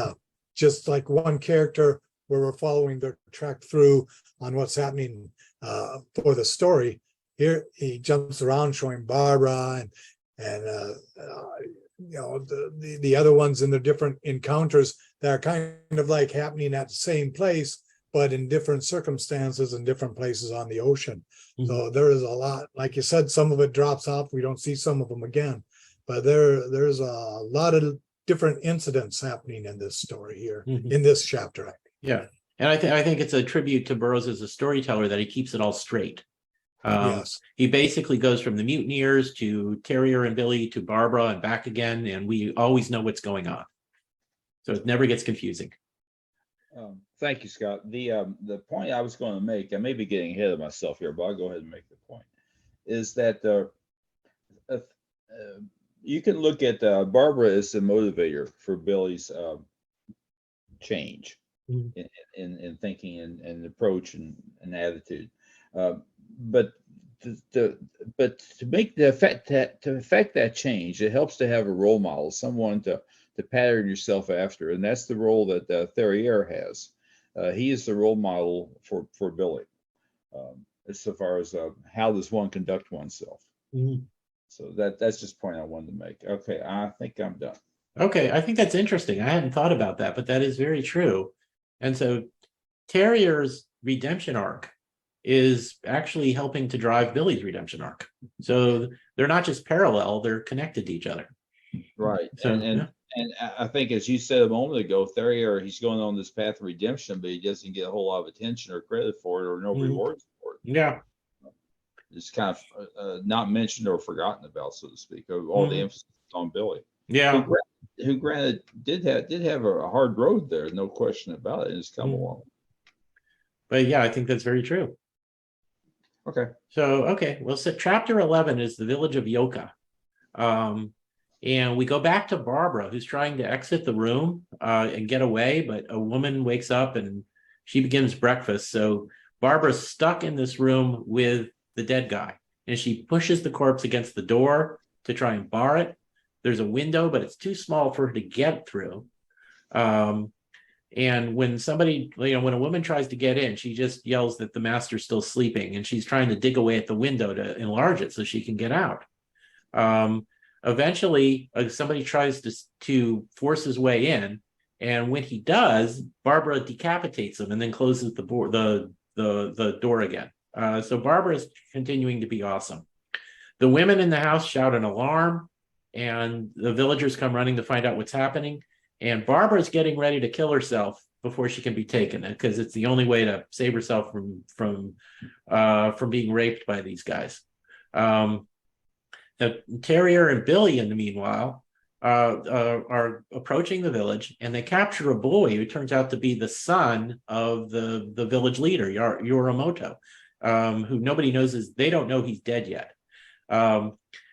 just like one character where we're following their track through on what's happening for the story. Here he jumps around showing Barbara and the other ones in the different encounters that are kind of like happening at the same place, but in different circumstances and different places on the ocean. Mm-hmm. So there is a lot, like you said, some of it drops off. We don't see some of them again, but there's a lot of different incidents happening in this story here, mm-hmm. in this chapter. Yeah. And I think it's a tribute to Burroughs as a storyteller that he keeps it all straight. Yes. He basically goes from the mutineers to Terrier and Billy to Barbara and back again, and we always know what's going on. So it never gets confusing. Thank you, Scott. The point I was going to make, I may be getting ahead of myself here, but I'll go ahead and make the point, is that you can look at Barbara as the motivator for Billy's change in thinking and approach and attitude. But to make the effect to affect that change, it helps to have a role model, someone to pattern yourself after, and that's the role that Terrier has. He is the role model for Billy, as far as how does one conduct oneself. So that's just a point I wanted to make. Okay, I think I'm done. Okay, I think that's interesting. I hadn't thought about that, but that is very true. And so Terrier's redemption arc is actually helping to drive Billy's redemption arc. So they're not just parallel, they're connected to each other. Right. So, and I think, as you said a moment ago, Terrier, he's going on this path of redemption, but he doesn't get a whole lot of attention or credit for it, or no rewards for it. Yeah. It's kind of not mentioned or forgotten about, so to speak. All the emphasis on Billy. Yeah. Who granted did have a hard road there, no question about it, and it's come along. But yeah, I think that's very true. Okay. So, well, so chapter 11 is the village of Yoka. And we go back to Barbara, who's trying to exit the room and get away, but a woman wakes up and she begins breakfast. So Barbara's stuck in this room with the dead guy, and she pushes the corpse against the door to try and bar it. There's a window, but it's too small for her to get through. And when when a woman tries to get in, she just yells that the master's still sleeping, and she's trying to dig away at the window to enlarge it so she can get out. Eventually, somebody tries to force his way in, and when he does, Barbara decapitates him and then closes the door again. So Barbara is continuing to be awesome. The women in the house shout an alarm, and the villagers come running to find out what's happening. And Barbara's getting ready to kill herself before she can be taken, because it's the only way to save herself from being raped by these guys. Terrier and Billy, in the meanwhile, are approaching the village, and they capture a boy who turns out to be the son of the village leader, Yorimoto, who nobody knows they don't know he's dead yet.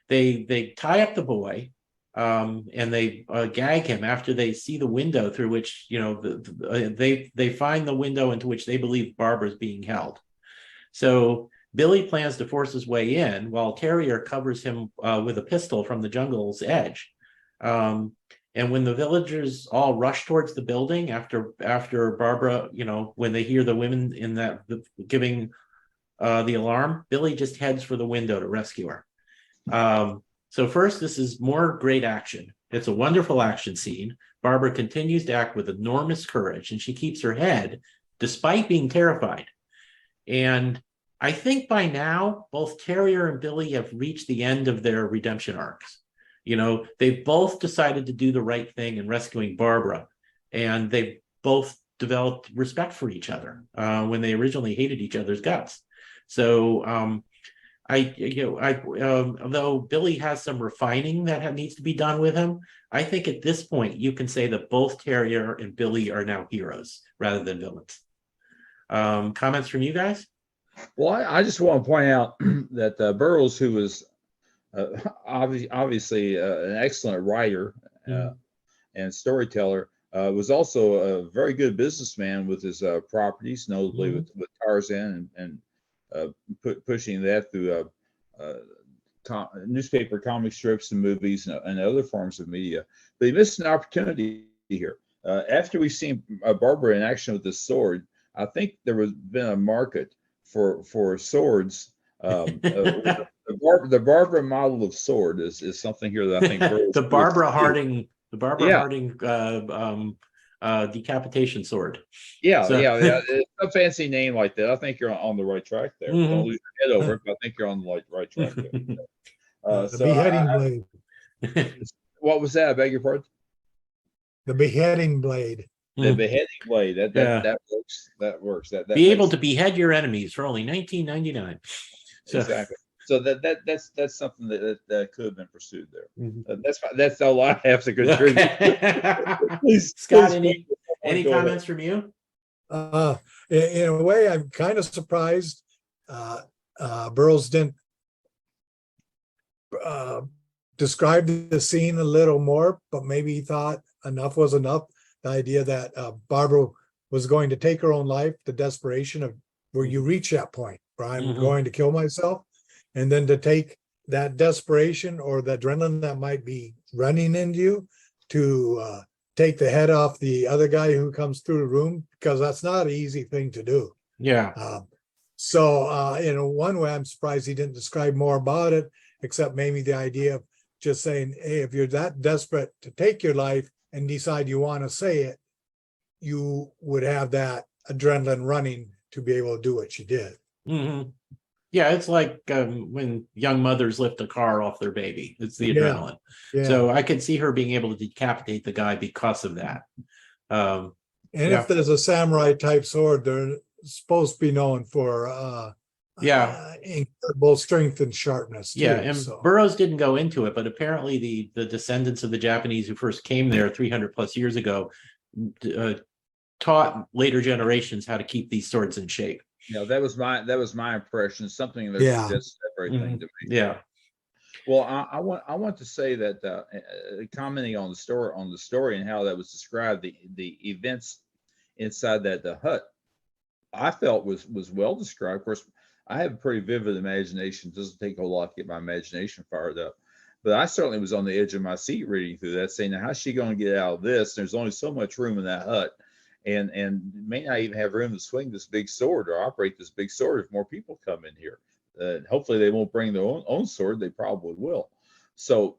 They tie up the boy, and they gag him after they see the window through which, they find the window into which they believe Barbara's being held. So Billy plans to force his way in while Terrier covers him with a pistol from the jungle's edge. And when the villagers all rush towards the building after Barbara, when they hear the women in that giving the alarm, Billy just heads for the window to rescue her. So first, this is more great action. It's a wonderful action scene. Barbara continues to act with enormous courage, and she keeps her head despite being terrified. And I think by now, both Terrier and Billy have reached the end of their redemption arcs. They've both decided to do the right thing in rescuing Barbara, and they've both developed respect for each other when they originally hated each other's guts. So although Billy has some refining that needs to be done with him, I think at this point you can say that both Terrier and Billy are now heroes rather than villains. Comments from you guys? Well, I just want to point out that Burroughs, who was obviously an excellent writer and storyteller, was also a very good businessman with his properties, notably with Tarzan and pushing that through newspaper comic strips and movies and other forms of media. But he missed an opportunity here. After we've seen Barbara in action with the sword, I think there was been a market for swords. The Barbara model of sword is something here that I think the Barbara Harding decapitation sword. Yeah. It's a fancy name like that. I think you're on the right track there. Don't lose your head over it, but I think you're on the right track there. The beheading blade. What was that? I beg your pardon? The beheading blade. The beheading blade. That works. That works. That be able to behead your enemies for only $19.99. So, exactly. So that's something that could have been pursued there. Mhm. That's all I have to contribute. Okay. Please, Scott, please, any go ahead. comments from you? In a way, I'm kind of surprised Burroughs didn't describe the scene a little more, but maybe he thought enough was enough. The idea that Barbara was going to take her own life, the desperation of where you reach that point, where I'm going to kill myself, and then to take that desperation or the adrenaline that might be running into you to take the head off the other guy who comes through the room, because that's not an easy thing to do. Yeah. So in one way, I'm surprised he didn't describe more about it, except maybe the idea of just saying, hey, if you're that desperate to take your life and decide you want to say it, you would have that adrenaline running to be able to do what you did. Mm-hmm. Yeah, it's like when young mothers lift a car off their baby. It's the adrenaline. Yeah. So I could see her being able to decapitate the guy because of that. And yeah. if there's a samurai type sword, they're supposed to be known for incredible strength and sharpness too. Yeah, and Burroughs didn't go into it, but apparently the descendants of the Japanese who first came there 300 plus years ago taught later generations how to keep these swords in shape. Yeah, that was my impression. Something that that's that very thing to me. Yeah. Well, I want to say that commenting on the story and how that was described, the events inside the hut, I felt was well described. Of course, I have a pretty vivid imagination. It doesn't take a whole lot to get my imagination fired up. But I certainly was on the edge of my seat reading through that, saying, now, how's she going to get out of this? There's only so much room in that hut. And may not even have room to swing this big sword or operate this big sword if more people come in here. Hopefully they won't bring their own sword. They probably will. So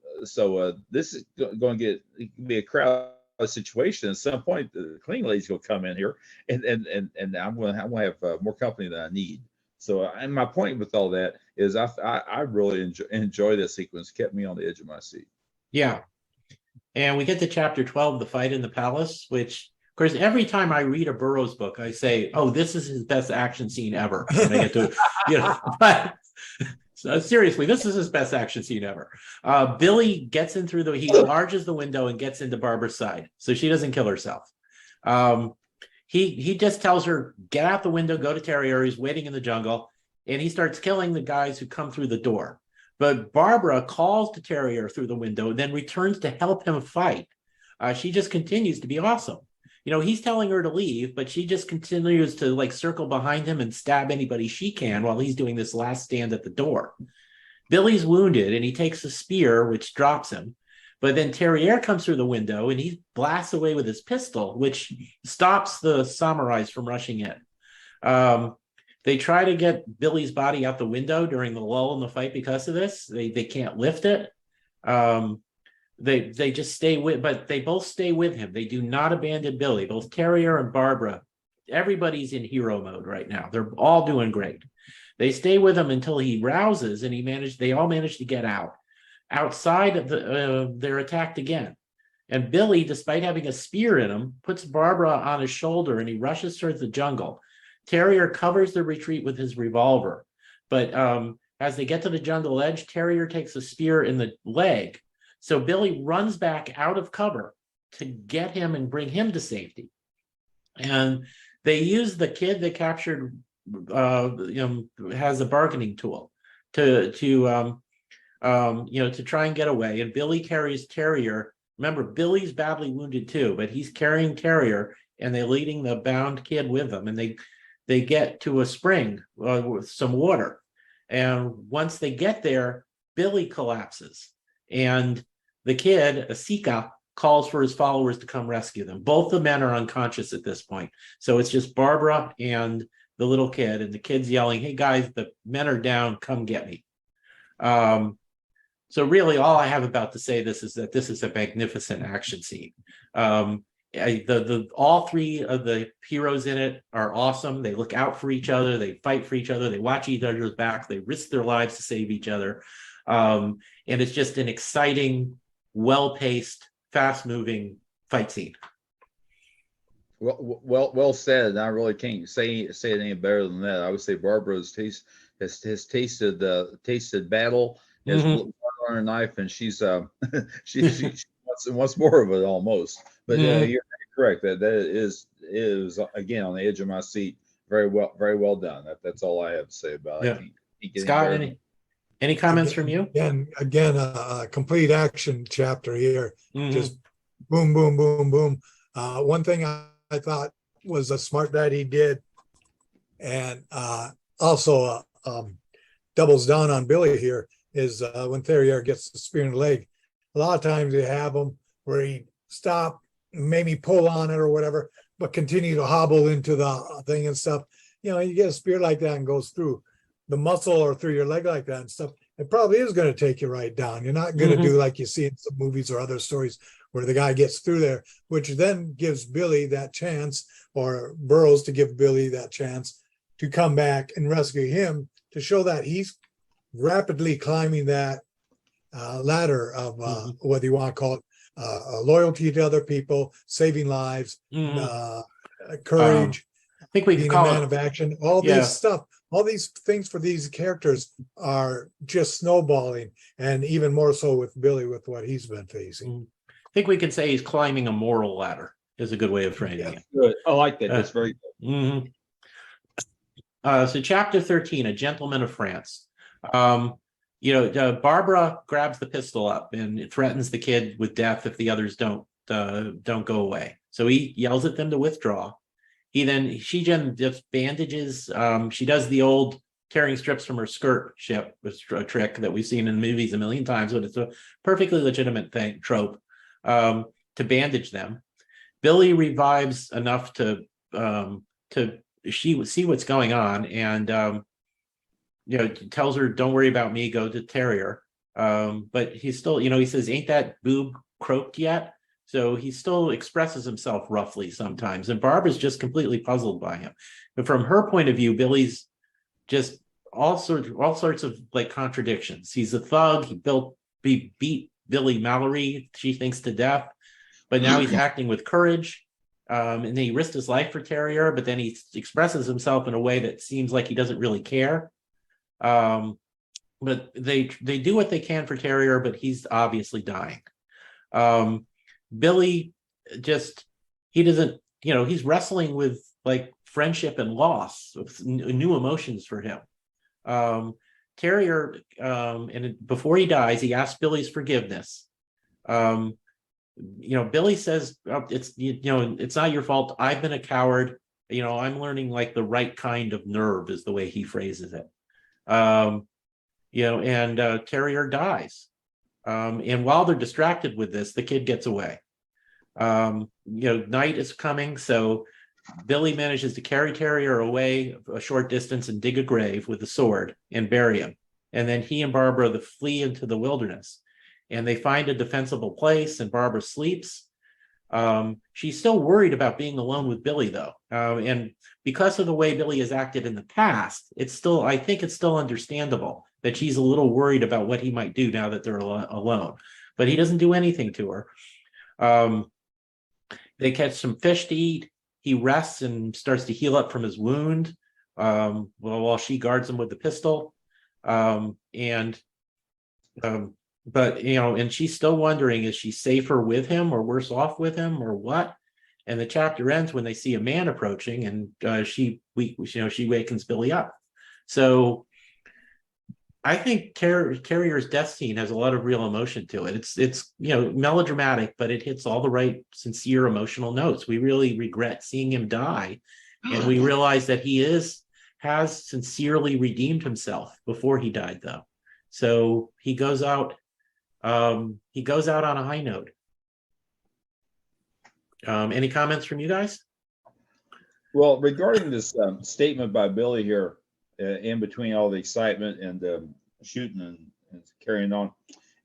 this is going to be a crowd situation. At some point, the cleaning lady's going to come in here, and I'm going to have more company than I need. So, and my point with all that is, I really enjoy this sequence. Kept me on the edge of my seat. Yeah, and we get to chapter 12, the fight in the palace, which, of course, every time I read a Burroughs book, I say, "Oh, this is his best action scene ever." When I get to, but seriously, this is his best action scene ever. Billy gets in through he enlarges the window and gets into Barbara's side, so she doesn't kill herself. He just tells her, get out the window, go to Terrier. He's waiting in the jungle, and he starts killing the guys who come through the door. But Barbara calls to Terrier through the window and then returns to help him fight. She just continues to be awesome. He's telling her to leave, but she just continues to circle behind him and stab anybody she can while he's doing this last stand at the door. Billy's wounded and he takes a spear, which drops him. But then Terrier comes through the window and he blasts away with his pistol, which stops the samurais from rushing in. They try to get Billy's body out the window during the lull in the fight because of this. They can't lift it. They just stay but they both stay with him. They do not abandon Billy. Both Terrier and Barbara, everybody's in hero mode right now. They're all doing great. They stay with him until he rouses and they all manage to get out. Outside of they're attacked again. And Billy, despite having a spear in him, puts Barbara on his shoulder and he rushes towards the jungle. Terrier covers the retreat with his revolver. But as they get to the jungle edge, Terrier takes a spear in the leg. So Billy runs back out of cover to get him and bring him to safety. And they use the kid they captured, has a bargaining tool to try and get away. And Billy carries Terrier. Remember, Billy's badly wounded too, but he's carrying Terrier, and they're leading the bound kid with them. And they get to a spring with some water. And once they get there, Billy collapses. And the kid, Asika, calls for his followers to come rescue them. Both the men are unconscious at this point. So it's just Barbara and the little kid, and the kid's yelling, "Hey guys, the men are down, come get me." So really all I have about to say this is that this is a magnificent action scene. All three of the heroes in it are awesome. They look out for each other. They fight for each other. They watch each other's back. They risk their lives to save each other. And it's just an exciting, well-paced, fast-moving fight scene. Well said. I really can't say it any better than that. I would say Barbara has has tasted battle, has Mhm. blood on her knife, and she's she wants more of it almost. But Mhm. you're correct. That is again on the edge of my seat. Very well done. That's all I have to say about it. Yeah. I can't get any Scott, better. any comments from you? Again, a complete action chapter here. Mhm. Just boom, boom, boom, boom. One thing I thought was a smart that he did, and also doubles down on Billy here, is when Therier gets the spear in the leg. A lot of times you have him where he stop, maybe pull on it or whatever, but continue to hobble into the thing and stuff. You know, you get a spear like that and goes through the muscle or through your leg like that and stuff. It probably is going to take you right down. You're not going to do like you see in some movies or other stories where the guy gets through there, which then gives Billy that chance, or Burroughs to give Billy that chance to come back and rescue him, to show that he's rapidly climbing that ladder of whether you want to call it loyalty to other people, saving lives, courage, I think we could being a call man it. of action. All these stuff, all these things for these characters are just snowballing, and even more so with Billy with what he's been facing. I think we can say he's climbing a moral ladder. Is a good way of framing it. Good. I like that. That's very good. Mhm. So chapter 13, A Gentleman of France. Barbara grabs the pistol up and threatens the kid with death if the others don't go away. So he yells at them to withdraw. She then just bandages. She does the old tearing strips from her skirt trick that we've seen in movies a million times, but it's a perfectly legitimate trope to bandage them. Billy revives enough to see what's going on, and tells her, "Don't worry about me. Go to Terrier." But he's still, he says, "Ain't that boob croaked yet?" So he still expresses himself roughly sometimes, and Barbara's just completely puzzled by him. But from her point of view, Billy's just all sorts of like contradictions. He's a thug. He beat Billy Mallory, she thinks, to death, but now he's acting with courage. And then he risked his life for Terrier, but then he expresses himself in a way that seems like he doesn't really care. But they do what they can for Terrier, but he's obviously dying. Billy he doesn't, he's wrestling with like friendship and loss, new emotions for him. Terrier, and before he dies, he asks Billy's forgiveness. Billy says, it's not your fault. I've been a coward. I'm learning like the right kind of nerve is the way he phrases it. And Terrier dies. And while they're distracted with this, the kid gets away. Night is coming, so Billy manages to carry Terrier away a short distance and dig a grave with a sword and bury him. And then he and Barbara flee into the wilderness, and they find a defensible place, and Barbara sleeps. She's still worried about being alone with Billy, though. And because of the way Billy has acted in the past, I think it's still understandable that she's a little worried about what he might do now that they're alone. But he doesn't do anything to her. They catch some fish to eat. He rests and starts to heal up from his wound, while she guards him with the pistol. And she's still wondering, is she safer with him or worse off with him or what? And the chapter ends when they see a man approaching, and she wakens Billy up. So I think Terrier's death scene has a lot of real emotion to it. It's melodramatic, but it hits all the right, sincere emotional notes. We really regret seeing him die, and we realize that he has sincerely redeemed himself before he died, though. So he goes out on a high note. Any comments from you guys? Well, regarding this statement by Billy here, in between all the excitement and shooting and carrying on,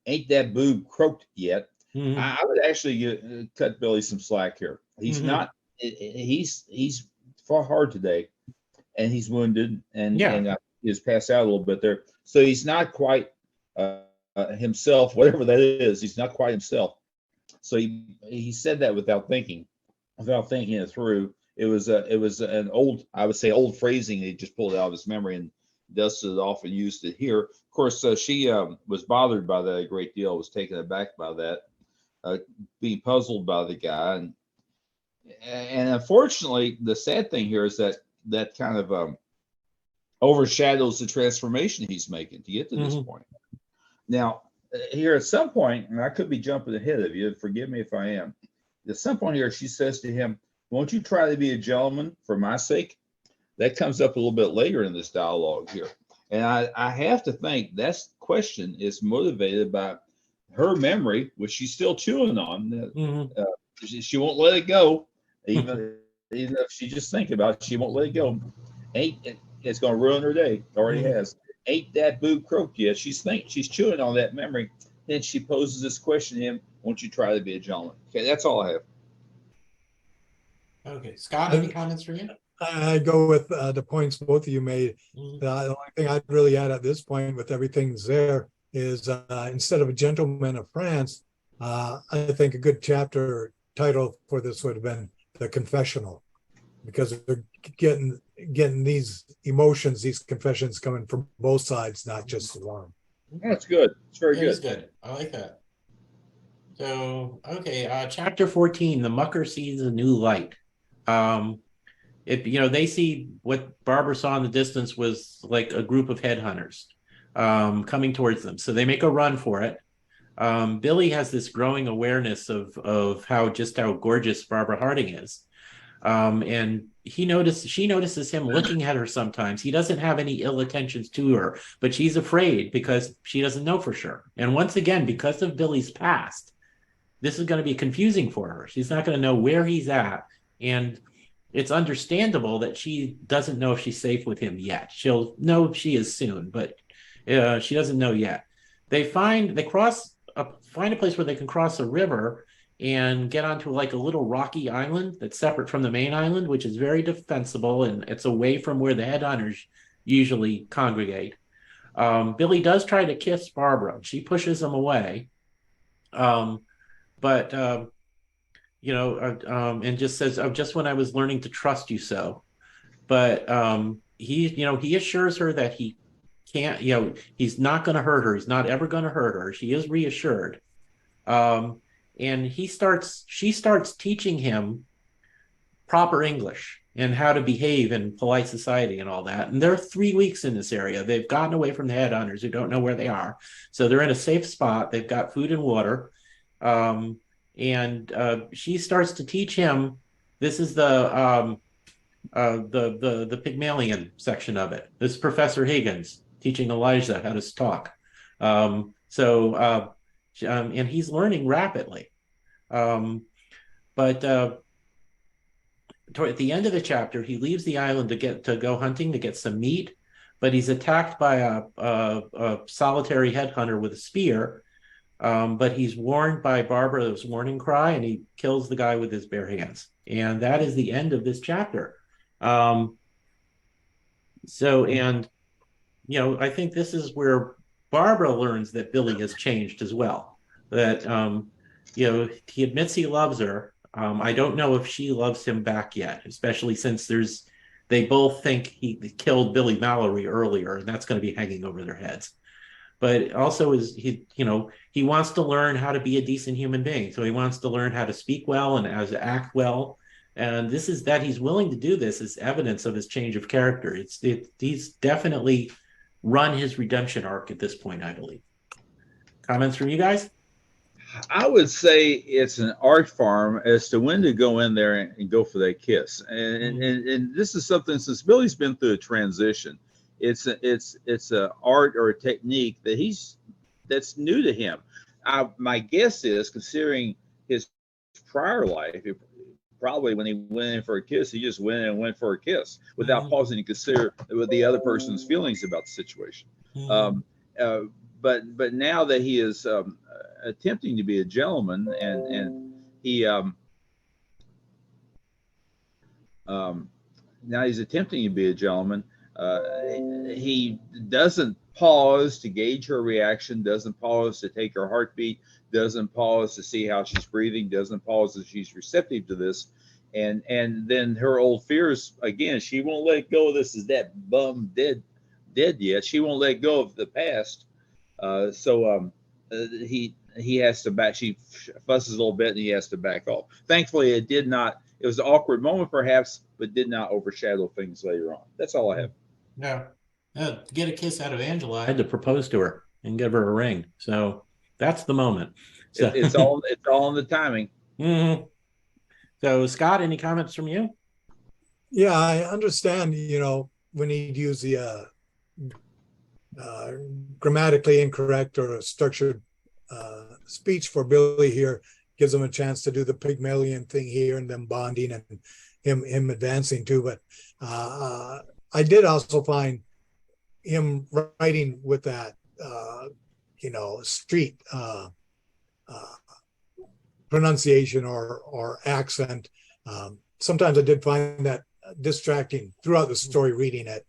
ain't that boob croaked yet? Mm-hmm. I would actually cut Billy some slack here. He's not. He's fought hard today, and he's wounded, and he's passed out a little bit there. So he's not quite himself, whatever that is. He's not quite himself. So he said that without thinking it through. It was an old, I would say, old phrasing. He just pulled it out of his memory, Dustin often used it here. Of course, she was bothered by that a great deal, was taken aback by that, being puzzled by the guy. And unfortunately, the sad thing here is that kind of overshadows the transformation he's making to get to this point. Now, here at some point, and I could be jumping ahead of you, forgive me if I am. At some point here, she says to him, "Won't you try to be a gentleman for my sake?" That comes up a little bit later in this dialogue here. And I have to think that question is motivated by her memory, which she's still chewing on. She won't let it go. Even if she just think about it, she won't let it go. It's going to ruin her day. Already has. Ain't that boob croaked yet? She's chewing on that memory. Then she poses this question to him: "Won't you try to be a gentleman?" Okay, that's all I have. Okay, Scott, any comments for you? I go with the points both of you made. The only thing I'd really add at this point, with everything's there, is instead of a gentleman of France, I think a good chapter title for this would have been The Confessional, because they're getting these emotions, these confessions coming from both sides, not just one. That's good. It's very good. It's good. I like that. So, okay, chapter 14, the Mucker sees a new light. They see what Barbara saw in the distance was like a group of headhunters coming towards them. So they make a run for it. Billy has this growing awareness of how gorgeous Barbara Harding is. And she notices him looking at her sometimes. He doesn't have any ill intentions to her, but she's afraid because she doesn't know for sure. And once again, because of Billy's past, this is going to be confusing for her. She's not going to know where he's at. And it's understandable that she doesn't know if she's safe with him yet. She'll know she is soon, but she doesn't know yet. They find a place where they can cross a river and get onto like a little rocky island that's separate from the main island, which is very defensible, and it's away from where the headhunters usually congregate. Billy does try to kiss Barbara. She pushes him away, and just says, "Oh, just when I was learning to trust you so." But he assures her that he can't, he's not going to hurt her. He's not ever going to hurt her. She is reassured. And she starts teaching him proper English and how to behave in polite society and all that. And they're 3 weeks in this area. They've gotten away from the headhunters who don't know where they are. So they're in a safe spot. They've got food and water. And she starts to teach him. This is the Pygmalion section of it. This is Professor Higgins teaching Elijah how to talk. And he's learning rapidly. But at the end of the chapter, he leaves the island to go hunting to get some meat, but he's attacked by a solitary headhunter with a spear. But he's warned by Barbara's warning cry, and he kills the guy with his bare hands. And that is the end of this chapter. I think this is where Barbara learns that Billy has changed as well. That, he admits he loves her. I don't know if she loves him back yet, especially since they both think he killed Billy Mallory earlier, and that's going to be hanging over their heads. But also he wants to learn how to be a decent human being. So he wants to learn how to speak well and how to act well. And that he's willing to do this is evidence of his change of character. He's definitely run his redemption arc at this point, I believe. Comments from you guys? I would say it's an art form as to when to go in there and go for that kiss. And this is something, since Billy's been through a transition, it's a art or a technique that's new to him. My guess is, considering his prior life, probably when he went in for a kiss, he just went for a kiss without pausing to consider what the other person's feelings about the situation. But now that he is attempting to be a gentleman, and he now he's attempting to be a gentleman, he doesn't pause to gauge her reaction, doesn't pause to take her heartbeat, doesn't pause to see how she's breathing, doesn't pause if she's receptive to this. And then her old fears, again, she won't let go of this, is that bum dead dead yet. She won't let go of the past. He has to back. She fusses a little bit, and he has to back off. Thankfully, it did not. It was an awkward moment, perhaps, but did not overshadow things later on. That's all I have. Yeah. To get a kiss out of Angela, I had to propose to her and give her a ring. So that's the moment. So It's all in the timing. Mhm. So Scott, any comments from you? Yeah, I understand, when he'd use the grammatically incorrect or structured speech for Billy here, gives him a chance to do the Pygmalion thing here and them bonding and him advancing too. But I did also find him writing with that, street pronunciation or accent. Sometimes I did find that distracting throughout the story reading it.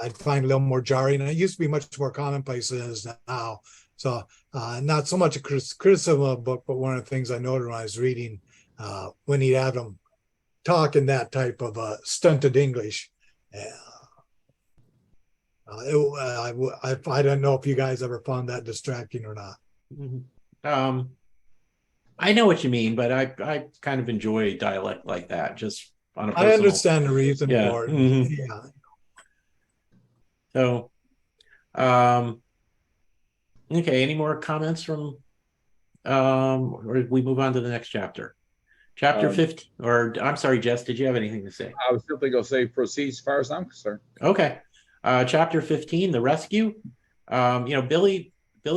I'd find a little more jarring, and it used to be much more commonplace than it is now. So not so much a criticism of the book, but one of the things I noted when I was reading, when he'd have them talk in that type of stunted English. I don't know if you guys ever found that distracting or not. I know what you mean, but I kind of enjoy dialect like that, just on a personal. I understand the reason for it. Yeah. So, okay, any more comments from, or we move on to the next chapter? Chapter 15, or I'm sorry, Jess, did you have anything to say? I was simply going to say proceed as far as I'm concerned. Okay. Chapter 15, the rescue. Billy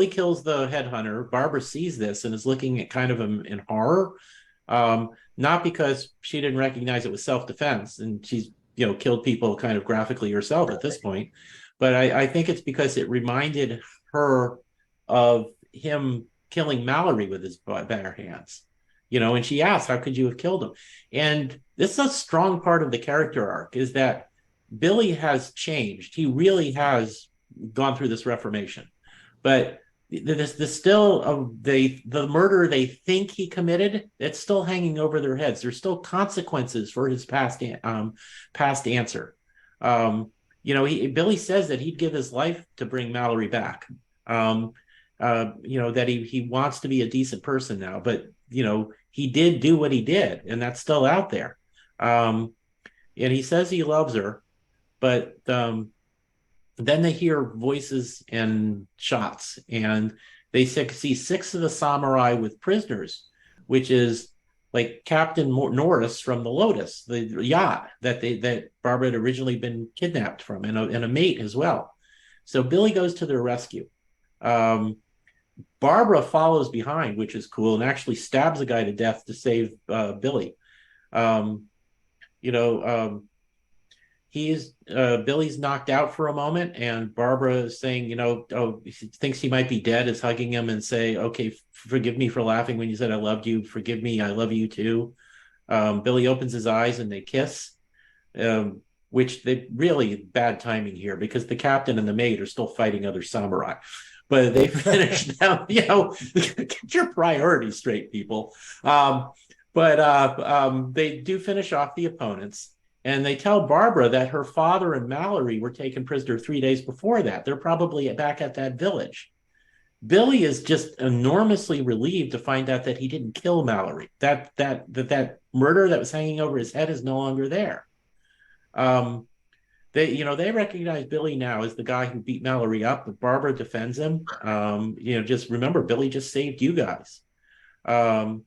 kills the headhunter. Barbara sees this and is looking at kind of him in horror. Not because she didn't recognize it was self-defense, and she's, killed people kind of graphically herself at this point. But I think it's because it reminded her of him killing Mallory with his bare hands. And she asked, how could you have killed him? And this is a strong part of the character arc, is that Billy has changed. He really has gone through this reformation. But the murder they think he committed, it's still hanging over their heads. There's still consequences for his past answer. Billy says that he'd give his life to bring Mallory back. That he wants to be a decent person now, but he did do what he did, and that's still out there. And he says he loves her, but then they hear voices and shots, and they see 6 of the samurai with prisoners, which is like Captain Norris from the Lotus, the yacht that Barbara had originally been kidnapped from, and a mate as well. So Billy goes to their rescue. Barbara follows behind, which is cool, and actually stabs a guy to death to save Billy. Billy's knocked out for a moment, and Barbara is saying, she thinks he might be dead, is hugging him and say, okay, forgive me for laughing when you said I loved you. Forgive me, I love you too. Billy opens his eyes and they kiss, which they really bad timing here, because the captain and the mate are still fighting other samurai. But they finished them, get your priorities straight, people. They do finish off the opponents. And they tell Barbara that her father and Mallory were taken prisoner 3 days before that. They're probably back at that village. Billy is just enormously relieved to find out that he didn't kill Mallory. That murder that was hanging over his head is no longer there. They recognize Billy now as the guy who beat Mallory up, but Barbara defends him. Just remember, Billy just saved you guys. The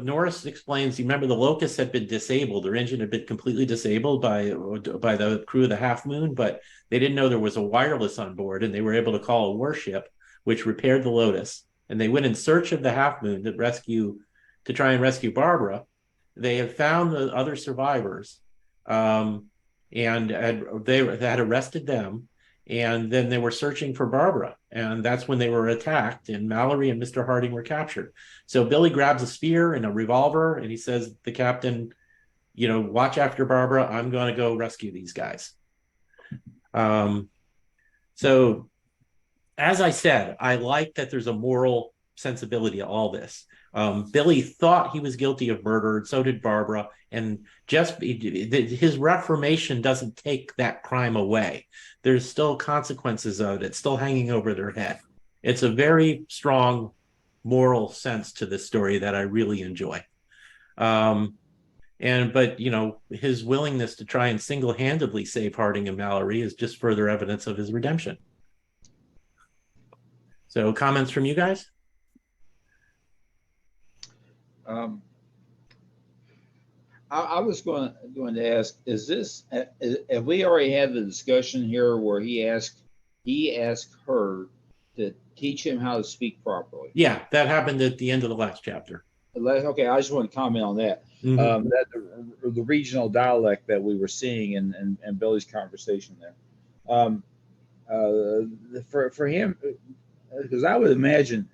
Norris explains, you remember the Locust had been disabled, their engine had been completely disabled by the crew of the Half Moon, but they didn't know there was a wireless on board, and they were able to call a warship, which repaired the Lotus, and they went in search of the Half Moon to try and rescue Barbara. They had found the other survivors, and they had arrested them, and then they were searching for Barbara, and that's when they were attacked, and Mallory and Mr. Harding were captured. So Billy grabs a spear and a revolver, and he says, the captain, watch after Barbara. I'm going to go rescue these guys. So as I said, I like that there's a moral sensibility to all this. Billy thought he was guilty of murder, and so did Barbara. And just his reformation doesn't take that crime away. There's still consequences of it, still hanging over their head. It's a very strong moral sense to this story that I really enjoy. But his willingness to try and single-handedly save Harding and Mallory is just further evidence of his redemption. So, comments from you guys? I was going to ask: have we already had the discussion here where he asked her to teach him how to speak properly? Yeah, that happened at the end of the last chapter. Okay, I just want to comment on that. Mm-hmm. That the regional dialect that we were seeing in Billy's conversation there. For him, because I would imagine,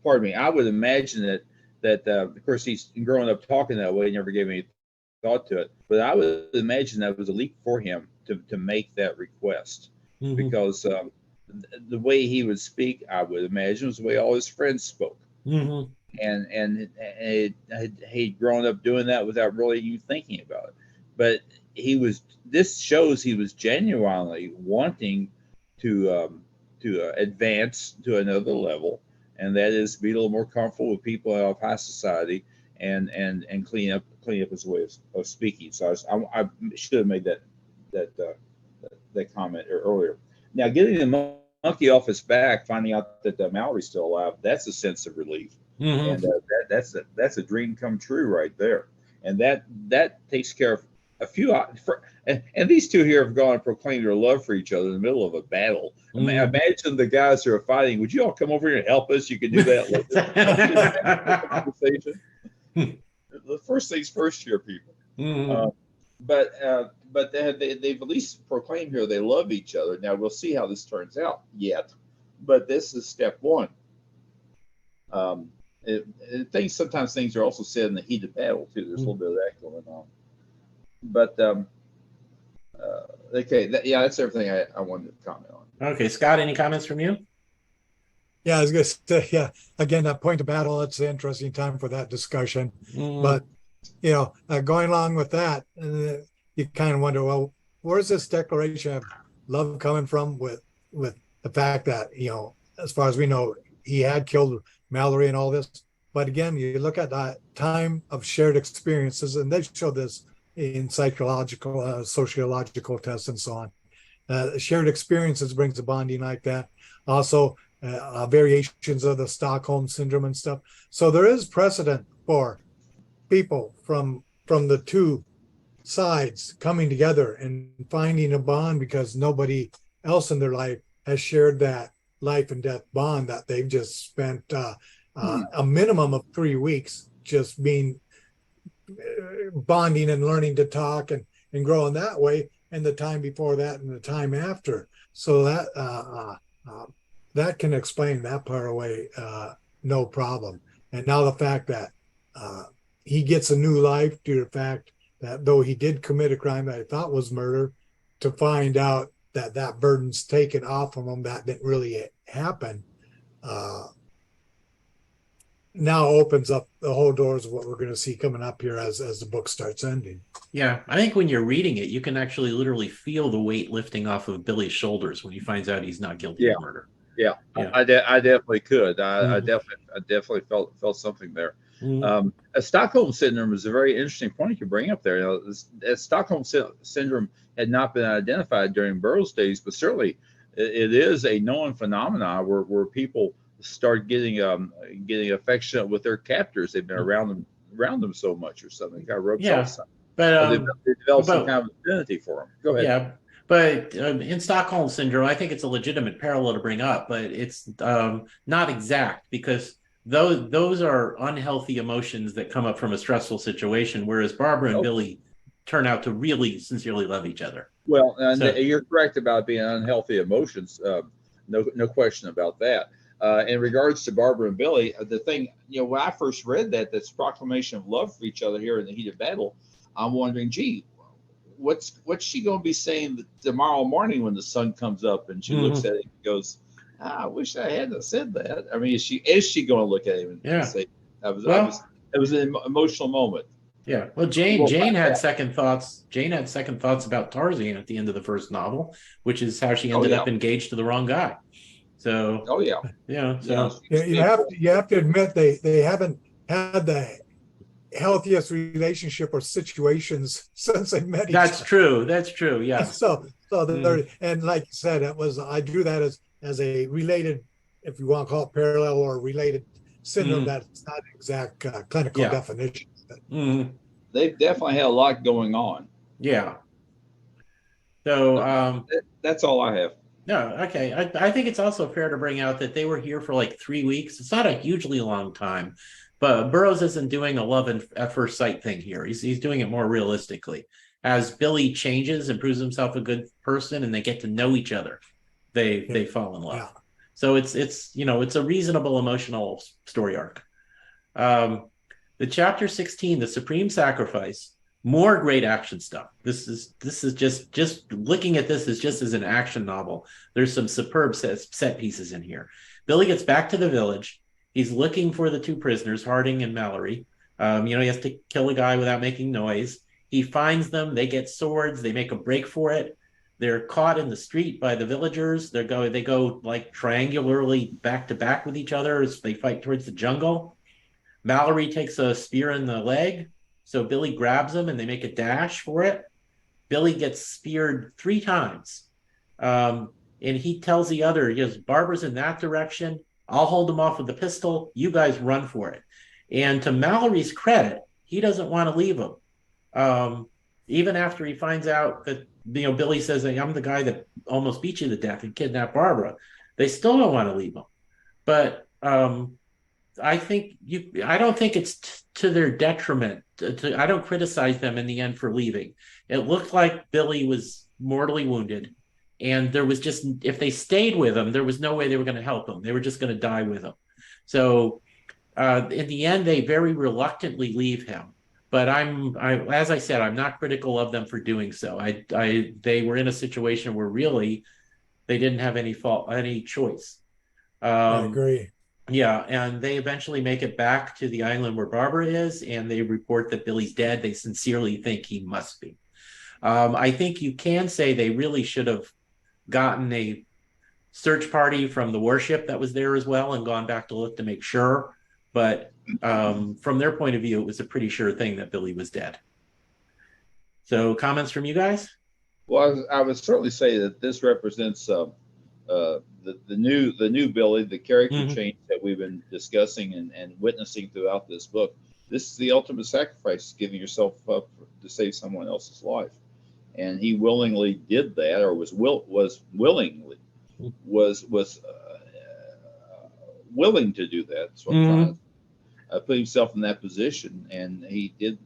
pardon me, I would imagine that of course he's growing up talking that way, he never gave any thought to it. But I would imagine that was a leap for him to make that request, Mm-hmm. because the way he would speak, I would imagine, was the way all his friends spoke. Mm-hmm. And he'd grown up doing that without really even thinking about it. But this shows he was genuinely wanting to advance to another level, and that is be a little more comfortable with people of high society and clean up his way of speaking. So I should have made that comment earlier. Now, getting the monkey off his back, finding out that Mallory's still alive, that's a sense of relief. Mm-hmm. And that's a dream come true right there, and that takes care of a few. And these two here have gone and proclaimed their love for each other in the middle of a battle. Mm-hmm. Imagine the guys who are fighting. Would you all come over here and help us? You can do that later. Conversation. The first things first here, people. Mm-hmm. But they've at least proclaimed here they love each other. Now we'll see how this turns out yet, but this is step one. Sometimes things are also said in the heat of battle too. There's a little bit of that going on. But okay, that's everything I wanted to comment on. Okay, Scott, any comments from you? Yeah, I was going to say, yeah, again, that point of battle, it's an interesting time for that discussion. Mm-hmm. But, going along with that, you kind of wonder, well, where's this declaration of love coming from with the fact that, as far as we know, he had killed Mallory and all this. But again, you look at that time of shared experiences, and they show this in psychological, sociological tests and so on. Shared experiences brings a bonding like that. Also, variations of the Stockholm syndrome and stuff. So there is precedent for people from the two sides coming together and finding a bond because nobody else in their life has shared that life and death bond that they've just spent a minimum of 3 weeks just being bonding and learning to talk and growing that way, and the time before that and the time after. So that can explain that part away, no problem. And now the fact that he gets a new life due to the fact that though he did commit a crime that I thought was murder, to find out that burden's taken off of him, that didn't really happen, now opens up the whole doors of what we're going to see coming up here as the book starts ending. Yeah, I think when you're reading it, you can actually literally feel the weight lifting off of Billy's shoulders when he finds out he's not guilty of murder. Yeah. I definitely could. I definitely felt something there. Mm-hmm. Stockholm syndrome is a very interesting point you bring up there. Stockholm syndrome had not been identified during Burroughs' days, but certainly it is a known phenomenon where people start getting affectionate with their captors. They've been around them so much or something. Got rubbed off. But they develop some kind of affinity for them. Go ahead. Yeah, but in Stockholm syndrome, I think it's a legitimate parallel to bring up, but it's not exact because those are unhealthy emotions that come up from a stressful situation, whereas Barbara and Billy turn out to really sincerely love each other. Well, you're correct about being unhealthy emotions. No question about that. In regards to Barbara and Billy, the thing, when I first read this proclamation of love for each other here in the heat of battle, I'm wondering, gee, what's she going to be saying tomorrow morning when the sun comes up and she looks at it and goes, I wish I hadn't said that. I mean, is she going to look at him and Yeah. say, Well, it was an emotional moment. yeah. Well, Jane We'll Jane find had out. second thoughts. Jane had second thoughts about Tarzan at the end of the first novel, which is how she Oh ended yeah. up engaged to the wrong guy. So Oh yeah. yeah. Yeah. So You you have to admit they haven't had the healthiest relationship or situations since they met each that's other. true. That's true. Yeah. So Mm, and like you said, I drew that as a related, if you want to call it parallel or related syndrome. mm, That's not exact clinical yeah. definition. Mm, They've definitely had a lot going on. yeah. So That's all I have. no, okay. I think it's also fair to bring out that they were here for like 3 weeks. It's not a hugely long time, but Burroughs isn't doing a love at first sight thing here. He's doing it more realistically. As Billy changes and proves himself a good person, and they get to know each other, they fall in love. Yeah. So it's it's a reasonable emotional story arc. Um, the chapter 16, the Supreme Sacrifice, more great action stuff. This is just looking at this is just as an action novel. There's some superb set pieces in here. Billy gets back to the village. He's looking for the two prisoners, Harding and Mallory. He has to kill a guy without making noise. He finds them. They get swords. They make a break for it. They're caught in the street by the villagers. They go like triangularly back to back with each other as they fight towards the jungle. Mallory takes a spear in the leg, so Billy grabs him and they make a dash for it. Billy gets speared 3 times. And he tells the other, he goes, Barbara's in that direction. I'll hold him off with the pistol. You guys run for it. And to Mallory's credit, he doesn't want to leave him. Even after he finds out that, Billy says, I'm the guy that almost beat you to death and kidnapped Barbara. They still don't want to leave him. But I don't think it's to their detriment. I don't criticize them in the end for leaving. It looked like Billy was mortally wounded, and there was just, if they stayed with him, there was no way they were going to help him. They were just going to die with him. So in the end, they very reluctantly leave him. But as I said, I'm not critical of them for doing so. They were in a situation where really they didn't have any choice. I agree. Yeah, and they eventually make it back to the island where Barbara is, and they report that Billy's dead. They sincerely think he must be. I think you can say they really should have gotten a search party from the warship that was there as well and gone back to look to make sure. But from their point of view, it was a pretty sure thing that Billy was dead. So comments from you guys? Well, I would certainly say that this represents the new Billy, the character change that we've been discussing and witnessing throughout this book. This is the ultimate sacrifice, giving yourself up to save someone else's life, and he willingly did that, or was willingly willing to do that. So I'm trying to put himself in that position, and he did.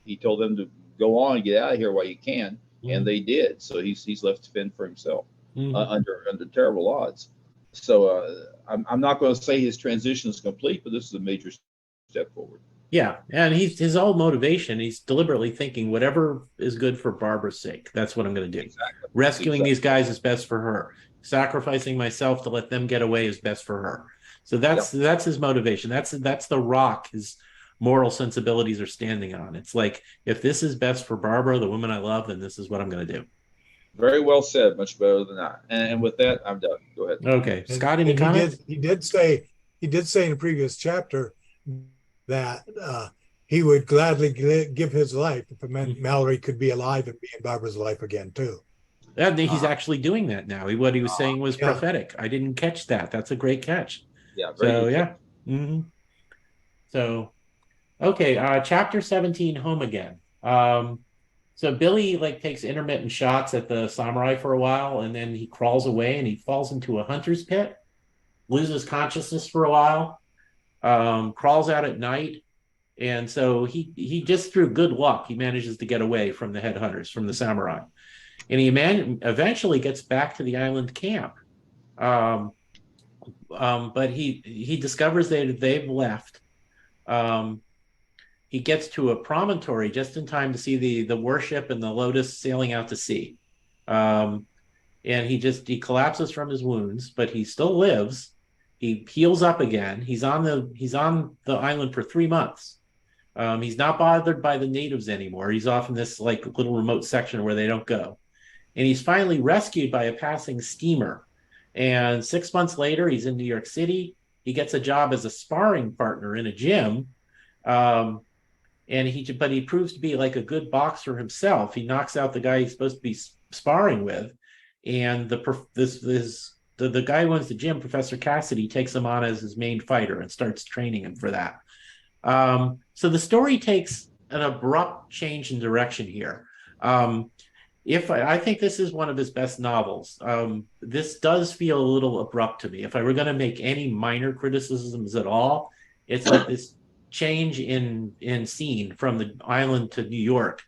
He told them to go on and get out of here while you can, and they did. So he's left to fend for himself. Under terrible odds. So I'm not going to say his transition is complete, but this is a major step forward. Yeah, and his whole motivation, he's deliberately thinking whatever is good for Barbara's sake. That's what I'm going to do. Exactly. Rescuing these guys is best for her. Sacrificing myself to let them get away is best for her. So that's his motivation. That's the rock his moral sensibilities are standing on. It's like, if this is best for Barbara, the woman I love, then this is what I'm going to do. Very well said. Much better than that. And with that, I'm done. Go ahead. Okay, Scott, any comments? He did say in the previous chapter that he would gladly give his life if it meant Mallory could be alive and be in Barbara's life again too. And he's actually doing that now. What he was saying was prophetic. I didn't catch that. That's a great catch. Yeah. So yeah. So, okay. Chapter 17, Home Again. So Billy takes intermittent shots at the samurai for a while, and then he crawls away and he falls into a hunter's pit, loses consciousness for a while, crawls out at night. And so he just through good luck, he manages to get away from the headhunters, from the samurai. And he eventually gets back to the island camp. But he discovers that they've left. He gets to a promontory just in time to see the warship and the Lotus sailing out to sea. And and he collapses from his wounds, but he still lives. He heals up again. He's on the island for 3 months. He's not bothered by the natives anymore. He's off in this like little remote section where they don't go. And he's finally rescued by a passing steamer. And 6 months later, he's in New York City. He gets a job as a sparring partner in a gym. But he proves to be like a good boxer himself. He knocks out the guy he's supposed to be sparring with. And the guy who owns the gym, Professor Cassidy, takes him on as his main fighter and starts training him for that. So the story takes an abrupt change in direction here. I think this is one of his best novels. This does feel a little abrupt to me. If I were going to make any minor criticisms at all, it's like this change in scene from the island to New York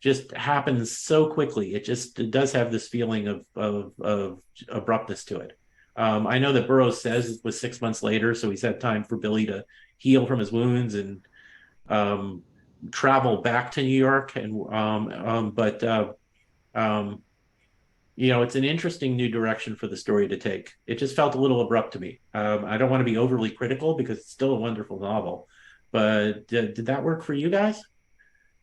just happens so quickly. It does have this feeling of abruptness to it. I know that Burroughs says it was 6 months later, so he's had time for Billy to heal from his wounds and travel back to New York. It's an interesting new direction for the story to take. It just felt a little abrupt to me. I don't want to be overly critical because it's still a wonderful novel, but did that work for you guys?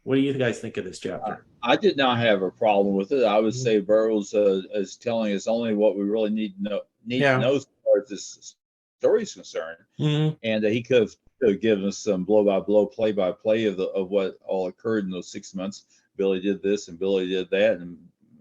What do you guys think of this chapter? I did not have a problem with it. I would say Burroughs is telling us only what we really need to know as far as this story is concerned, and he could have given us some blow-by-blow, play-by-play of what all occurred in those 6 months. Billy did this and Billy did that,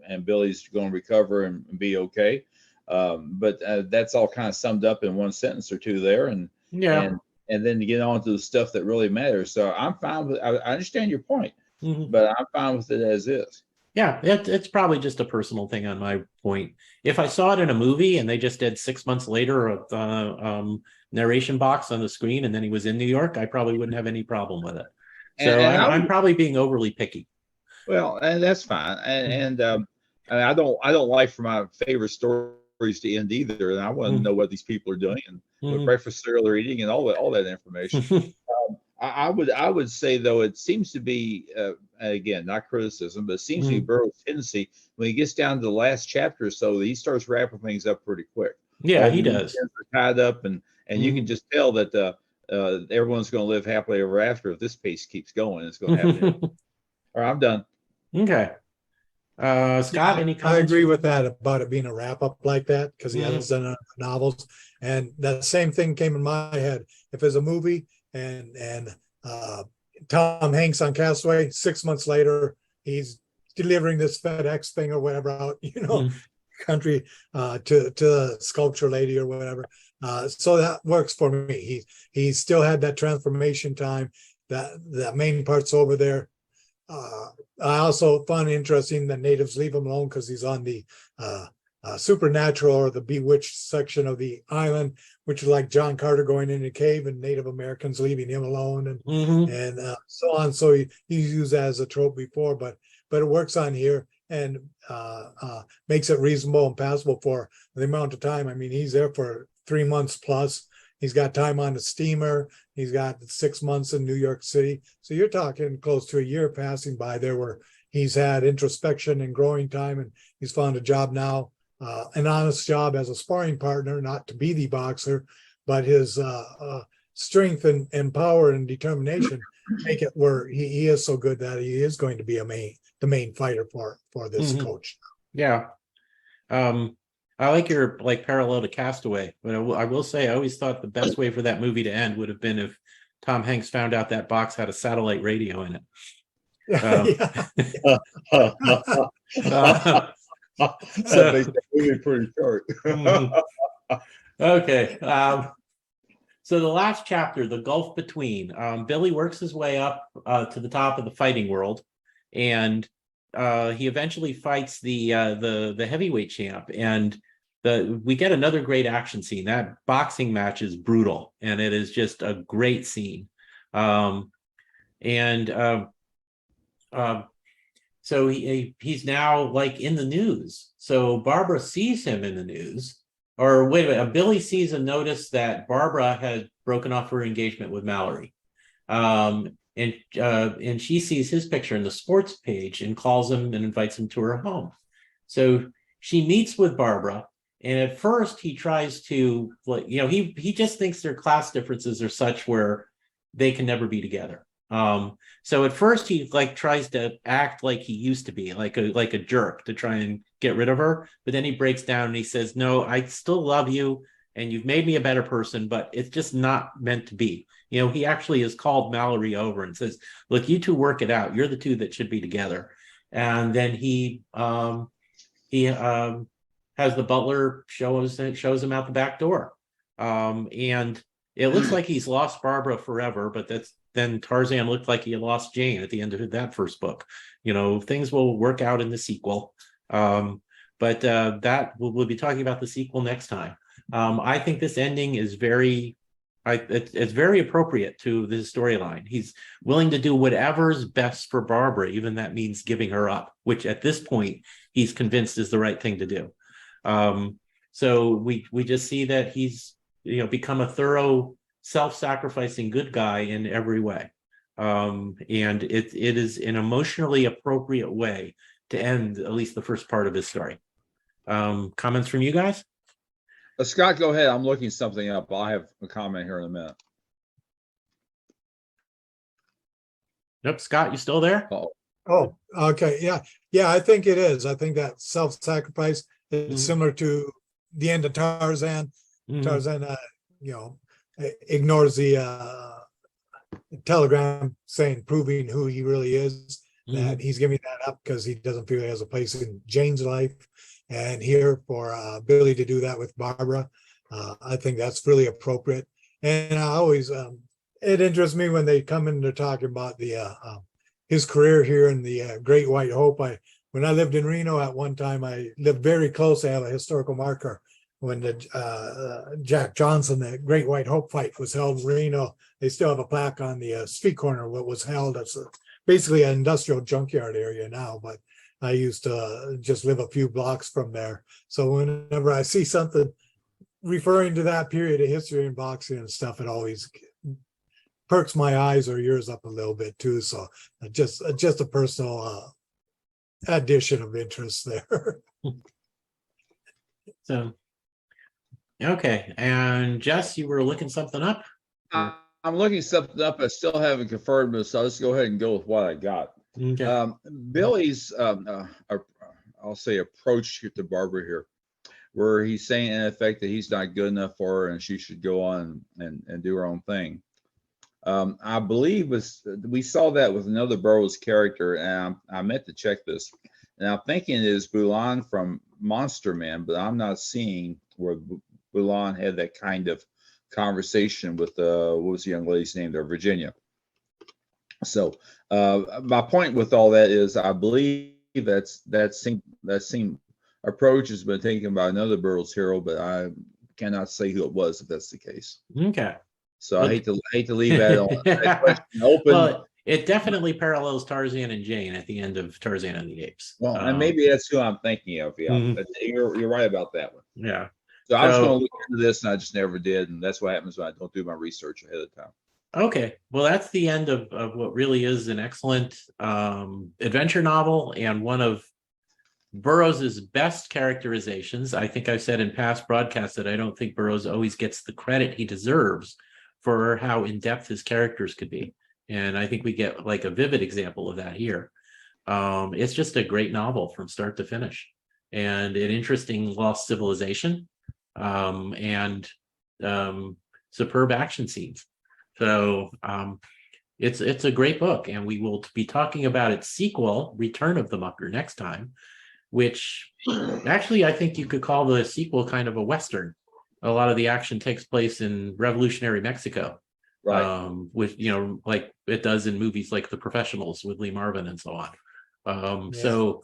and Billy's going to recover and be okay. But that's all kind of summed up in one sentence or two there, and then to get on to the stuff that really matters. So I'm fine with. I understand your point, but I'm fine with it as is. Yeah, it's probably just a personal thing on my point. If I saw it in a movie and they just did 6 months later of narration box on the screen and then he was in New York, I probably wouldn't have any problem with it. So I'm probably being overly picky. Well, and that's fine. And I don't like for my favorite stories to end either. And I want to know what these people are doing and what breakfast cereal they're eating and all that information. I would say though, it seems to be again, not criticism, but it seems to be Burroughs' tendency when he gets down to the last chapter or so, he starts wrapping things up pretty quick. Yeah, he does. Tied up, and you can just tell that everyone's going to live happily ever after if this pace keeps going. It's going to happen. All right, I'm done. Okay. Scott, any comments? I agree with that about it being a wrap up like that because he hasn't done novels, and that same thing came in my head. If it's a movie and Tom Hanks on Castaway, 6 months later he's delivering this FedEx thing or whatever out, country to the sculpture lady or whatever. So that works for me. He still had that transformation time. That main part's over there. I also found interesting that natives leave him alone because he's on the supernatural or the bewitched section of the island, which is like John Carter going in a cave and Native Americans leaving him alone and so on. So he's used that as a trope before, but it works on here and makes it reasonable and passable for the amount of time. I mean, he's there for 3 months plus. He's got time on the steamer. He's got 6 months in New York City. So you're talking close to a year passing by there where he's had introspection and growing time, and he's found a job now, an honest job as a sparring partner, not to be the boxer, but his strength and power and determination make it where he is so good that he is going to be the main fighter for this coach. Yeah. I like your parallel to Castaway, but I will say I always thought the best way for that movie to end would have been if Tom Hanks found out that box had a satellite radio in it. So makes that movie pretty short. Okay. So the last chapter, The Gulf Between, Billy works his way up to the top of the fighting world, and he eventually fights the heavyweight champ, and we get another great action scene. That boxing match is brutal, and it is just a great scene. So he's now in the news. So Barbara sees him in the news, or wait a minute, Billy sees a notice that Barbara had broken off her engagement with Mallory. And she sees his picture in the sports page and calls him and invites him to her home. So she meets with Barbara, and at first he tries to, like, he just thinks their class differences are such where they can never be together. So at first he like tries to act like he used to be, like a jerk to try and get rid of her, but then he breaks down and he says, no, I still love you and you've made me a better person, but it's just not meant to be. He actually has called Mallory over and says, look, you two work it out, you're the two that should be together. And then he has the butler shows him out the back door. And it looks like he's lost Barbara forever, but then Tarzan looked like he had lost Jane at the end of that first book. Things will work out in the sequel. But that we'll be talking about the sequel next time. I think this ending is it's very appropriate to the storyline. He's willing to do whatever's best for Barbara, even that means giving her up, which at this point he's convinced is the right thing to do. So we just see that he's become a thorough self-sacrificing good guy in every way. And it is an emotionally appropriate way to end at least the first part of his story. Comments from you guys? Scott, go ahead. I'm looking something up. I'll have a comment here in a minute. Nope. Scott, you still there? Oh, okay. Yeah, I think it is. I think that self-sacrifice is similar to the end of Tarzan. Tarzan, ignores the telegram proving who he really is, that he's giving that up because he doesn't feel he has a place in Jane's life. And here for Billy to do that with Barbara, I think that's really appropriate. And I always, it interests me when they come in to talking about his career here in the Great White Hope. When I lived in Reno at one time, I lived very close. I have a historical marker when the Jack Johnson, the Great White Hope fight was held in Reno. They still have a plaque on the street corner what was held. It's basically an industrial junkyard area now, but I used to just live a few blocks from there. So whenever I see something referring to that period of history in boxing and stuff, it always perks my eyes or ears up a little bit too. So just a personal addition of interest there. So, okay. And Jess, you were looking something up? I'm looking something up. I still haven't confirmed this, so I'll just go ahead and go with what I got. Okay. Billy's, I'll say, approach to Barbara here, where he's saying in effect that he's not good enough for her and she should go on and do her own thing. I believe we saw that with another Burroughs character, and I meant to check this. And I'm thinking it is Bulan from Monster Man, but I'm not seeing where Bulan had that kind of conversation with what was the young lady's name there, Virginia. So my point with all that is, I believe that same approach has been taken by another Burroughs hero, but I cannot say who it was if that's the case. Okay. So I hate to leave that question open. Well, it definitely parallels Tarzan and Jane at the end of Tarzan and the Apes. Well, and maybe that's who I'm thinking of. Yeah, you're right about that one. Yeah. So I was going to look into this, and I just never did, and that's what happens when I don't do my research ahead of time. Okay, well, that's the end of what really is an excellent adventure novel and one of Burroughs's best characterizations. I think I've said in past broadcasts that I don't think Burroughs always gets the credit he deserves for how in-depth his characters could be. And I think we get like a vivid example of that here. It's just a great novel from start to finish, and an interesting lost civilization, and superb action scenes. So it's a great book, and we will be talking about its sequel, Return of the Mucker, next time, which actually I think you could call the sequel kind of a Western. A lot of the action takes place in revolutionary Mexico, right? With, like it does in movies like The Professionals with Lee Marvin and so on. So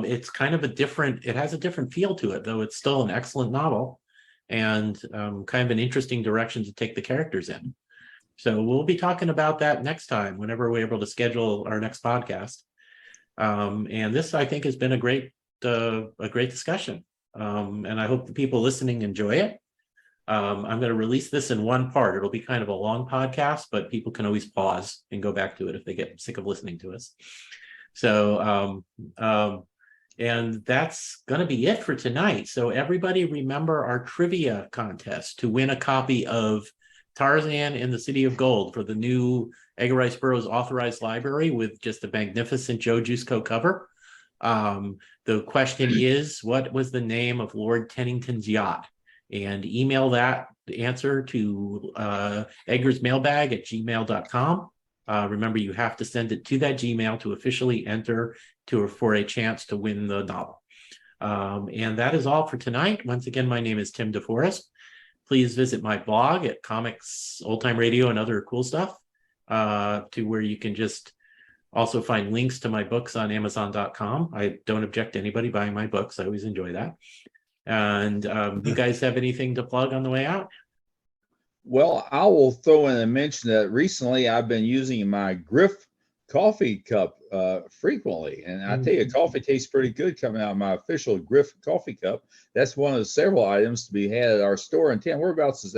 it's kind of it has a different feel to it, though it's still an excellent novel, and kind of an interesting direction to take the characters in. So we'll be talking about that next time, whenever we're able to schedule our next podcast. And this, I think, has been a great discussion. And I hope the people listening enjoy it. I'm going to release this in one part. It'll be kind of a long podcast, but people can always pause and go back to it if they get sick of listening to us. So And that's going to be it for tonight. So everybody remember our trivia contest to win a copy of Tarzan in the City of Gold for the new Edgar Rice Burroughs authorized library with just a magnificent Joe Juiceco cover. The question is, what was the name of Lord Tennington's yacht? And email that answer to edgarsmailbag@gmail.com. Remember, you have to send it to that Gmail to officially enter for a chance to win the novel. And that is all for tonight. Once again, my name is Tim DeForest. Please visit my blog at Comics, Old Time Radio, and other cool stuff, to where you can just also find links to my books on Amazon.com. I don't object to anybody buying my books. I always enjoy that. And you guys have anything to plug on the way out? Well, I will throw in and mention that recently I've been using my Griff coffee cup frequently. And I tell you, coffee tastes pretty good coming out of my official Griff coffee cup. That's one of the several items to be had at our store in town. Whereabouts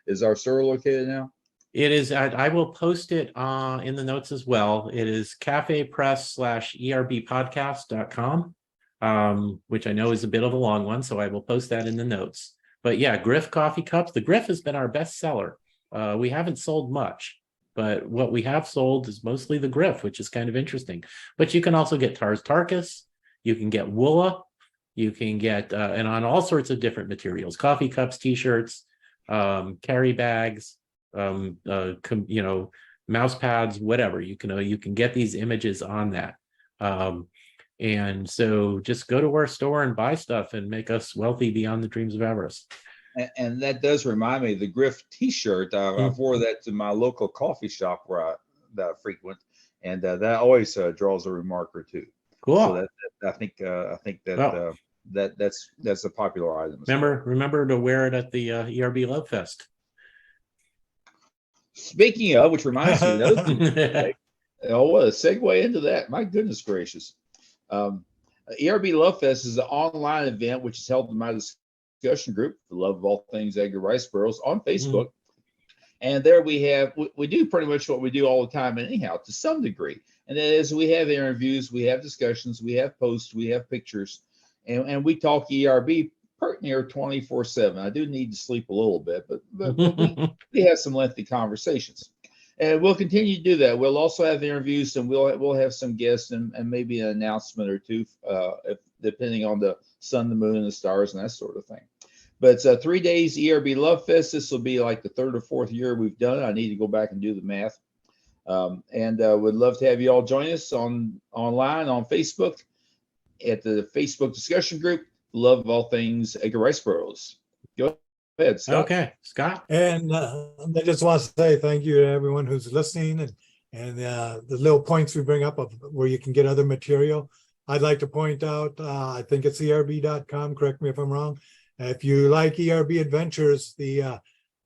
is our store located now? It is, I will post it in the notes as well. It is cafepress/erbpodcast.com, which I know is a bit of a long one, so I will post that in the notes. But yeah, Griff coffee cups. The Griff has been our best seller. We haven't sold much, but what we have sold is mostly the Griff, which is kind of interesting. But you can also get Tars Tarkus, you can get Woola, you can get, and on all sorts of different materials, coffee cups, t-shirts, carry bags, mouse pads, whatever. You can get these images on that. And so just go to our store and buy stuff and make us wealthy beyond the dreams of avarice. And that does remind me, the Griff t-shirt, I wore that to my local coffee shop that I frequent, and that always draws a remark or two. Cool. So I think that's a popular item. Remember to wear it at the ERB Love Fest. Speaking of, which reminds me, what a segue into that. My goodness gracious. ERB Love Fest is an online event which is held in my discussion group, The Love of All Things Edgar Rice Burroughs, on Facebook. And there we do pretty much what we do all the time anyhow, to some degree. And that is, we have interviews, we have discussions, we have posts, we have pictures, and we talk ERB pretty near 24/7. I do need to sleep a little bit, but we have some lengthy conversations. And we'll continue to do that. We'll also have interviews, and we'll have some guests and maybe an announcement or two, depending on the sun, the moon, and the stars, and that sort of thing. But it's 3 days ERB Love Fest. This will be like the third or fourth year we've done it. I need to go back and do the math. And would love to have you all join us online on Facebook at the Facebook discussion group, Love of All Things Edgar Rice Burroughs. Go ahead, Scott. Okay, Scott. And I just want to say thank you to everyone who's listening, and the little points we bring up of where you can get other material. I'd like to point out, I think it's erb.com, correct me if I'm wrong. If you like ERB Adventures, the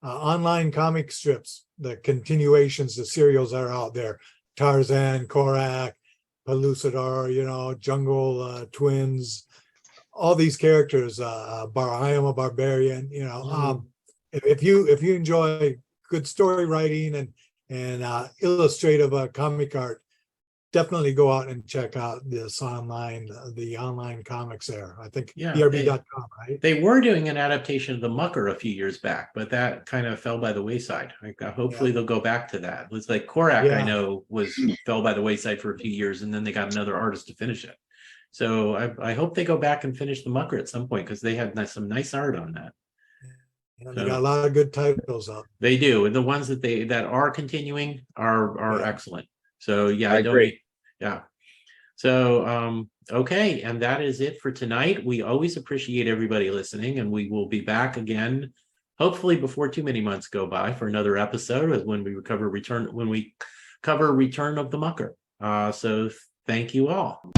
online comic strips, the continuations, the serials are out there. Tarzan, Korak, Pellucidar, Jungle Twins, all these characters, I am a Barbarian, if you enjoy good story writing and illustrative comic art, definitely go out and check out the online comics there. I think erb.com, right? They were doing an adaptation of the Mucker a few years back, but that kind of fell by the wayside. Hopefully they'll go back to that. It was like Korak, I know, fell by the wayside for a few years, and then they got another artist to finish it. So I hope they go back and finish the Mucker at some point, because they had some nice art on that. And they got a lot of good titles up. They do, and the ones that are continuing are excellent. So I agree. Yeah. So okay, and that is it for tonight. We always appreciate everybody listening, and we will be back again, hopefully before too many months go by, for another episode when we cover Return of the Mucker. So thank you all.